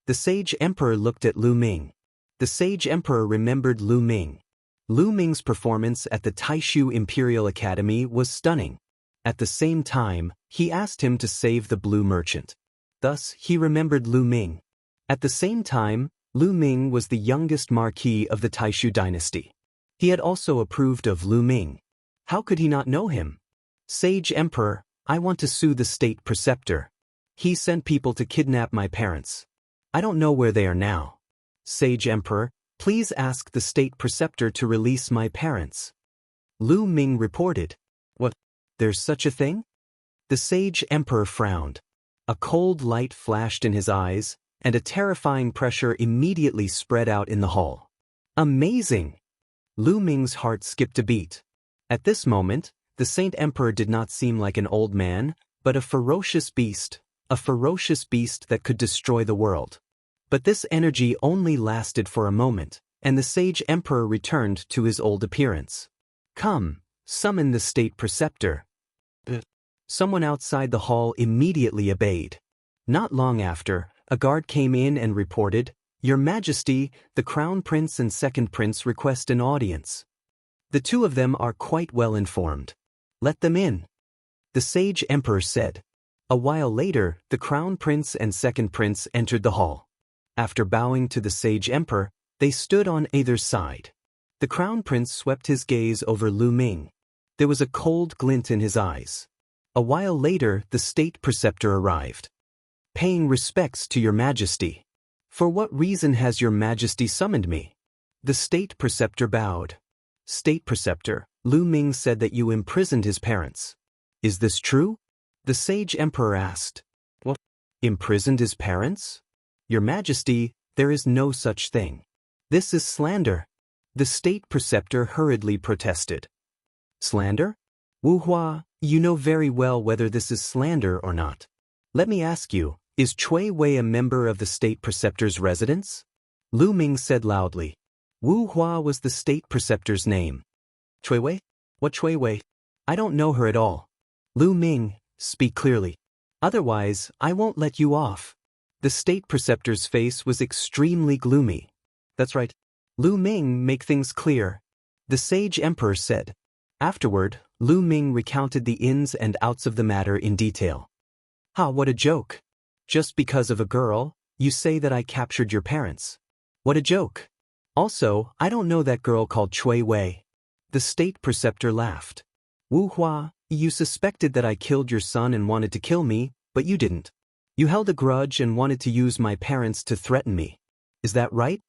The Sage Emperor looked at Lu Ming. The Sage Emperor remembered Lu Ming. Lu Ming's performance at the Taishu Imperial Academy was stunning. At the same time, he asked him to save the blue merchant. Thus, he remembered Lu Ming. At the same time, Lu Ming was the youngest marquis of the Taishu dynasty. He had also approved of Lu Ming. How could he not know him? Sage Emperor, I want to sue the state preceptor. He sent people to kidnap my parents. I don't know where they are now. Sage Emperor, please ask the state preceptor to release my parents. Lu Ming reported. What? There's such a thing? The Sage Emperor frowned. A cold light flashed in his eyes, and a terrifying pressure immediately spread out in the hall. Amazing! Lu Ming's heart skipped a beat. At this moment, the Saint Emperor did not seem like an old man, but a ferocious beast that could destroy the world. But this energy only lasted for a moment, and the Sage Emperor returned to his old appearance. Come, summon the state preceptor. Someone outside the hall immediately obeyed. Not long after, a guard came in and reported, Your Majesty, the Crown Prince and Second Prince request an audience. The two of them are quite well informed. Let them in. The Sage Emperor said. A while later, the Crown Prince and Second Prince entered the hall. After bowing to the Sage Emperor, they stood on either side. The Crown Prince swept his gaze over Lu Ming. There was a cold glint in his eyes. A while later, the state preceptor arrived. Paying respects to Your Majesty. For what reason has Your Majesty summoned me? The state preceptor bowed. State preceptor, Lu Ming said that you imprisoned his parents. Is this true? The Sage Emperor asked. What? Imprisoned his parents? Your Majesty, there is no such thing. This is slander. The state preceptor hurriedly protested. Slander? Wu Hua, you know very well whether this is slander or not. Let me ask you, is Chui Wei a member of the state preceptor's residence? Lu Ming said loudly. Wu Hua was the state preceptor's name. Chui Wei? What Chui Wei? I don't know her at all. Lu Ming, speak clearly. Otherwise, I won't let you off. The state preceptor's face was extremely gloomy. That's right. Lu Ming, make things clear. The Sage Emperor said. Afterward, Lu Ming recounted the ins and outs of the matter in detail. What a joke. Just because of a girl, you say that I captured your parents. What a joke. Also, I don't know that girl called Chui Wei. The state preceptor laughed. Wu Hua, you suspected that I killed your son and wanted to kill me, but you didn't. You held a grudge and wanted to use my parents to threaten me. Is that right?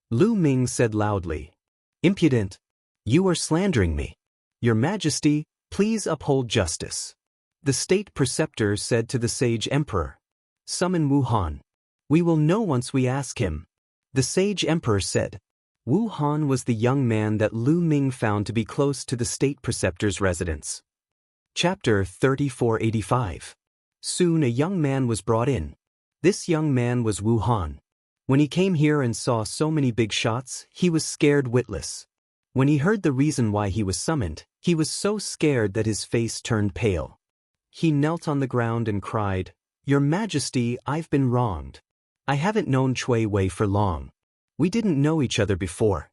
Lu Ming said loudly. Impudent. You are slandering me. Your Majesty, please uphold justice. The state preceptor said to the Sage Emperor. Summon Wu Han. We will know once we ask him. The Sage Emperor said. Wu Han was the young man that Lu Ming found to be close to the state preceptor's residence. Chapter 3485. Soon a young man was brought in. This young man was Wu Han. When he came here and saw so many big shots, he was scared witless. When he heard the reason why he was summoned, he was so scared that his face turned pale. He knelt on the ground and cried, Your Majesty, I've been wronged. I haven't known Chui Wei for long. We didn't know each other before.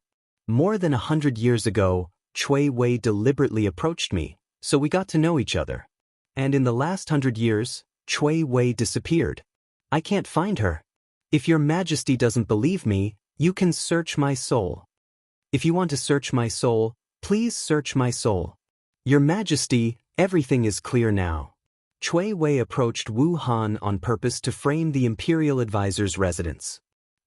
More than 100 years ago, Chui Wei deliberately approached me, so we got to know each other. And in the last 100 years, Chui Wei disappeared. I can't find her. If Your Majesty doesn't believe me, you can search my soul. If you want to search my soul, please search my soul. Your Majesty, everything is clear now. Chui Wei approached Wu Han on purpose to frame the imperial advisor's residence.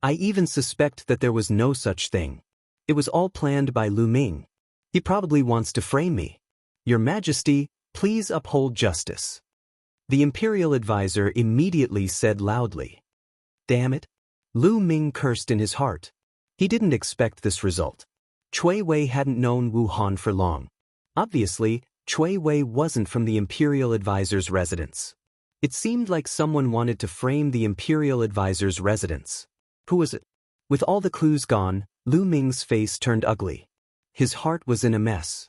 I even suspect that there was no such thing. It was all planned by Lu Ming. He probably wants to frame me. Your Majesty, please uphold justice. The imperial advisor immediately said loudly. Damn it. Lu Ming cursed in his heart. He didn't expect this result. Chui Wei hadn't known Wu Han for long. Obviously, Chui Wei wasn't from the imperial advisor's residence. It seemed like someone wanted to frame the imperial advisor's residence. Who was it? With all the clues gone, Lu Ming's face turned ugly. His heart was in a mess.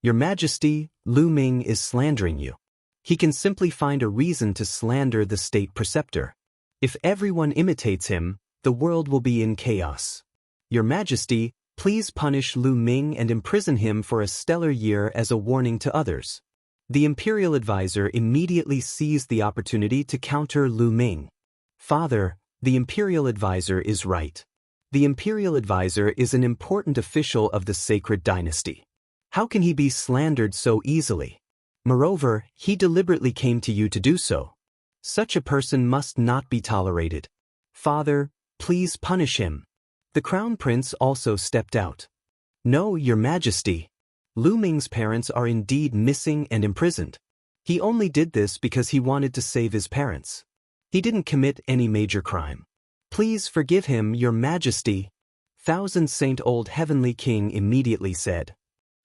Your Majesty, Lu Ming is slandering you. He can simply find a reason to slander the state preceptor. If everyone imitates him, the world will be in chaos. Your Majesty, Please punish Lu Ming and imprison him for a stellar year as a warning to others. The imperial advisor immediately seized the opportunity to counter Lu Ming. Father, the imperial advisor is right. The imperial advisor is an important official of the sacred dynasty. How can he be slandered so easily? Moreover, he deliberately came to you to do so. Such a person must not be tolerated. Father, please punish him. The crown prince also stepped out. No, your majesty. Lu Ming's parents are indeed missing and imprisoned. He only did this because he wanted to save his parents. He didn't commit any major crime. Please forgive him, your majesty. Thousand Saint Old Heavenly King immediately said.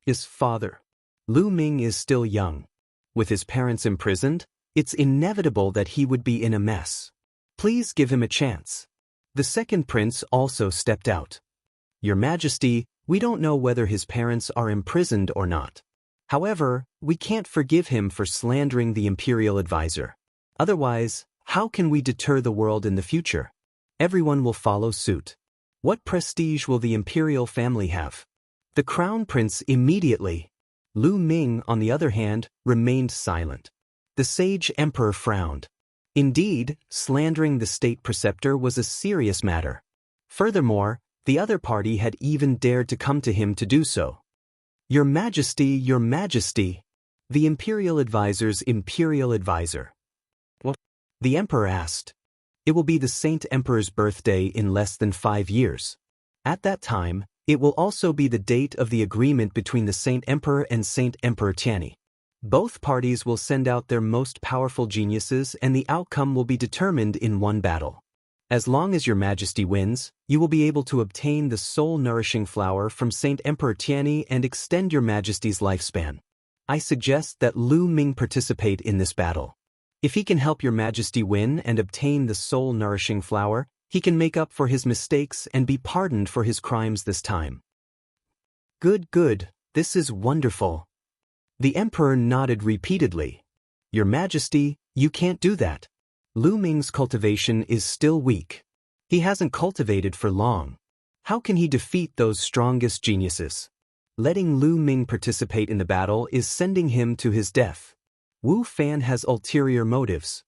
His father. Lu Ming is still young. With his parents imprisoned, it's inevitable that he would be in a mess. Please give him a chance. The second prince also stepped out. Your majesty, we don't know whether his parents are imprisoned or not. However, we can't forgive him for slandering the imperial advisor. Otherwise, how can we deter the world in the future? Everyone will follow suit. What prestige will the imperial family have? The crown prince immediately. Lu Ming, on the other hand, remained silent. The sage emperor frowned. Indeed, slandering the state preceptor was a serious matter. Furthermore, the other party had even dared to come to him to do so. Your majesty, your majesty. The imperial advisor's imperial advisor. What? The emperor asked. It will be the Saint Emperor's birthday in less than 5 years. At that time, it will also be the date of the agreement between the Saint Emperor and Saint Emperor Tianyi. Both parties will send out their most powerful geniuses and the outcome will be determined in one battle. As long as your majesty wins, you will be able to obtain the soul-nourishing flower from Saint Emperor Tianyi and extend your majesty's lifespan. I suggest that Lu Ming participate in this battle. If he can help your majesty win and obtain the soul-nourishing flower, he can make up for his mistakes and be pardoned for his crimes this time. Good, good, this is wonderful. The emperor nodded repeatedly. Your majesty, you can't do that. Lu Ming's cultivation is still weak. He hasn't cultivated for long. How can he defeat those strongest geniuses? Letting Lu Ming participate in the battle is sending him to his death. Wu Fan has ulterior motives.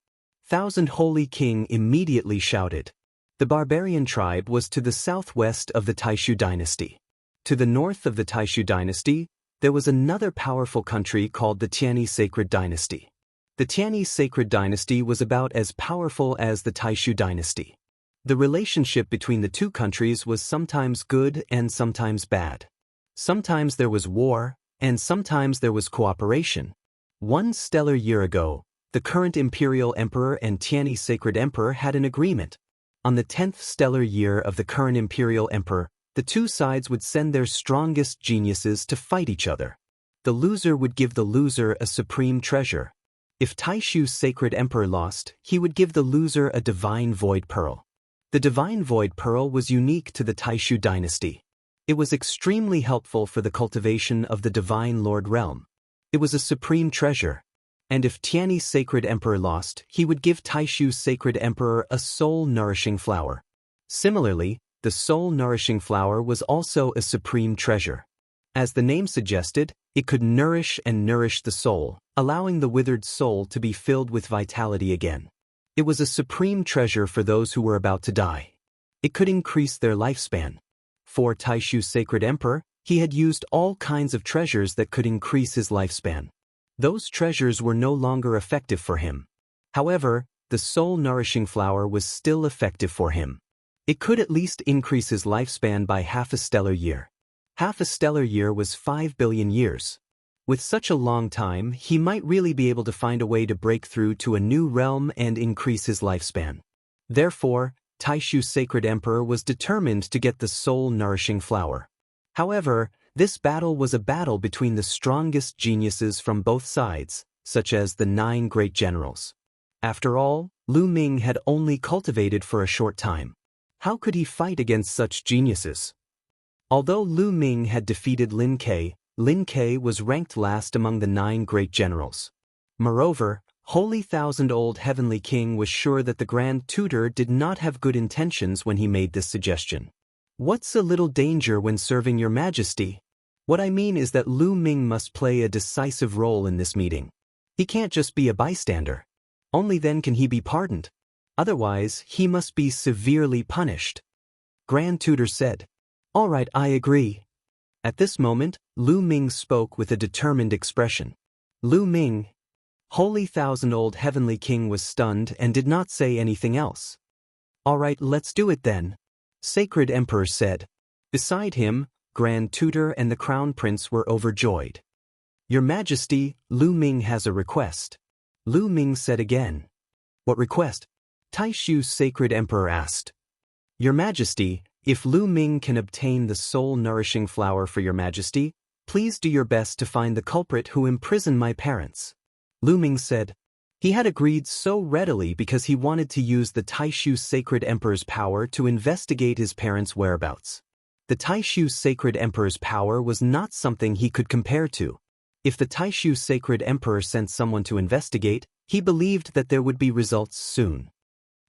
Thousand Holy King immediately shouted. The barbarian tribe was to the southwest of the Taishu dynasty. To the north of the Taishu dynasty, there was another powerful country called the Tianyi Sacred Dynasty. The Tianyi Sacred Dynasty was about as powerful as the Taishu dynasty. The relationship between the two countries was sometimes good and sometimes bad. Sometimes there was war, and sometimes there was cooperation. One stellar year ago, the current imperial emperor and Tianyi Sacred Emperor had an agreement. On the 10th stellar year of the current imperial emperor, the two sides would send their strongest geniuses to fight each other. The loser would give the loser a supreme treasure. If Taishu's sacred emperor lost, he would give the loser a divine void pearl. The divine void pearl was unique to the Taishu dynasty. It was extremely helpful for the cultivation of the divine lord realm. It was a supreme treasure. And if Tianyi's sacred emperor lost, he would give Taishu's sacred emperor a soul-nourishing flower. Similarly, the soul-nourishing flower was also a supreme treasure. As the name suggested, it could nourish and nourish the soul, allowing the withered soul to be filled with vitality again. It was a supreme treasure for those who were about to die. It could increase their lifespan. For Taishu's sacred emperor, he had used all kinds of treasures that could increase his lifespan. Those treasures were no longer effective for him. However, the soul-nourishing flower was still effective for him. It could at least increase his lifespan by half a stellar year. Half a stellar year was 5 billion years. With such a long time, he might really be able to find a way to break through to a new realm and increase his lifespan. Therefore, Taishu's sacred emperor was determined to get the soul-nourishing flower. However, this battle was a battle between the strongest geniuses from both sides, such as the 9 great generals. After all, Lu Ming had only cultivated for a short time. How could he fight against such geniuses? Although Lu Ming had defeated Lin Ke was ranked last among the 9 great generals. Moreover, Holy Thousand-Old Heavenly King was sure that the Grand Tutor did not have good intentions when he made this suggestion. What's a little danger when serving your majesty? What I mean is that Lu Ming must play a decisive role in this meeting. He can't just be a bystander. Only then can he be pardoned. Otherwise, he must be severely punished. Grand Tutor said. All right, I agree. At this moment, Lu Ming spoke with a determined expression. Lu Ming, Holy Thousand-Old Heavenly King, was stunned and did not say anything else. All right, let's do it then, Sacred Emperor said. Beside him, Grand Tutor and the Crown Prince were overjoyed. Your Majesty, Lu Ming has a request. Lu Ming said again. What request? Taishu's Sacred Emperor asked. Your Majesty, if Lu Ming can obtain the soul-nourishing flower for your Majesty, please do your best to find the culprit who imprisoned my parents. Lu Ming said. He had agreed so readily because he wanted to use the Taishu Sacred Emperor's power to investigate his parents' whereabouts. The Taishu Sacred Emperor's power was not something he could compare to. If the Taishu Sacred Emperor sent someone to investigate, he believed that there would be results soon.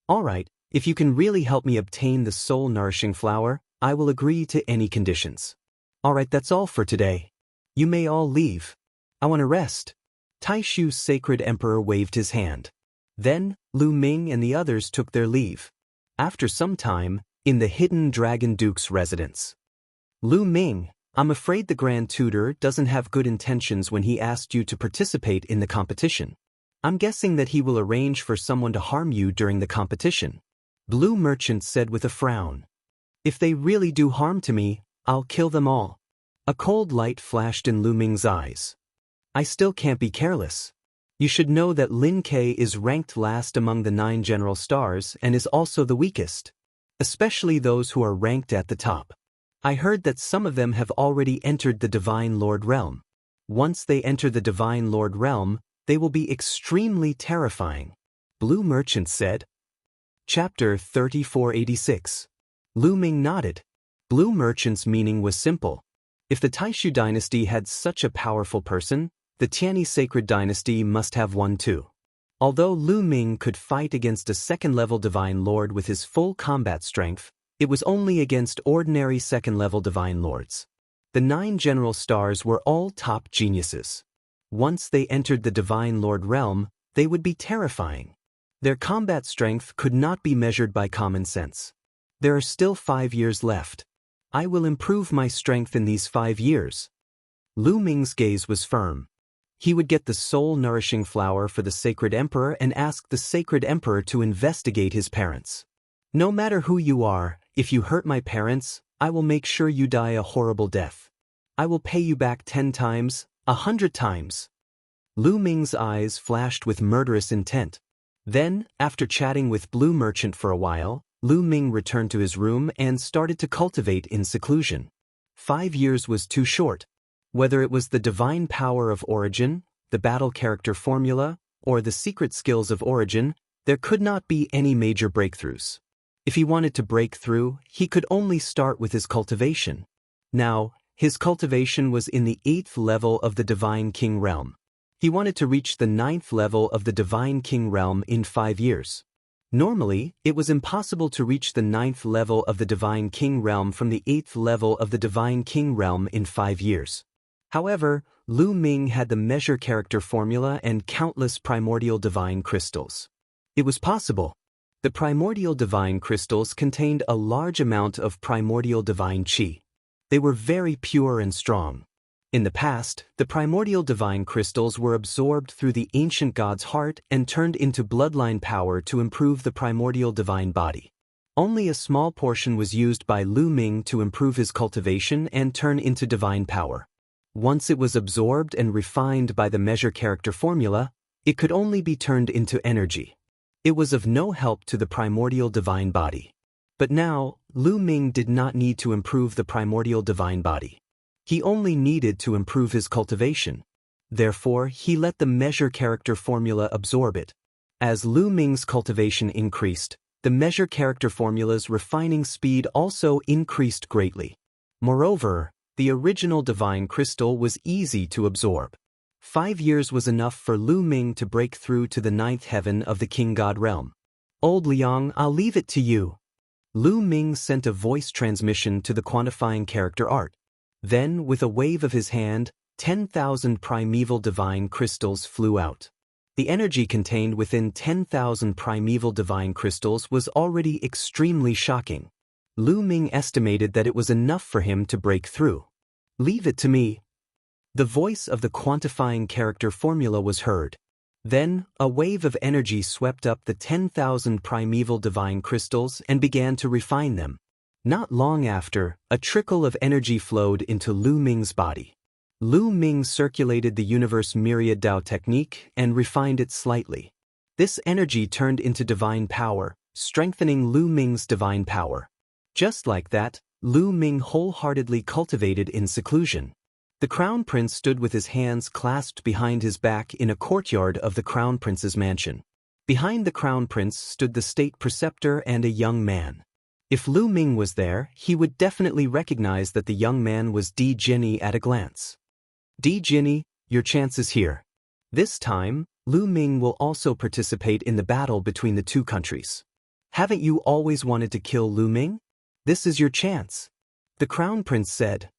All right, if you can really help me obtain the soul-nourishing flower, I will agree to any conditions. All right, that's all for today. You may all leave. I want to rest. Taishu's Sacred Emperor waved his hand. Then, Lu Ming and the others took their leave. After some time, in the hidden Dragon Duke's residence. Lu Ming, I'm afraid the Grand Tutor doesn't have good intentions when he asked you to participate in the competition. I'm guessing that he will arrange for someone to harm you during the competition. Blue Merchant said with a frown. If they really do harm to me, I'll kill them all. A cold light flashed in Lu Ming's eyes. I still can't be careless. You should know that Lin Ke is ranked last among the 9 general stars and is also the weakest. Especially those who are ranked at the top. I heard that some of them have already entered the Divine Lord Realm. Once they enter the Divine Lord Realm, they will be extremely terrifying. Blue Merchant said. Chapter 3486. Lu Ming nodded. Blue Merchant's meaning was simple. If the Taishu dynasty had such a powerful person, the Tianyi Sacred Dynasty must have one too. Although Lu Ming could fight against a second-level Divine Lord with his full combat strength, it was only against ordinary second-level Divine Lords. The 9 general stars were all top geniuses. Once they entered the Divine Lord realm, they would be terrifying. Their combat strength could not be measured by common sense. There are still 5 years left. I will improve my strength in these 5 years. Lu Ming's gaze was firm. He would get the soul-nourishing flower for the Sacred Emperor and ask the Sacred Emperor to investigate his parents. No matter who you are, if you hurt my parents, I will make sure you die a horrible death. I will pay you back 10 times, 100 times. Lu Ming's eyes flashed with murderous intent. Then, after chatting with Blue Merchant for a while, Lu Ming returned to his room and started to cultivate in seclusion. 5 years was too short. Whether it was the divine power of origin, the battle character formula, or the secret skills of origin, there could not be any major breakthroughs. If he wanted to break through, he could only start with his cultivation. Now, his cultivation was in the 8th level of the Divine King realm. He wanted to reach the 9th level of the Divine King realm in 5 years. Normally, it was impossible to reach the 9th level of the Divine King realm from the 8th level of the Divine King realm in 5 years. However, Lu Ming had the measure character formula and countless primordial divine crystals. It was possible. The primordial divine crystals contained a large amount of primordial divine qi. They were very pure and strong. In the past, the primordial divine crystals were absorbed through the ancient god's heart and turned into bloodline power to improve the primordial divine body. Only a small portion was used by Lu Ming to improve his cultivation and turn into divine power. Once it was absorbed and refined by the measure character formula, it could only be turned into energy. It was of no help to the primordial divine body. But now, Lu Ming did not need to improve the primordial divine body. He only needed to improve his cultivation. Therefore, he let the measure character formula absorb it. As Lu Ming's cultivation increased, the measure character formula's refining speed also increased greatly. Moreover, the original divine crystal was easy to absorb. 5 years was enough for Lu Ming to break through to the 9th heaven of the King God realm. Old Liang, I'll leave it to you. Lu Ming sent a voice transmission to the quantifying character art. Then, with a wave of his hand, 10,000 primeval divine crystals flew out. The energy contained within 10,000 primeval divine crystals was already extremely shocking. Lu Ming estimated that it was enough for him to break through. "Leave it to me." The voice of the quantifying character formula was heard. Then, a wave of energy swept up the 10,000 primeval divine crystals and began to refine them. Not long after, a trickle of energy flowed into Lu Ming's body. Lu Ming circulated the universe myriad Dao technique and refined it slightly. This energy turned into divine power, strengthening Lu Ming's divine power. Just like that, Lu Ming wholeheartedly cultivated in seclusion. The Crown Prince stood with his hands clasped behind his back in a courtyard of the Crown Prince's mansion. Behind the Crown Prince stood the state preceptor and a young man. If Lu Ming was there, he would definitely recognize that the young man was Di Jinni at a glance. "Di Jinni, your chance is here. This time, Lu Ming will also participate in the battle between the two countries. Haven't you always wanted to kill Lu Ming? This is your chance." The Crown Prince said.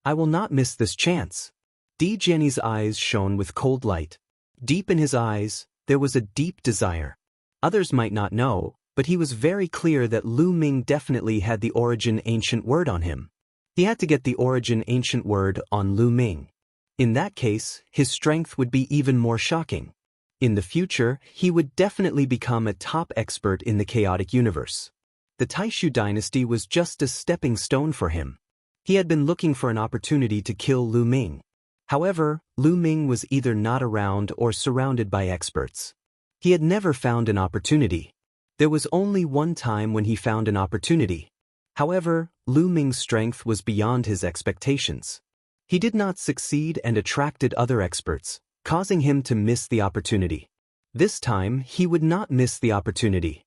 "I will not miss this chance." Di Jinni's eyes shone with cold light. Deep in his eyes, there was a deep desire. Others might not know, but he was very clear that Lu Ming definitely had the origin ancient word on him. He had to get the origin ancient word on Lu Ming. In that case, his strength would be even more shocking. In the future, he would definitely become a top expert in the chaotic universe. The Taishu dynasty was just a stepping stone for him. He had been looking for an opportunity to kill Lu Ming. However, Lu Ming was either not around or surrounded by experts. He had never found an opportunity. There was only one time when he found an opportunity. However, Lu Ming's strength was beyond his expectations. He did not succeed and attracted other experts, causing him to miss the opportunity. This time, he would not miss the opportunity.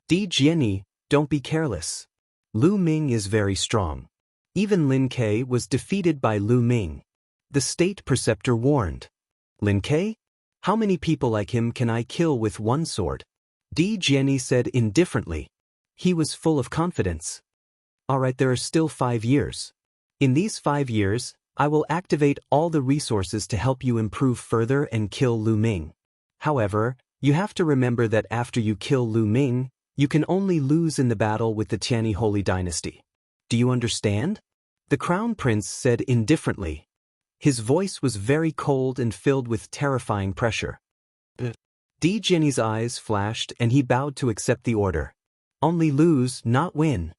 "Di Jinni, don't be careless. Lu Ming is very strong." Even Lin Ke was defeated by Lu Ming. The state preceptor warned. "Lin Ke? How many people like him can I kill with one sword?" Di Jinni said indifferently. He was full of confidence. "Alright, there are still 5 years. In these 5 years, I will activate all the resources to help you improve further and kill Lu Ming. However, you have to remember that after you kill Lu Ming, you can only lose in the battle with the Tianyi Holy Dynasty. Do you understand?" The Crown Prince said indifferently. His voice was very cold and filled with terrifying pressure. Di Jinni's eyes flashed and he bowed to accept the order. Only lose, not win.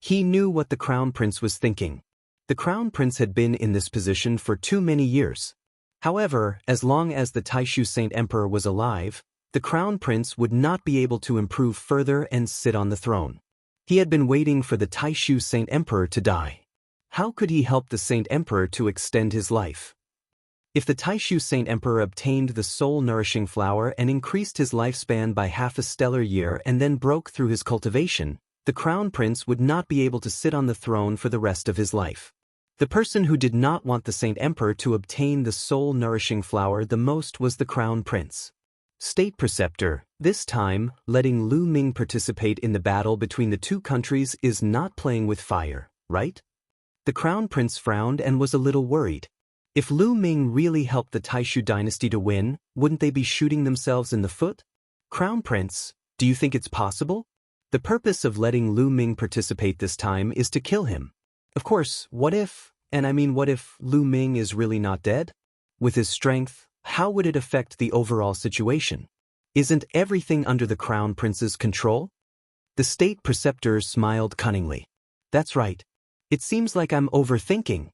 He knew what the Crown Prince was thinking. The Crown Prince had been in this position for too many years. However, as long as the Taishu Saint Emperor was alive, the Crown Prince would not be able to improve further and sit on the throne. He had been waiting for the Taishu Saint Emperor to die. How could he help the Saint Emperor to extend his life? If the Taishu Saint Emperor obtained the soul-nourishing flower and increased his lifespan by half a stellar year and then broke through his cultivation, the Crown Prince would not be able to sit on the throne for the rest of his life. The person who did not want the Saint Emperor to obtain the soul-nourishing flower the most was the Crown Prince. State Preceptor, this time, letting Lu Ming participate in the battle between the two countries is not playing with fire, right? The Crown Prince frowned and was a little worried. If Lu Ming really helped the Taishu dynasty to win, wouldn't they be shooting themselves in the foot? Crown Prince, do you think it's possible? The purpose of letting Lu Ming participate this time is to kill him. Of course, what if Lu Ming is really not dead? With his strength, how would it affect the overall situation? Isn't everything under the Crown Prince's control? The state preceptor smiled cunningly. That's right. It seems like I'm overthinking.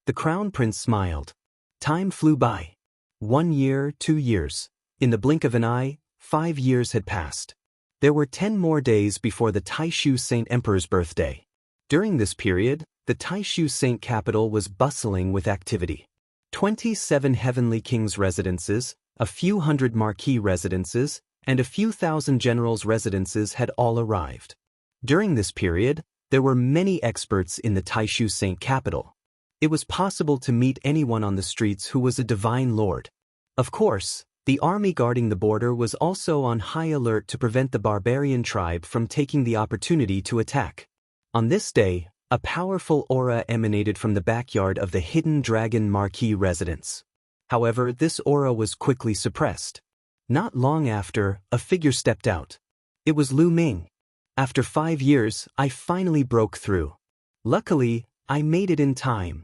The Crown Prince smiled. Time flew by. 1 year, 2 years. In the blink of an eye, 5 years had passed. There were 10 more days before the Taishu Saint Emperor's birthday. During this period, the Taishu Saint capital was bustling with activity. 27 Heavenly Kings' residences, a few hundred marquis residences, and a few thousand generals' residences had all arrived. During this period, there were many experts in the Taishu Saint capital. It was possible to meet anyone on the streets who was a divine lord. Of course, The army guarding the border was also on high alert to prevent the barbarian tribe from taking the opportunity to attack. On this day, a powerful aura emanated from the backyard of the hidden dragon marquis residence. However, this aura was quickly suppressed. Not long after, a figure stepped out. It was Lu Ming. After 5 years, I finally broke through. Luckily, I made it in time.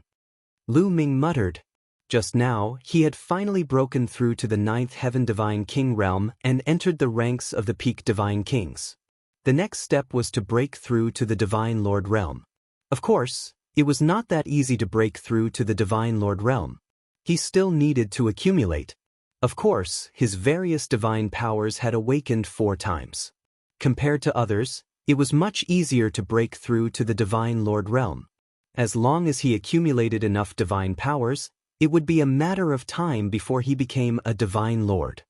Lu Ming muttered. Just now, he had finally broken through to the 9th Heaven Divine King realm and entered the ranks of the Peak Divine Kings. The next step was to break through to the Divine Lord realm. Of course, it was not that easy to break through to the Divine Lord realm. He still needed to accumulate. Of course, his various divine powers had awakened 4 times. Compared to others, it was much easier to break through to the Divine Lord realm. As long as he accumulated enough divine powers, it would be a matter of time before he became a Divine Lord.